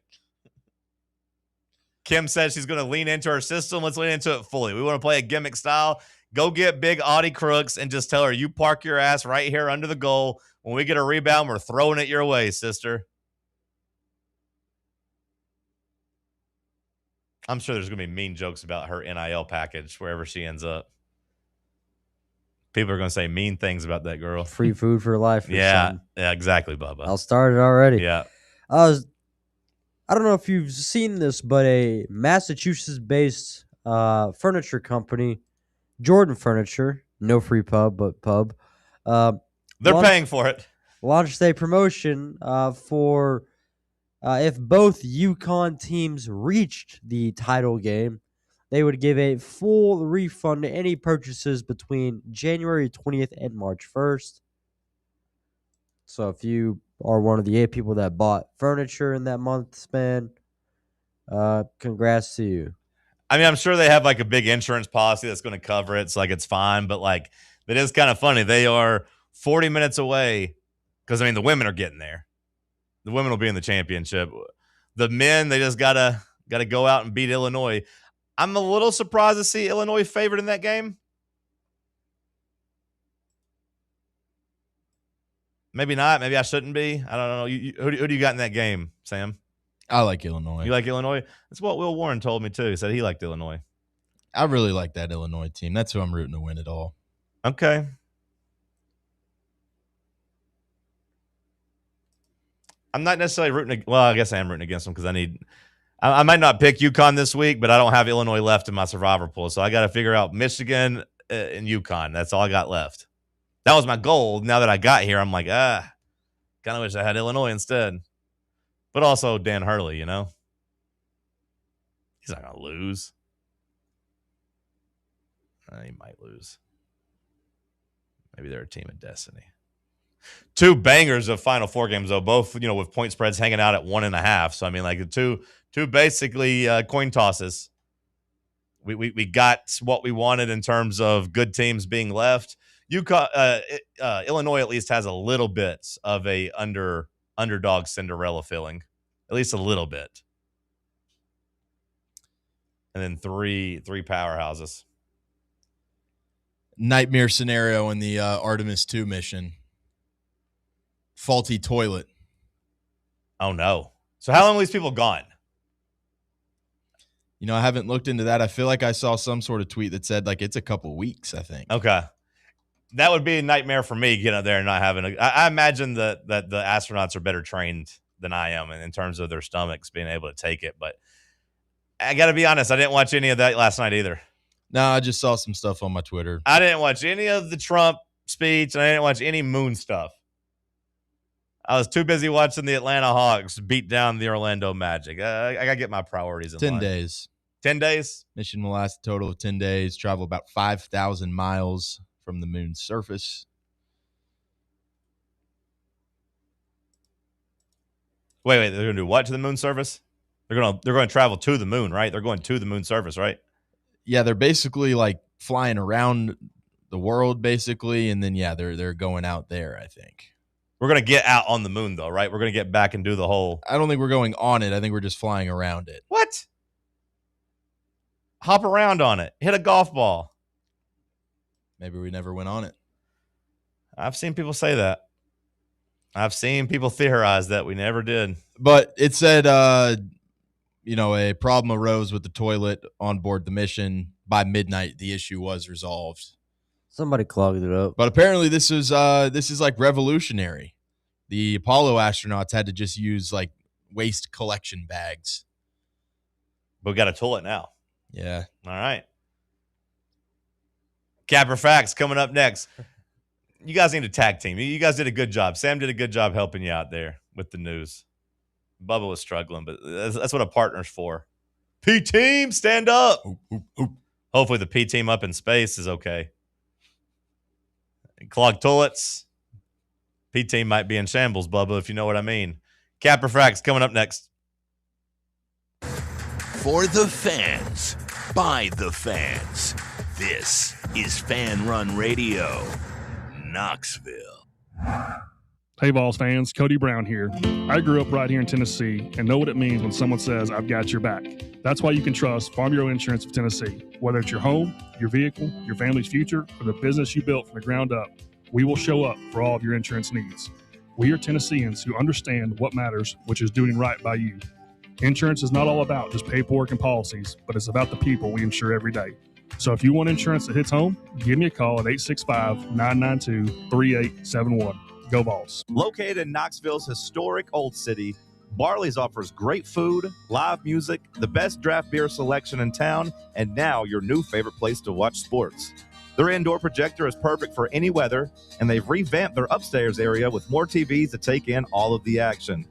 Kim says she's going to lean into her system. Let's lean into it fully. We want to play a gimmick style. Go get big Audie Crooks and just tell her, you park your ass right here under the goal. When we get a rebound, we're throwing it your way, sister. I'm sure there's going to be mean jokes about her NIL package wherever she ends up. People are going to say mean things about that girl. Free food for life. Yeah, exactly, Bubba. I'll start it already. Yeah. I don't know if you've seen this, but a Massachusetts-based furniture company, Jordan Furniture, no free pub, but pub. They're paying for it. Launched a promotion for if both UConn teams reached the title game, they would give a full refund to any purchases between January 20th and March 1st. So if you are one of the 8 people that bought furniture in that month span, congrats to you. I mean, I'm sure they have like a big insurance policy that's going to cover it. So like it's fine. But like it is kind of funny. They are 40 minutes away because, I mean, the women are getting there. The women will be in the championship. The men, they just gotta go out and beat Illinois. I'm a little surprised to see Illinois favored in that game. Maybe not. Maybe I shouldn't be. I don't know. Who do you got in that game, Sam? I like Illinois. You like Illinois? That's what Will Warren told me, too. He said he liked Illinois. I really like that Illinois team. That's who I'm rooting to win it all. Okay. I'm not necessarily rooting. Well, I guess I am rooting against them because I might not pick UConn this week, but I don't have Illinois left in my survivor pool. So I got to figure out Michigan and UConn. That's all I got left. That was my goal. Now that I got here, I'm like, kind of wish I had Illinois instead. But also Dan Hurley, you know? He's not going to lose. He might lose. Maybe they're a team of destiny. 2 bangers of Final Four games, though, both, with point spreads hanging out at 1.5. So, I mean, like the two basically coin tosses. We got what we wanted in terms of good teams being left. Illinois at least has a little bit of a underdog Cinderella feeling, at least a little bit. And then three powerhouses. Nightmare scenario in the Artemis 2 mission. Faulty toilet. Oh, no. So how long are these people gone? I haven't looked into that. I feel like I saw some sort of tweet that said, like, it's a couple weeks, I think. Okay. That would be a nightmare for me, getting up there and not having I imagine that the astronauts are better trained than I am in terms of their stomachs being able to take it. But I got to be honest, I didn't watch any of that last night either. No, I just saw some stuff on my Twitter. I didn't watch any of the Trump speech, and I didn't watch any moon stuff. I was too busy watching the Atlanta Hawks beat down the Orlando Magic. I got to get my priorities in 10 line. 10 days. 10 days? Mission will last a total of 10 days. Travel about 5,000 miles from the moon's surface. Wait, they're going to do what to the moon's surface? They're going to travel to the moon, right? They're going to the moon's surface, right? Yeah, they're basically like flying around the world, basically, and then they're going out there, I think. We're going to get out on the moon, though, right? We're going to get back and do the whole... I don't think we're going on it. I think we're just flying around it. What? Hop around on it. Hit a golf ball. Maybe we never went on it. I've seen people say that. I've seen people theorize that we never did. But it said, a problem arose with the toilet on board the mission. By midnight, the issue was resolved. Somebody clogged it up. But apparently this is like revolutionary. The Apollo astronauts had to just use like waste collection bags. But we got a toilet now. Yeah. All right. Capper Facts coming up next. You guys need a tag team. You guys did a good job. Sam did a good job helping you out there with the news. Bubba was struggling, but that's what a partner's for. P-team, stand up. Hopefully the P-team up in space is okay. Clogged toilets. P-team might be in shambles, Bubba, if you know what I mean. Capper Facts coming up next. For the fans, by the fans, this is Fan Run Radio, Knoxville. Hey, Vols fans, Cody Brown here. I grew up right here in Tennessee and know what it means when someone says, I've got your back. That's why you can trust Farm Bureau Insurance of Tennessee. Whether it's your home, your vehicle, your family's future, or the business you built from the ground up, we will show up for all of your insurance needs. We are Tennesseans who understand what matters, which is doing right by you. Insurance is not all about just paperwork and policies, but it's about the people we insure every day. So if you want insurance that hits home, give me a call at 865-992-3871. Go Vols. Located in Knoxville's historic Old City, Barley's offers great food, live music, the best draft beer selection in town, and now your new favorite place to watch sports. Their indoor projector is perfect for any weather, and they've revamped their upstairs area with more TVs to take in all of the action.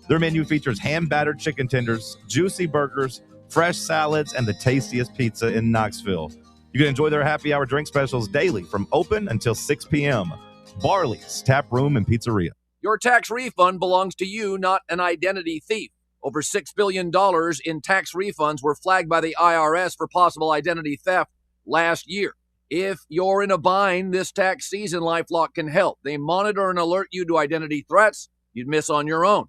Their menu features hand-battered chicken tenders, juicy burgers, fresh salads, and the tastiest pizza in Knoxville. You can enjoy their happy hour drink specials daily from open until 6 p.m. Barley's Tap Room and Pizzeria. Your tax refund belongs to you, not an identity thief. Over $6 billion in tax refunds were flagged by the IRS for possible identity theft last year. If you're in a bind this tax season, LifeLock can help. They monitor and alert you to identity threats you'd miss on your own,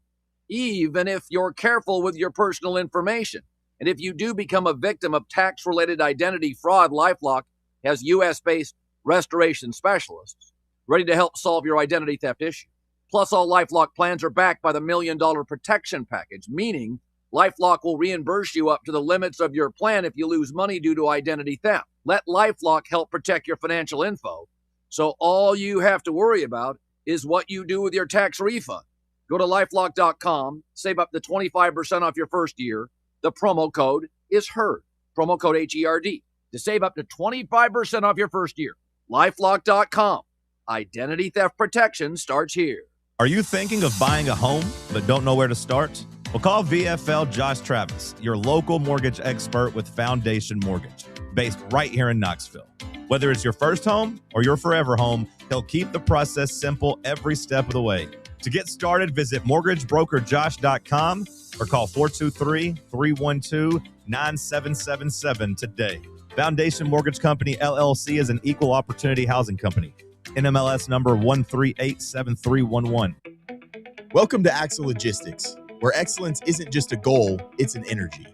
even if you're careful with your personal information. And if you do become a victim of tax-related identity fraud, LifeLock has U.S.-based restoration specialists ready to help solve your identity theft issue. Plus, all LifeLock plans are backed by the $1 Million Protection Package, meaning LifeLock will reimburse you up to the limits of your plan if you lose money due to identity theft. Let LifeLock help protect your financial info, so all you have to worry about is what you do with your tax refund. Go to LifeLock.com, save up to 25% off your first year. The promo code is HERD, promo code HERD, to save up to 25% off your first year. LifeLock.com. Identity theft protection starts here. Are you thinking of buying a home but don't know where to start? Well, call VFL Josh Travis, your local mortgage expert with Foundation Mortgage, based right here in Knoxville. Whether it's your first home or your forever home, he'll keep the process simple every step of the way. To get started, visit mortgagebrokerjosh.com or call 423-312-9777 today. Foundation Mortgage Company, LLC is an equal opportunity housing company. NMLS number 1387311. Welcome to Axle Logistics, where excellence isn't just a goal, it's an energy.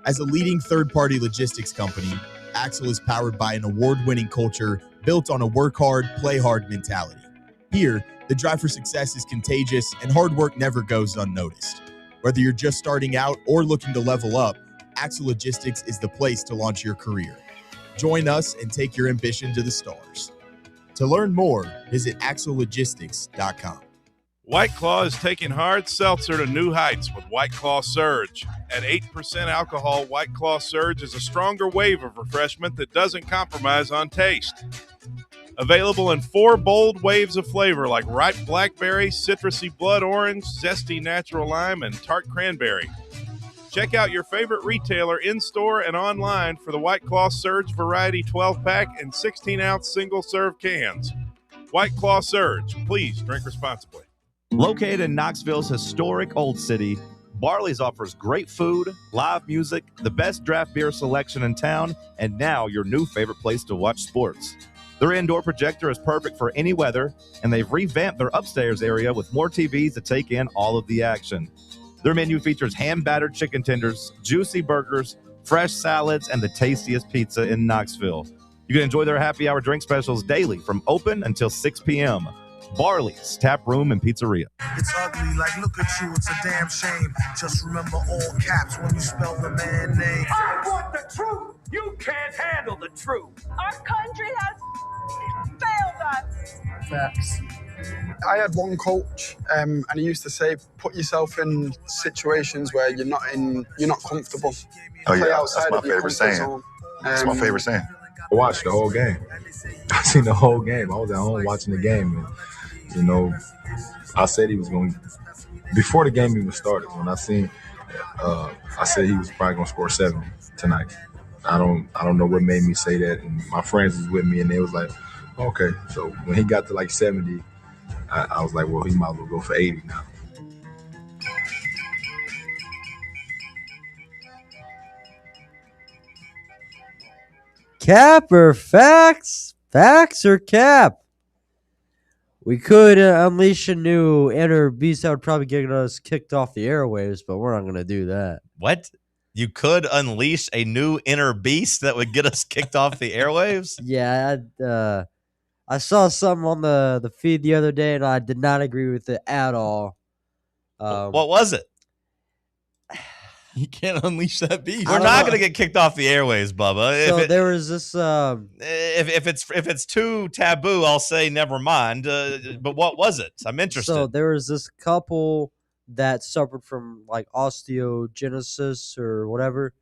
As a leading third-party logistics company, Axle is powered by an award-winning culture built on a work hard, play hard mentality. Here, the drive for success is contagious and hard work never goes unnoticed. Whether you're just starting out or looking to level up, Axle Logistics is the place to launch your career. Join us and take your ambition to the stars. To learn more, visit axlelogistics.com. White Claw is taking hard seltzer to new heights with White Claw Surge. At 8% alcohol, White Claw Surge is a stronger wave of refreshment that doesn't compromise on taste. Available in 4 bold waves of flavor like ripe blackberry, citrusy blood orange, zesty natural lime, and tart cranberry. Check out your favorite retailer in-store and online for the White Claw Surge Variety 12-pack and 16-ounce single-serve cans. White Claw Surge. Please drink responsibly. Located in Knoxville's historic Old City, Barley's offers great food, live music, the best draft beer selection in town, and now your new favorite place to watch sports. Their indoor projector is perfect for any weather, and they've revamped their upstairs area with more TVs to take in all of the action. Their menu features hand-battered chicken tenders, juicy burgers, fresh salads, and the tastiest pizza in Knoxville. You can enjoy their happy hour drink specials daily from open until 6 p.m. Barley's Tap Room and Pizzeria. It's ugly, like look at you, it's a damn shame. Just remember all caps when you spell the man name. I want the truth. You can't handle the truth. Our country has failed us. Facts. I had one coach, and he used to say, "Put yourself in situations where you're not comfortable." Oh yeah, that's my favorite saying. That's my favorite saying. I watched the whole game. I seen the whole game. I was at home watching the game, and I said he was going to, before the game even started. When I said he was probably going to score 70 tonight. I don't know what made me say that, and my friends was with me, and they was like, okay. So when he got to like 70, I was like, well, he might as well go for 80 now. Cap or facts? Facts or cap? We could unleash a new inner beast that would probably get us kicked off the airwaves, but we're not going to do that. What? You could unleash a new inner beast that would get us kicked off the airwaves? Yeah, I saw something on the feed the other day, and I did not agree with it at all. What was it? You can't unleash that beast. We're not going to get kicked off the airways, Bubba. So there was this. If it's too taboo, I'll say never mind. But what was it? I'm interested. So there was this couple that suffered from like osteogenesis or whatever,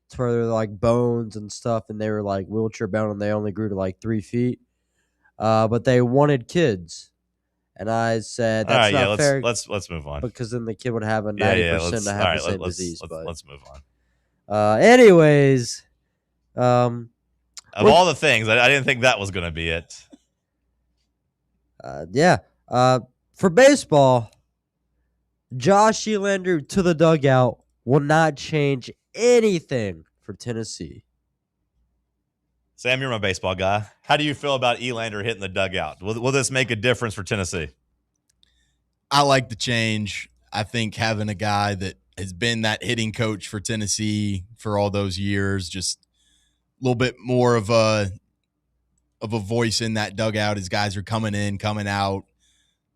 to where they're like bones and stuff, and they were like wheelchair bound, and they only grew to like 3 feet. But they wanted kids. And I said, that's not fair. Let's move on. Because then the kid would have a 90% to have the same disease. Let's move on. Anyways. Of all the things, I didn't think that was going to be it. Yeah. For baseball, Josh Elander to the dugout will not change anything for Tennessee. Sam, you're my baseball guy. How do you feel about Elander hitting the dugout? Will this make a difference for Tennessee? I like the change. I think having a guy that has been that hitting coach for Tennessee for all those years, just a little bit more of a voice in that dugout as guys are coming in, coming out,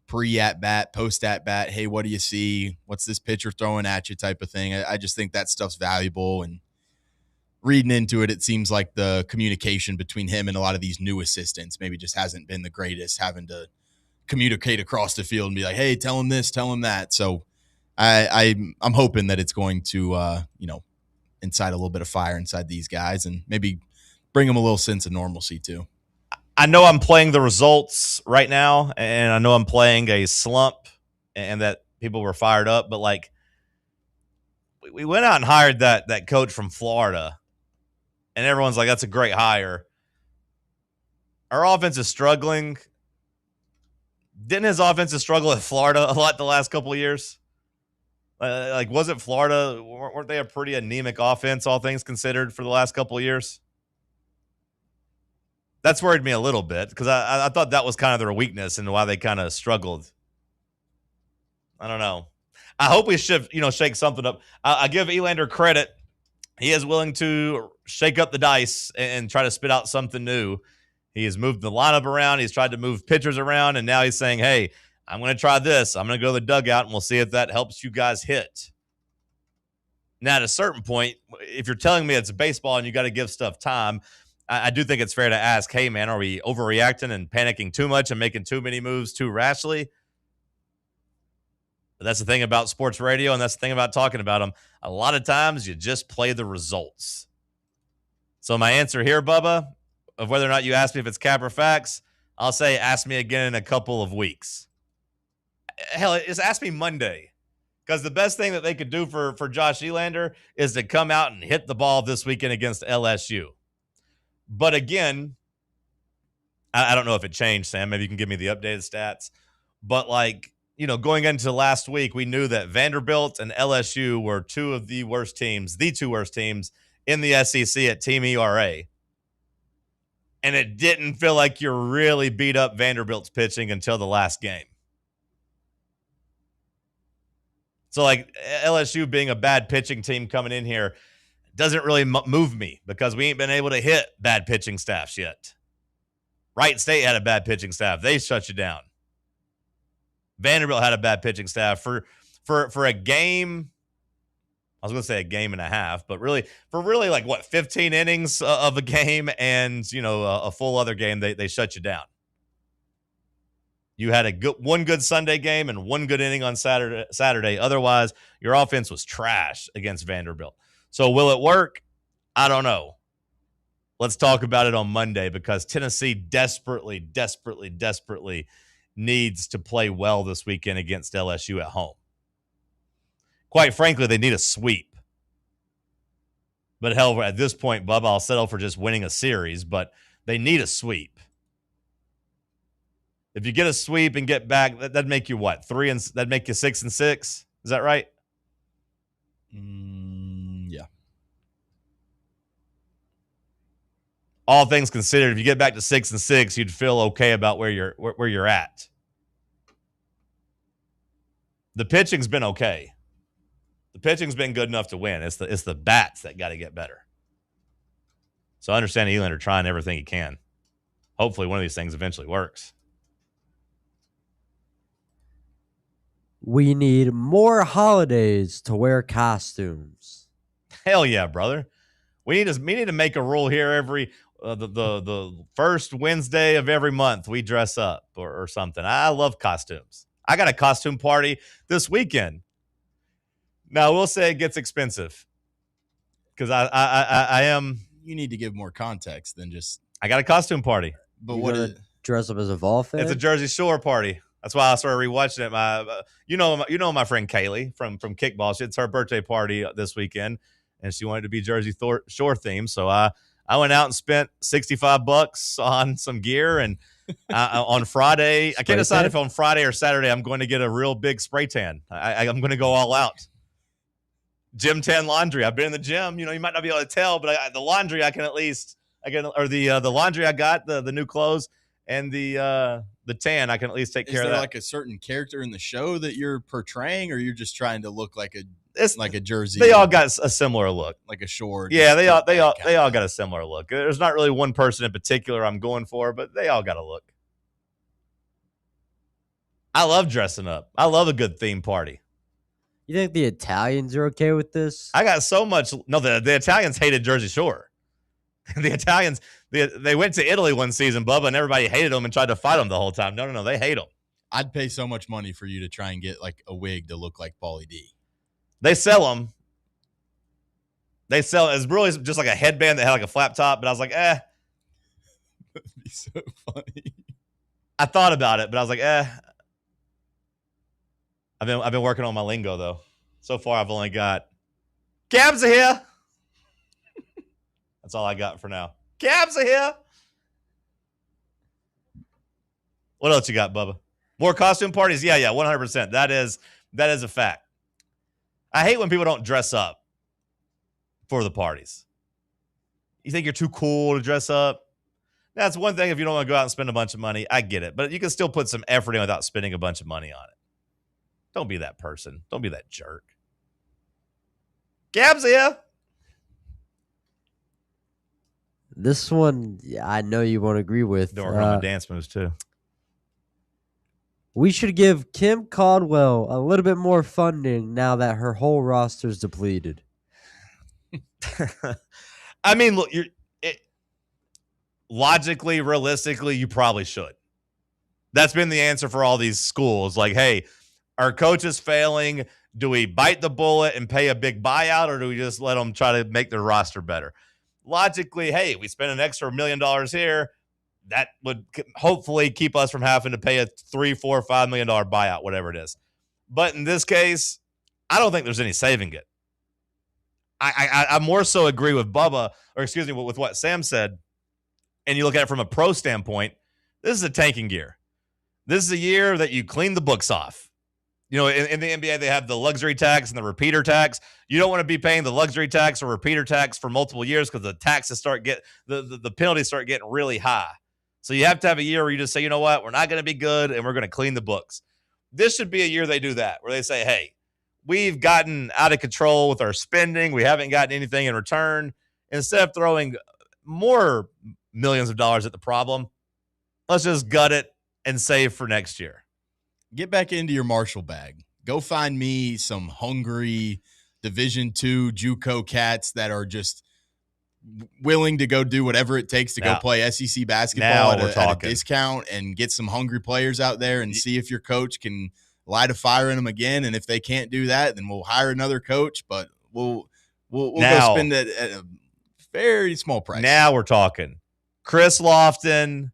pre-at-bat, post-at-bat. Hey, what do you see? What's this pitcher throwing at you type of thing? I just think that stuff's valuable, and reading into it, it seems like the communication between him and a lot of these new assistants maybe just hasn't been the greatest, having to communicate across the field and be like, hey, tell him this, tell him that. So I'm hoping that it's going to, incite a little bit of fire inside these guys and maybe bring them a little sense of normalcy too. I know I'm playing the results right now, and I know I'm playing a slump and that people were fired up, but like we went out and hired that coach from Florida. And everyone's like, that's a great hire. Our offense is struggling. Didn't his offense struggle at Florida a lot the last couple of years? Wasn't Florida, weren't they a pretty anemic offense, all things considered, for the last couple of years? That's worried me a little bit because I thought that was kind of their weakness and why they kind of struggled. I don't know. I hope we should, shake something up. I give Elander credit. He is willing to shake up the dice and try to spit out something new. He has moved the lineup around. He's tried to move pitchers around, and now he's saying, hey, I'm going to try this. I'm going to go to the dugout, and we'll see if that helps you guys hit. Now, at a certain point, if you're telling me it's baseball and you got to give stuff time, I do think it's fair to ask, hey, man, are we overreacting and panicking too much and making too many moves too rashly? But that's the thing about sports radio, and that's the thing about talking about them. A lot of times you just play the results. So my answer here, Bubba, of whether or not you ask me if it's cap or facts, I'll say ask me again in a couple of weeks. Hell, just ask me Monday. Because the best thing that they could do for Josh Elander is to come out and hit the ball this weekend against LSU. But again, I don't know if it changed, Sam. Maybe you can give me the updated stats. But going into last week, we knew that Vanderbilt and LSU were two of the worst teams in the SEC at team ERA. And it didn't feel like you really beat up Vanderbilt's pitching until the last game. So, LSU being a bad pitching team coming in here doesn't really move me because we ain't been able to hit bad pitching staffs yet. Wright State had a bad pitching staff. They shut you down. Vanderbilt had a bad pitching staff for a game. I was going to say a game and a half, but really 15 innings of a game and, a full other game, they shut you down. You had one good Sunday game and one good inning on Saturday. Otherwise, your offense was trash against Vanderbilt. So will it work? I don't know. Let's talk about it on Monday because Tennessee desperately needs to play well this weekend against LSU at home. Quite frankly, they need a sweep. But hell, at this point, Bubba, I'll settle for just winning a series, but they need a sweep. If you get a sweep and get back, that'd make you what? That'd make you 6-6? Is that right? Yeah. All things considered, if you get back to 6-6, you'd feel okay about where you're at. The pitching's been okay. The pitching's been good enough to win. It's the bats that got to get better. So I understand Elander trying everything he can. Hopefully one of these things eventually works. We need more holidays to wear costumes. Hell yeah, brother. We need to make a rule here every the first Wednesday of every month we dress up or something. I love costumes. I got a costume party this weekend. Now, I will say it gets expensive because I am. You need to give more context than just. I got a costume party. But You what gonna is dress up as a Vol fan? It's a Jersey Shore party. That's why I started rewatching it. You know my friend Kaylee from Kickball. It's her birthday party this weekend, and she wanted to be Jersey Shore themed. So I went out and spent $65 on some gear, and on Friday, I can't decide if on Friday or Saturday I'm going to get a real big spray tan. I'm going to go all out. Gym tan laundry. I've been in the gym. You might not be able to tell, but the laundry the laundry I got, the new clothes and the tan, I can at least take care of that. Is there like a certain character in the show that you're portraying, or you're just trying to look like a Jersey? They all got a similar look, like a Shore. Yeah, they all got a similar look. There's not really one person in particular I'm going for, but they all got a look. I love dressing up. I love a good theme party. You think the Italians are okay with this? I got so much. No, the Italians hated Jersey Shore. The Italians, they went to Italy one season, Bubba, and everybody hated them and tried to fight them the whole time. No, they hate them. I'd pay so much money for you to try and get like a wig to look like Pauly D. They sell them. It's really just like a headband that had like a flap top, but I was like, That'd be so funny. I thought about it, but I was like, I've been working on my lingo though. So far, I've only got cabs are here. That's all I got for now. Cabs are here. What else you got, Bubba? More costume parties? Yeah, 100%. That is a fact. I hate when people don't dress up for the parties. You think you're too cool to dress up? That's one thing if you don't want to go out and spend a bunch of money. I get it. But you can still put some effort in without spending a bunch of money on it. Don't be that person. Don't be that jerk. Gab's here. This one, I know you won't agree with. Don't work on my dance moves, too. We should give Kim Caldwell a little bit more funding now that her whole roster's depleted. I mean, look, logically, realistically, you probably should. That's been the answer for all these schools. Like, hey, our coach is failing. Do we bite the bullet and pay a big buyout, or do we just let them try to make their roster better? Logically, hey, we spend an extra $1 million here. That would hopefully keep us from having to pay a $3, $4, $5 million buyout, whatever it is. But in this case, I don't think there's any saving it. I more so agree with Bubba, or excuse me, with what Sam said. And you look at it from a pro standpoint, this is a tanking year. This is a year that you clean the books off. In the NBA, they have the luxury tax and the repeater tax. You don't want to be paying the luxury tax or repeater tax for multiple years because the taxes the penalties start getting really high. So you have to have a year where you just say, you know what, we're not going to be good and we're going to clean the books. This should be a year they do that, where they say, hey, we've gotten out of control with our spending. We haven't gotten anything in return. Instead of throwing more millions of dollars at the problem, let's just gut it and save for next year. Get back into your Marshall bag. Go find me some hungry Division II JUCO cats that are just willing to go do whatever it takes to go play SEC basketball at a discount and get some hungry players out there and see if your coach can light a fire in them again. And if they can't do that, then we'll hire another coach. But we'll go spend a Very small price. Now we're talking. Chris Lofton,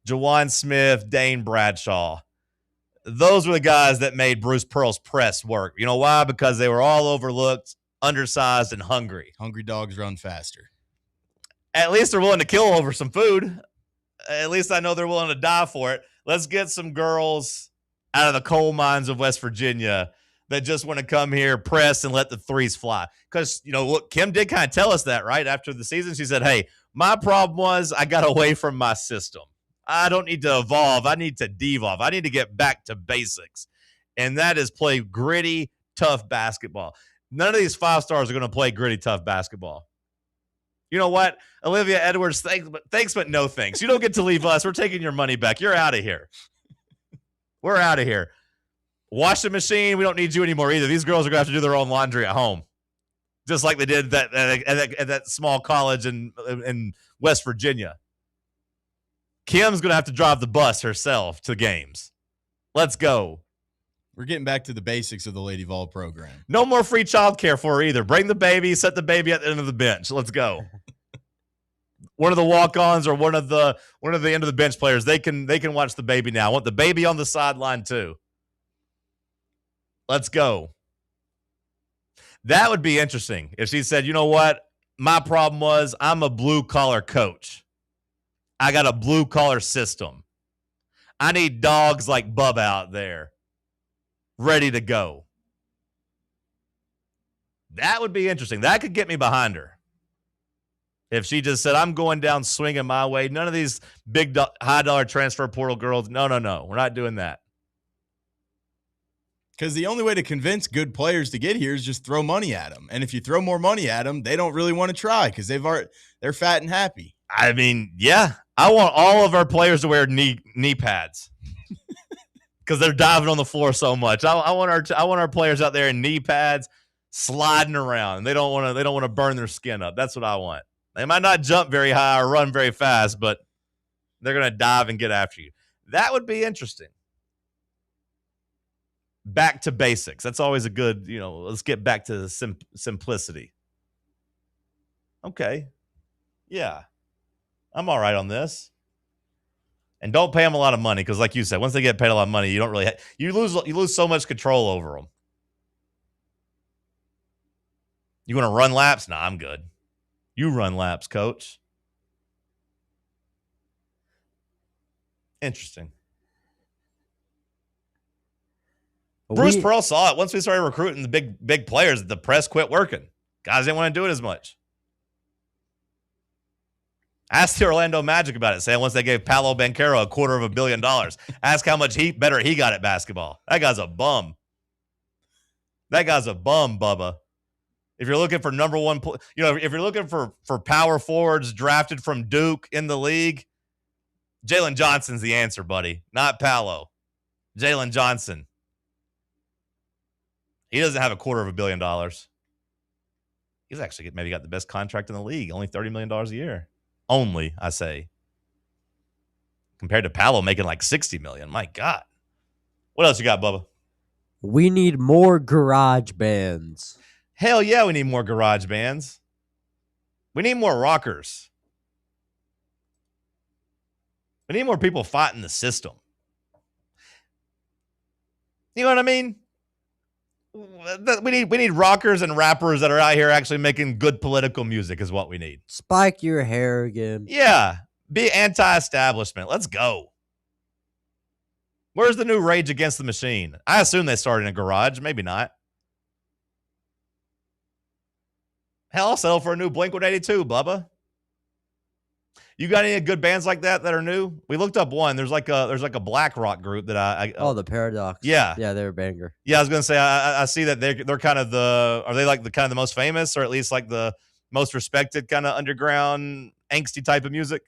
Jawan Smith, Dane Bradshaw. Those were the guys that made Bruce Pearl's press work. You know why? Because they were all overlooked, undersized, and hungry. Hungry dogs run faster. At least they're willing to kill over some food. At least I know they're willing to die for it. Let's get some girls out of the coal mines of West Virginia that just want to come here, press, and let the threes fly. Because, look, Kim did kind of tell us that, right? After the season, she said, hey, my problem was I got away from my system. I don't need to evolve. I need to devolve. I need to get back to basics. And that is play gritty, tough basketball. None of these 5 stars are going to play gritty, tough basketball. You know what? Olivia Edwards, thanks, but no thanks. You don't get to leave us. We're taking your money back. You're out of here. We're out of here. Washing machine, we don't need you anymore either. These girls are going to have to do their own laundry at home, just like they did at that small college in West Virginia. Kim's going to have to drive the bus herself to games. Let's go. We're getting back to the basics of the Lady Vol program. No more free childcare for her either. Bring the baby, set the baby at the end of the bench. Let's go. One of the walk-ons or one of the end of the bench players, they can watch the baby now. I want the baby on the sideline too. Let's go. That would be interesting if she said, you know what? My problem was I'm a blue-collar coach. I got a blue-collar system. I need dogs like Bubba out there ready to go. That would be interesting. That could get me behind her. If she just said, I'm going down swinging my way. None of these big high-dollar transfer portal girls. No. We're not doing that. Because the only way to convince good players to get here is just throw money at them. And if you throw more money at them, they don't really want to try because they're fat and happy. I mean, yeah. I want all of our players to wear knee pads because they're diving on the floor so much. I want our players out there in knee pads sliding around. They don't want to burn their skin up. That's what I want. They might not jump very high or run very fast, but they're going to dive and get after you. That would be interesting. Back to basics. That's always a good, let's get back to simplicity. Okay. Yeah. I'm all right on this. And don't pay them a lot of money because, like you said, once they get paid a lot of money, you don't really you lose so much control over them. You want to run laps? Nah, I'm good. You run laps, coach. Interesting. Bruce Pearl saw it. Once we started recruiting the big players, the press quit working. Guys didn't want to do it as much. Ask the Orlando Magic about it, saying once they gave Paolo Banchero $250 million. Ask how much better he got at basketball. That guy's a bum. That guy's a bum, Bubba. If you're looking for number one, if you're looking for power forwards drafted from Duke in the league, Jalen Johnson's the answer, buddy. Not Paolo. Jalen Johnson. He doesn't have $250 million. He's actually maybe got the best contract in the league, only $30 million a year. Only, I say. Compared to Paolo making like $60 million. My God. What else you got, Bubba? We need more garage bands. Hell yeah, we need more garage bands. We need more rockers. We need more people fighting the system. You know what I mean? We need rockers and rappers that are out here actually making good political music is what we need. Spike your hair again. Yeah. Be anti-establishment. Let's go. Where's the new Rage Against the Machine? I assume they started in a garage. Maybe not. Hell, I'll settle for a new Blink-182, Bubba. You got any good bands like that are new? We looked up one. There's like a black rock group that I the Paradox. Yeah, they're a banger. Yeah, I was gonna say I see that they're kind of are they like the kind of the most famous or at least like the most respected kind of underground angsty type of music?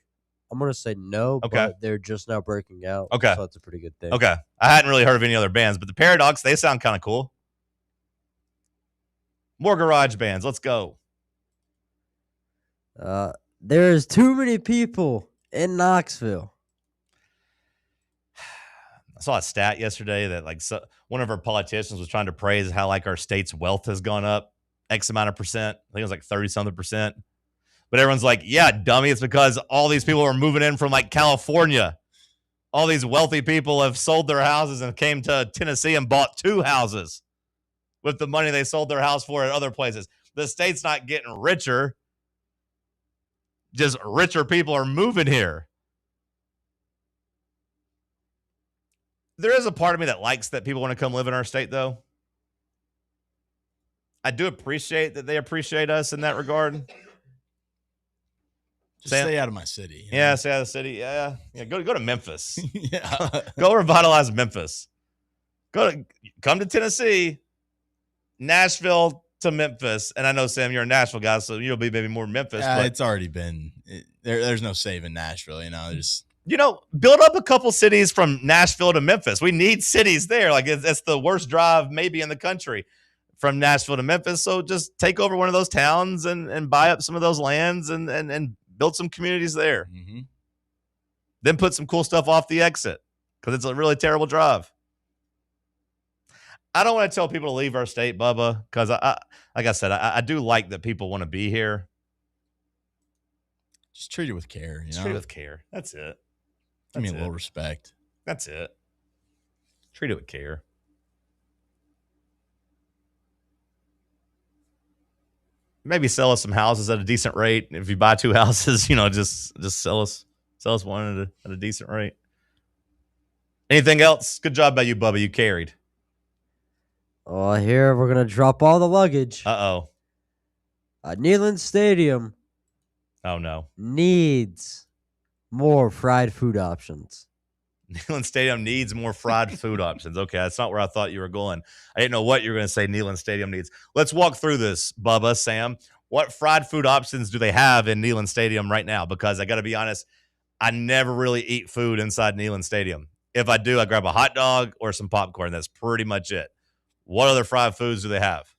I'm gonna say no, but they're just now breaking out. Okay, so that's a pretty good thing. Okay, I hadn't really heard of any other bands, but the Paradox, they sound kind of cool. More garage bands. Let's go. There's too many people in Knoxville. I saw a stat yesterday that one of our politicians was trying to praise how our state's wealth has gone up X amount of percent. I think it was 30-something%. But everyone's like, yeah, dummy, it's because all these people are moving in from like California. All these wealthy people have sold their houses and came to Tennessee and bought 2 houses with the money they sold their house for at other places. The state's not getting richer. Just richer people are moving here. There is a part of me that likes that people want to come live in our state, though. I do appreciate that they appreciate us in that regard. Just stay out of my city. Yeah, stay out of the city. Yeah. Go to Memphis. Yeah. Go revitalize Memphis. Come to Tennessee, Nashville to Memphis. And I know, Sam, you're a Nashville guy, so you'll be maybe more Memphis. Yeah, but it's already been. There's no saving Nashville. Build up a couple cities from Nashville to Memphis. We need cities there. Like it's the worst drive maybe in the country from Nashville to Memphis. So just take over one of those towns and buy up some of those lands and build some communities there. Mm-hmm. Then put some cool stuff off the exit because it's a really terrible drive. I don't want to tell people to leave our state, Bubba, because like I said, I do like that people want to be here. Just treat it with care. Treat it with care. That's it. Give me a little respect. That's it. Treat it with care. Maybe sell us some houses at a decent rate. If you buy 2 houses, just sell us one at a decent rate. Anything else? Good job by you, Bubba. You carried. Oh, here we're gonna drop all the luggage. Uh-oh. Neyland Stadium. Oh no. Needs more fried food options. Neyland Stadium needs more fried food options. Okay, that's not where I thought you were going. I didn't know what you were going to say Neyland Stadium needs. Let's walk through this, Bubba, Sam. What fried food options do they have in Neyland Stadium right now? Because I got to be honest, I never really eat food inside Neyland Stadium. If I do, I grab a hot dog or some popcorn. That's pretty much it. What other fried foods do they have?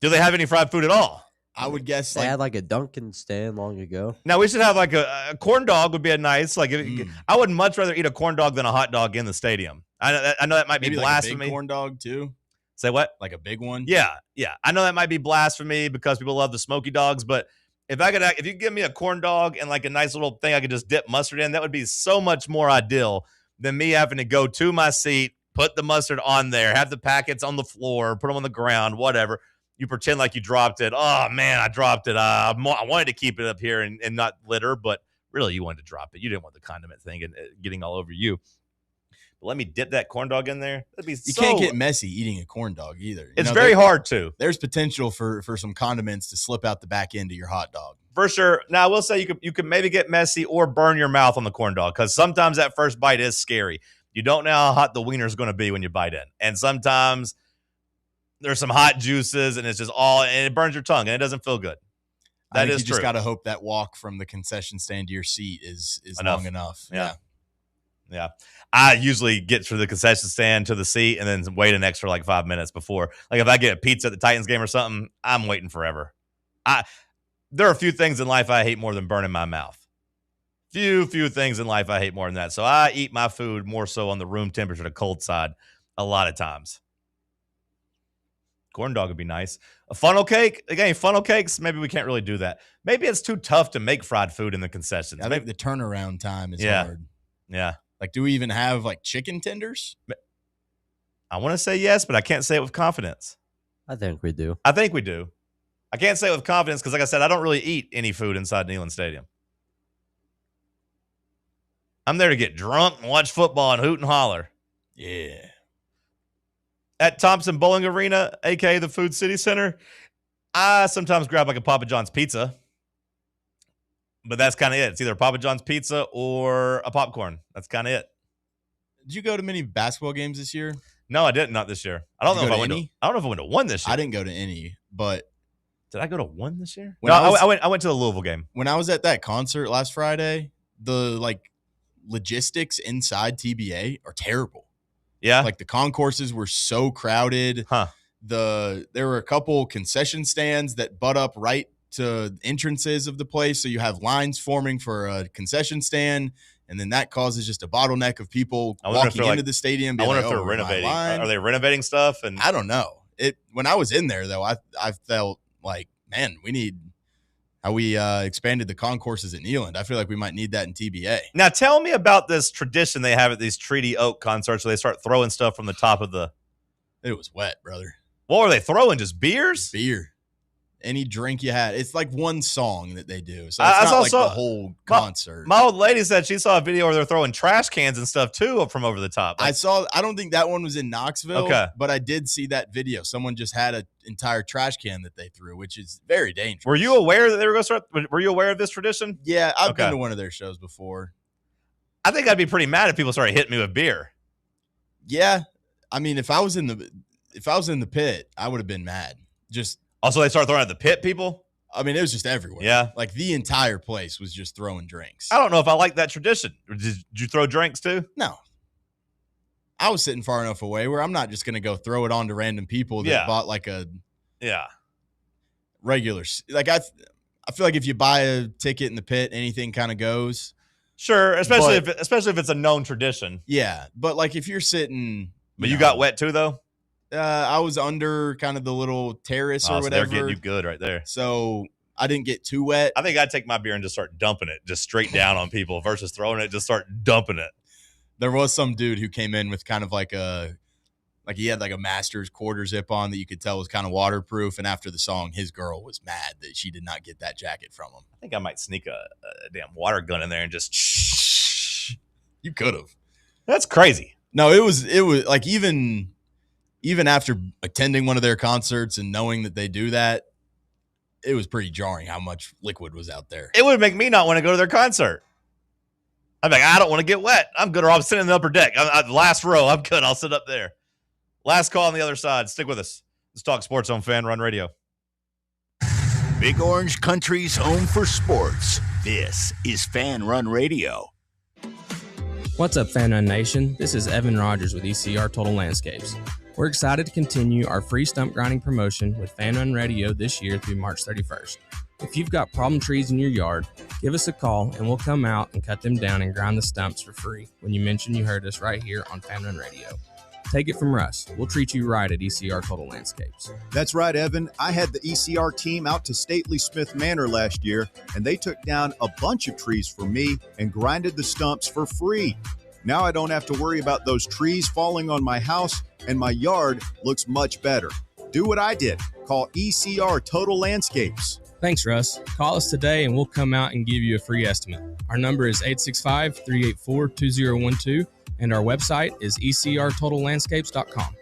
Do they have any fried food at all? I would guess they had like a Dunkin' stand long ago. Now we should have like a corn dog would be a nice I would much rather eat a corn dog than a hot dog in the stadium. I know that might be blasphemy. Like a big corn dog too. Say what? Like a big one? Yeah. I know that might be blasphemy because people love the smoky dogs, but if you give me a corn dog and like a nice little thing I could just dip mustard in, that would be so much more ideal than me having to go to my seat, put the mustard on there, have the packets on the floor, put them on the ground, whatever. You pretend like you dropped it. Oh, man, I dropped it. I wanted to keep it up here and not litter, but really you wanted to drop it. You didn't want the condiment thing and getting all over you. But let me dip that corn dog in there. You can't get messy eating a corn dog either. It's very hard to. There's potential for some condiments to slip out the back end of your hot dog. For sure. Now, I will say you could maybe get messy or burn your mouth on the corn dog because sometimes that first bite is scary. You don't know how hot the wiener is going to be when you bite in. And sometimes there's some hot juices and it's just and it burns your tongue and it doesn't feel good. I think you just got to hope that walk from the concession stand to your seat is long enough. Yeah. I usually get through the concession stand to the seat and then wait an extra like 5 minutes before. Like if I get a pizza at the Titans game or something, I'm waiting forever. There are a few things in life I hate more than burning my mouth. Few things in life I hate more than that. So I eat my food more so on the room temperature to cold side a lot of times. Corn dog would be nice. A funnel cake? Again, funnel cakes, maybe we can't really do that. Maybe it's too tough to make fried food in the concessions. I think the turnaround time is hard. Yeah. Like, do we even have like chicken tenders? I want to say yes, but I can't say it with confidence. I think we do. I think we do. I can't say it with confidence because, like I said, I don't really eat any food inside Neyland Stadium. I'm there to get drunk and watch football and hoot and holler. Yeah. At Thompson Bowling Arena, a.k.a. the Food City Center, I sometimes grab like a Papa John's pizza. But that's kind of it. It's either a Papa John's pizza or a popcorn. That's kind of it. Did you go to many basketball games this year? No, I didn't. Not this year. I don't know if I went to one this year. I didn't go to any, but did I go to one this year? I went to the Louisville game. When I was at that concert last Friday, the logistics inside TBA are terrible. Yeah. Like the concourses were so crowded. There were a couple concession stands that butt up right to entrances of the place. So you have lines forming for a concession stand, and then that causes just a bottleneck of people walking into the stadium. I wonder if they're renovating. Are they renovating stuff? And I don't know. When I was in there though, I felt like, man, we need how we expanded the concourses at Neyland. I feel like we might need that in TBA. Now, tell me about this tradition they have at these Treaty Oak concerts where they start throwing stuff from the top of the. It was wet, brother. What were they throwing? Just beers? Beer. Any drink you had. It's like one song that they do. So it's not like the whole concert. My old lady said she saw a video where they're throwing trash cans and stuff too from over the top. I don't think that one was in Knoxville, but I did see that video. Someone just had an entire trash can that they threw, which is very dangerous. Were you aware that they were going to start? Were you aware of this tradition? Yeah, I've been to one of their shows before. I think I'd be pretty mad if people started hitting me with beer. Yeah. I mean, if I was in the pit, I would have been mad. Also, they start throwing at the pit, people? I mean, it was just everywhere. Yeah. Like the entire place was just throwing drinks. I don't know if I like that tradition. Did you throw drinks too? No. I was sitting far enough away where I'm not just going to go throw it on to random people that bought like a regular. Like I feel like if you buy a ticket in the pit, anything kind of goes. Sure, especially if it's a known tradition. Yeah, but like if you're sitting. But you got wet too, though? I was under kind of the little terrace or whatever. So they're getting you good right there. So I didn't get too wet. I think I'd take my beer and just start dumping it just straight down on people versus throwing it, just start dumping it. There was some dude who came in with kind of like he had like a Masters quarter zip on that you could tell was kind of waterproof. And after the song, his girl was mad that she did not get that jacket from him. I think I might sneak a damn water gun in there and just shh. You could have. That's crazy. No, it was like even after attending one of their concerts and knowing that they do that, it was pretty jarring how much liquid was out there. It would make me not want to go to their concert. I'm like, I don't want to get wet. I'm good. Or I'm sitting in the upper deck. I'm last row. I'm good. I'll sit up there. Last call on the other side. Stick with us. Let's talk sports on Fan Run Radio. Big Orange Country's home for sports. This is Fan Run Radio. What's up, Fan Run Nation? This is Evan Rogers with ECR Total Landscapes. We're excited to continue our free stump grinding promotion with Fan Run Radio this year through March 31st. If you've got problem trees in your yard, give us a call and we'll come out and cut them down and grind the stumps for free when you mention you heard us right here on Fan Run Radio. Take it from Russ. We'll treat you right at ECR Total Landscapes. That's right, Evan. I had the ECR team out to Stately Smith Manor last year, and they took down a bunch of trees for me and grinded the stumps for free. Now I don't have to worry about those trees falling on my house, and my yard looks much better. Do what I did. Call ECR Total Landscapes. Thanks, Russ. Call us today and we'll come out and give you a free estimate. Our number is 865-384-2012, and our website is ecrtotallandscapes.com.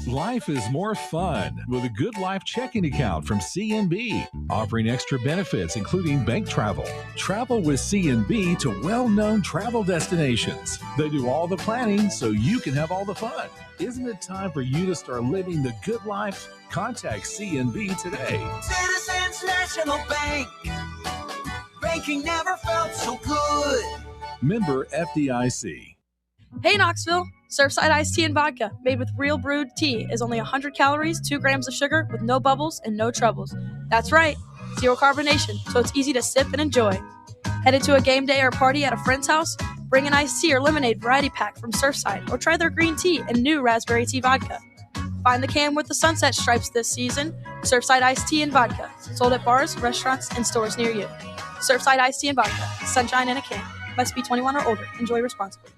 Life is more fun with a Good Life checking account from CNB, offering extra benefits including bank travel. Travel with CNB to well-known travel destinations. They do all the planning so you can have all the fun. Isn't it time for you to start living the good life? Contact CNB today. Citizens National Bank. Banking never felt so good. Member FDIC. Hey Knoxville, Surfside iced tea and vodka made with real brewed tea is only 100 calories, 2 grams of sugar with no bubbles and no troubles. That's right, zero carbonation, so it's easy to sip and enjoy. Headed to a game day or party at a friend's house? Bring an iced tea or lemonade variety pack from Surfside or try their green tea and new raspberry tea vodka. Find the can with the sunset stripes this season. Surfside iced tea and vodka, sold at bars, restaurants, and stores near you. Surfside iced tea and vodka, sunshine in a can. Must be 21 or older. Enjoy responsibly.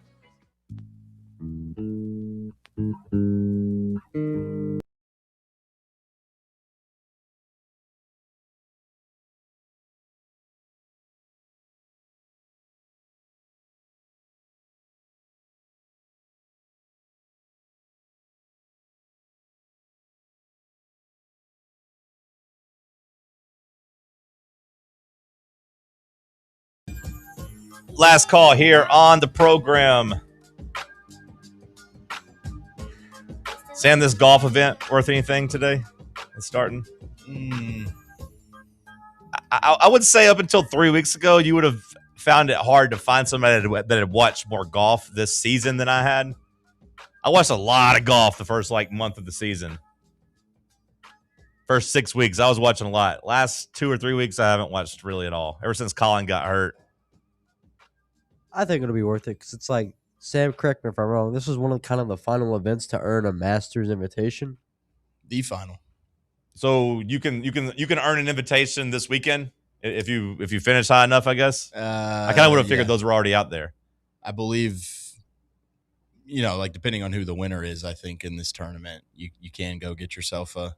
Last call here on the program. Sam, this golf event worth anything today? It's starting. I would say up until 3 weeks ago, you would have found it hard to find somebody that had watched more golf this season than I had. I watched a lot of golf the first month of the season. First 6 weeks, I was watching a lot. Last 2 or 3 weeks, I haven't watched really at all. Ever since Colin got hurt. I think it'll be worth it because it's like, Sam, correct me if I'm wrong, this was one of kind of the final events to earn a Masters invitation. The final. So you can earn an invitation this weekend if you finish high enough, I guess. I kind of would have figured those were already out there. I believe, like depending on who the winner is, I think in this tournament, you can go get yourself a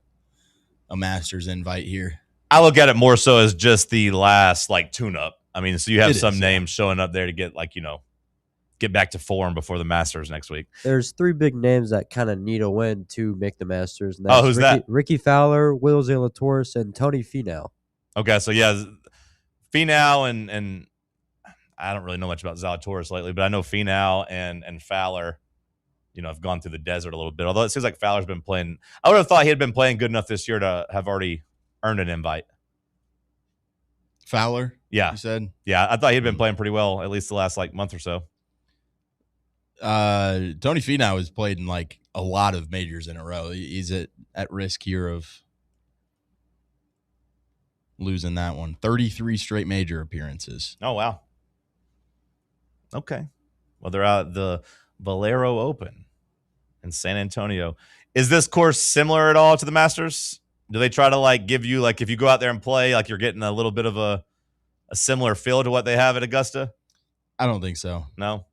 Masters invite here. I look at it more so as just the last tune-up. I mean, so you have some names showing up there to get get back to form before the Masters next week. There's 3 big names that kind of need a win to make the Masters. And that's who's that? Ricky Fowler, Will Zalatoris, and Tony Finau. Okay, so yeah, Finau and I don't really know much about Zalatoris lately, but I know Finau and Fowler, have gone through the desert a little bit. Although it seems like Fowler's been playing. I would have thought he had been playing good enough this year to have already earned an invite. Fowler? Yeah. You said? Yeah, I thought he'd been playing pretty well at least the last month or so. Tony Finau has played in a lot of majors in a row. He's at risk here of losing that one. 33 straight major appearances. Oh, wow. Okay. Well, they're out at the Valero Open in San Antonio. Is this course similar at all to the Masters? Do they try to give you if you go out there and play, you're getting a little bit of a similar feel to what they have at Augusta? I don't think so. No.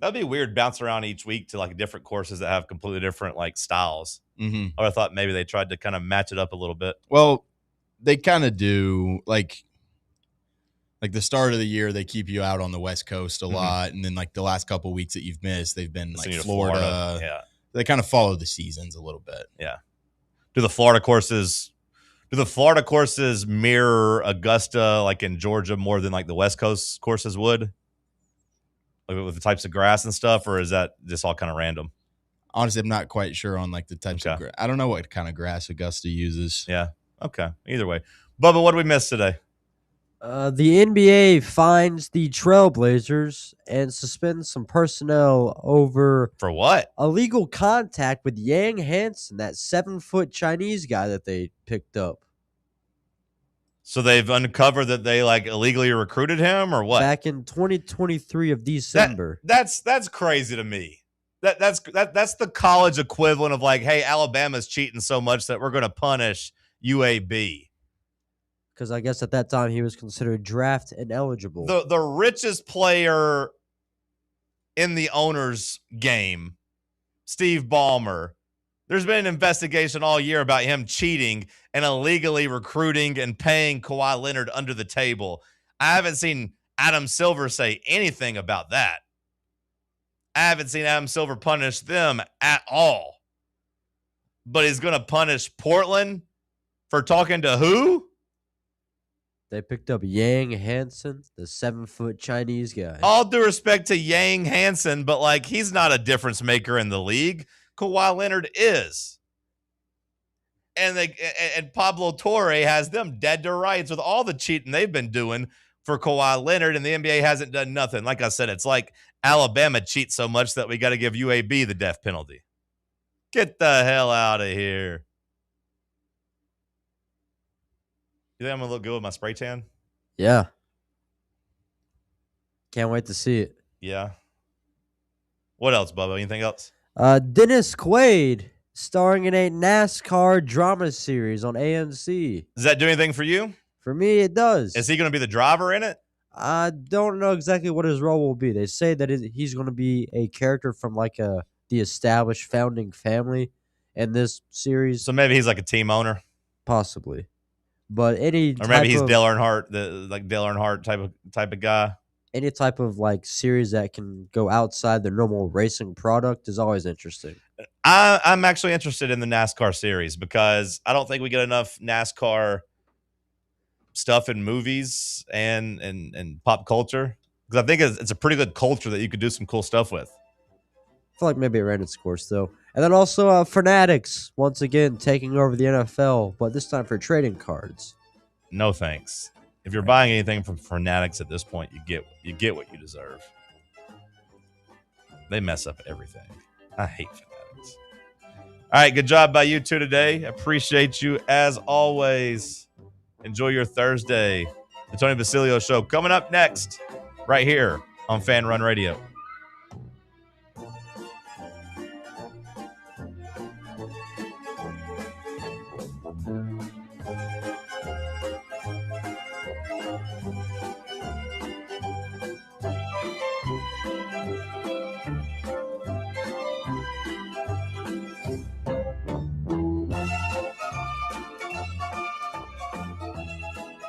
That'd be weird bouncing around each week to different courses that have completely different styles. Mm-hmm. Or I thought maybe they tried to kind of match it up a little bit. Well, they kind of do like the start of the year, they keep you out on the West Coast a lot. And then the last couple of weeks that you've missed, they've been Florida. Yeah. They kind of follow the seasons a little bit. Yeah. Do the Florida courses mirror Augusta in Georgia more than the West Coast courses would? With the types of grass and stuff, or is that just all kind of random? Honestly, I'm not quite sure on the types of grass. I don't know what kind of grass Augusta uses. Yeah. Okay. Either way. Bubba, what did we miss today? The NBA finds the Trailblazers and suspends some personnel over for what? Illegal contact with Yang Hansen, that 7-foot Chinese guy that they picked up. So they've uncovered that they illegally recruited him, or what? Back in 2023 of December. That's crazy to me. That's the college equivalent of hey, Alabama's cheating so much that we're going to punish UAB. Because I guess at that time he was considered draft ineligible. The richest player in the owner's game, Steve Ballmer. There's been an investigation all year about him cheating and illegally recruiting and paying Kawhi Leonard under the table. I haven't seen Adam Silver say anything about that. I haven't seen Adam Silver punish them at all. But he's going to punish Portland for talking to who? They picked up Yang Hansen, the 7-foot Chinese guy. All due respect to Yang Hansen, but he's not a difference maker in the league. Kawhi Leonard is. And Pablo Torre has them dead to rights with all the cheating they've been doing for Kawhi Leonard, and the NBA hasn't done nothing. Like I said, it's like Alabama cheats so much that we got to give UAB the death penalty. Get the hell out of here. You think I'm going to look good with my spray tan? Yeah. Can't wait to see it. Yeah. What else, Bubba? Anything else? Dennis Quaid starring in a NASCAR drama series on AMC. Does that do anything for you? For me, it does. Is he going to be the driver in it? I don't know exactly what his role will be. They say that he's going to be a character from the established founding family in this series. So maybe he's a team owner? Possibly. But or maybe he's Dale Earnhardt, Dale Earnhardt type of guy. Any type of series that can go outside the normal racing product is always interesting. I'm actually interested in the NASCAR series because I don't think we get enough NASCAR stuff in movies and pop culture. Because I think it's a pretty good culture that you could do some cool stuff with. I feel like maybe it ran its course, though. And then also Fanatics, once again, taking over the NFL, but this time for trading cards. No thanks. If you're buying anything from Fanatics at this point, you get what you deserve. They mess up everything. I hate Fanatics. All right, good job by you two today. Appreciate you as always. Enjoy your Thursday. The Tony Basilio Show coming up next, right here on Fan Run Radio.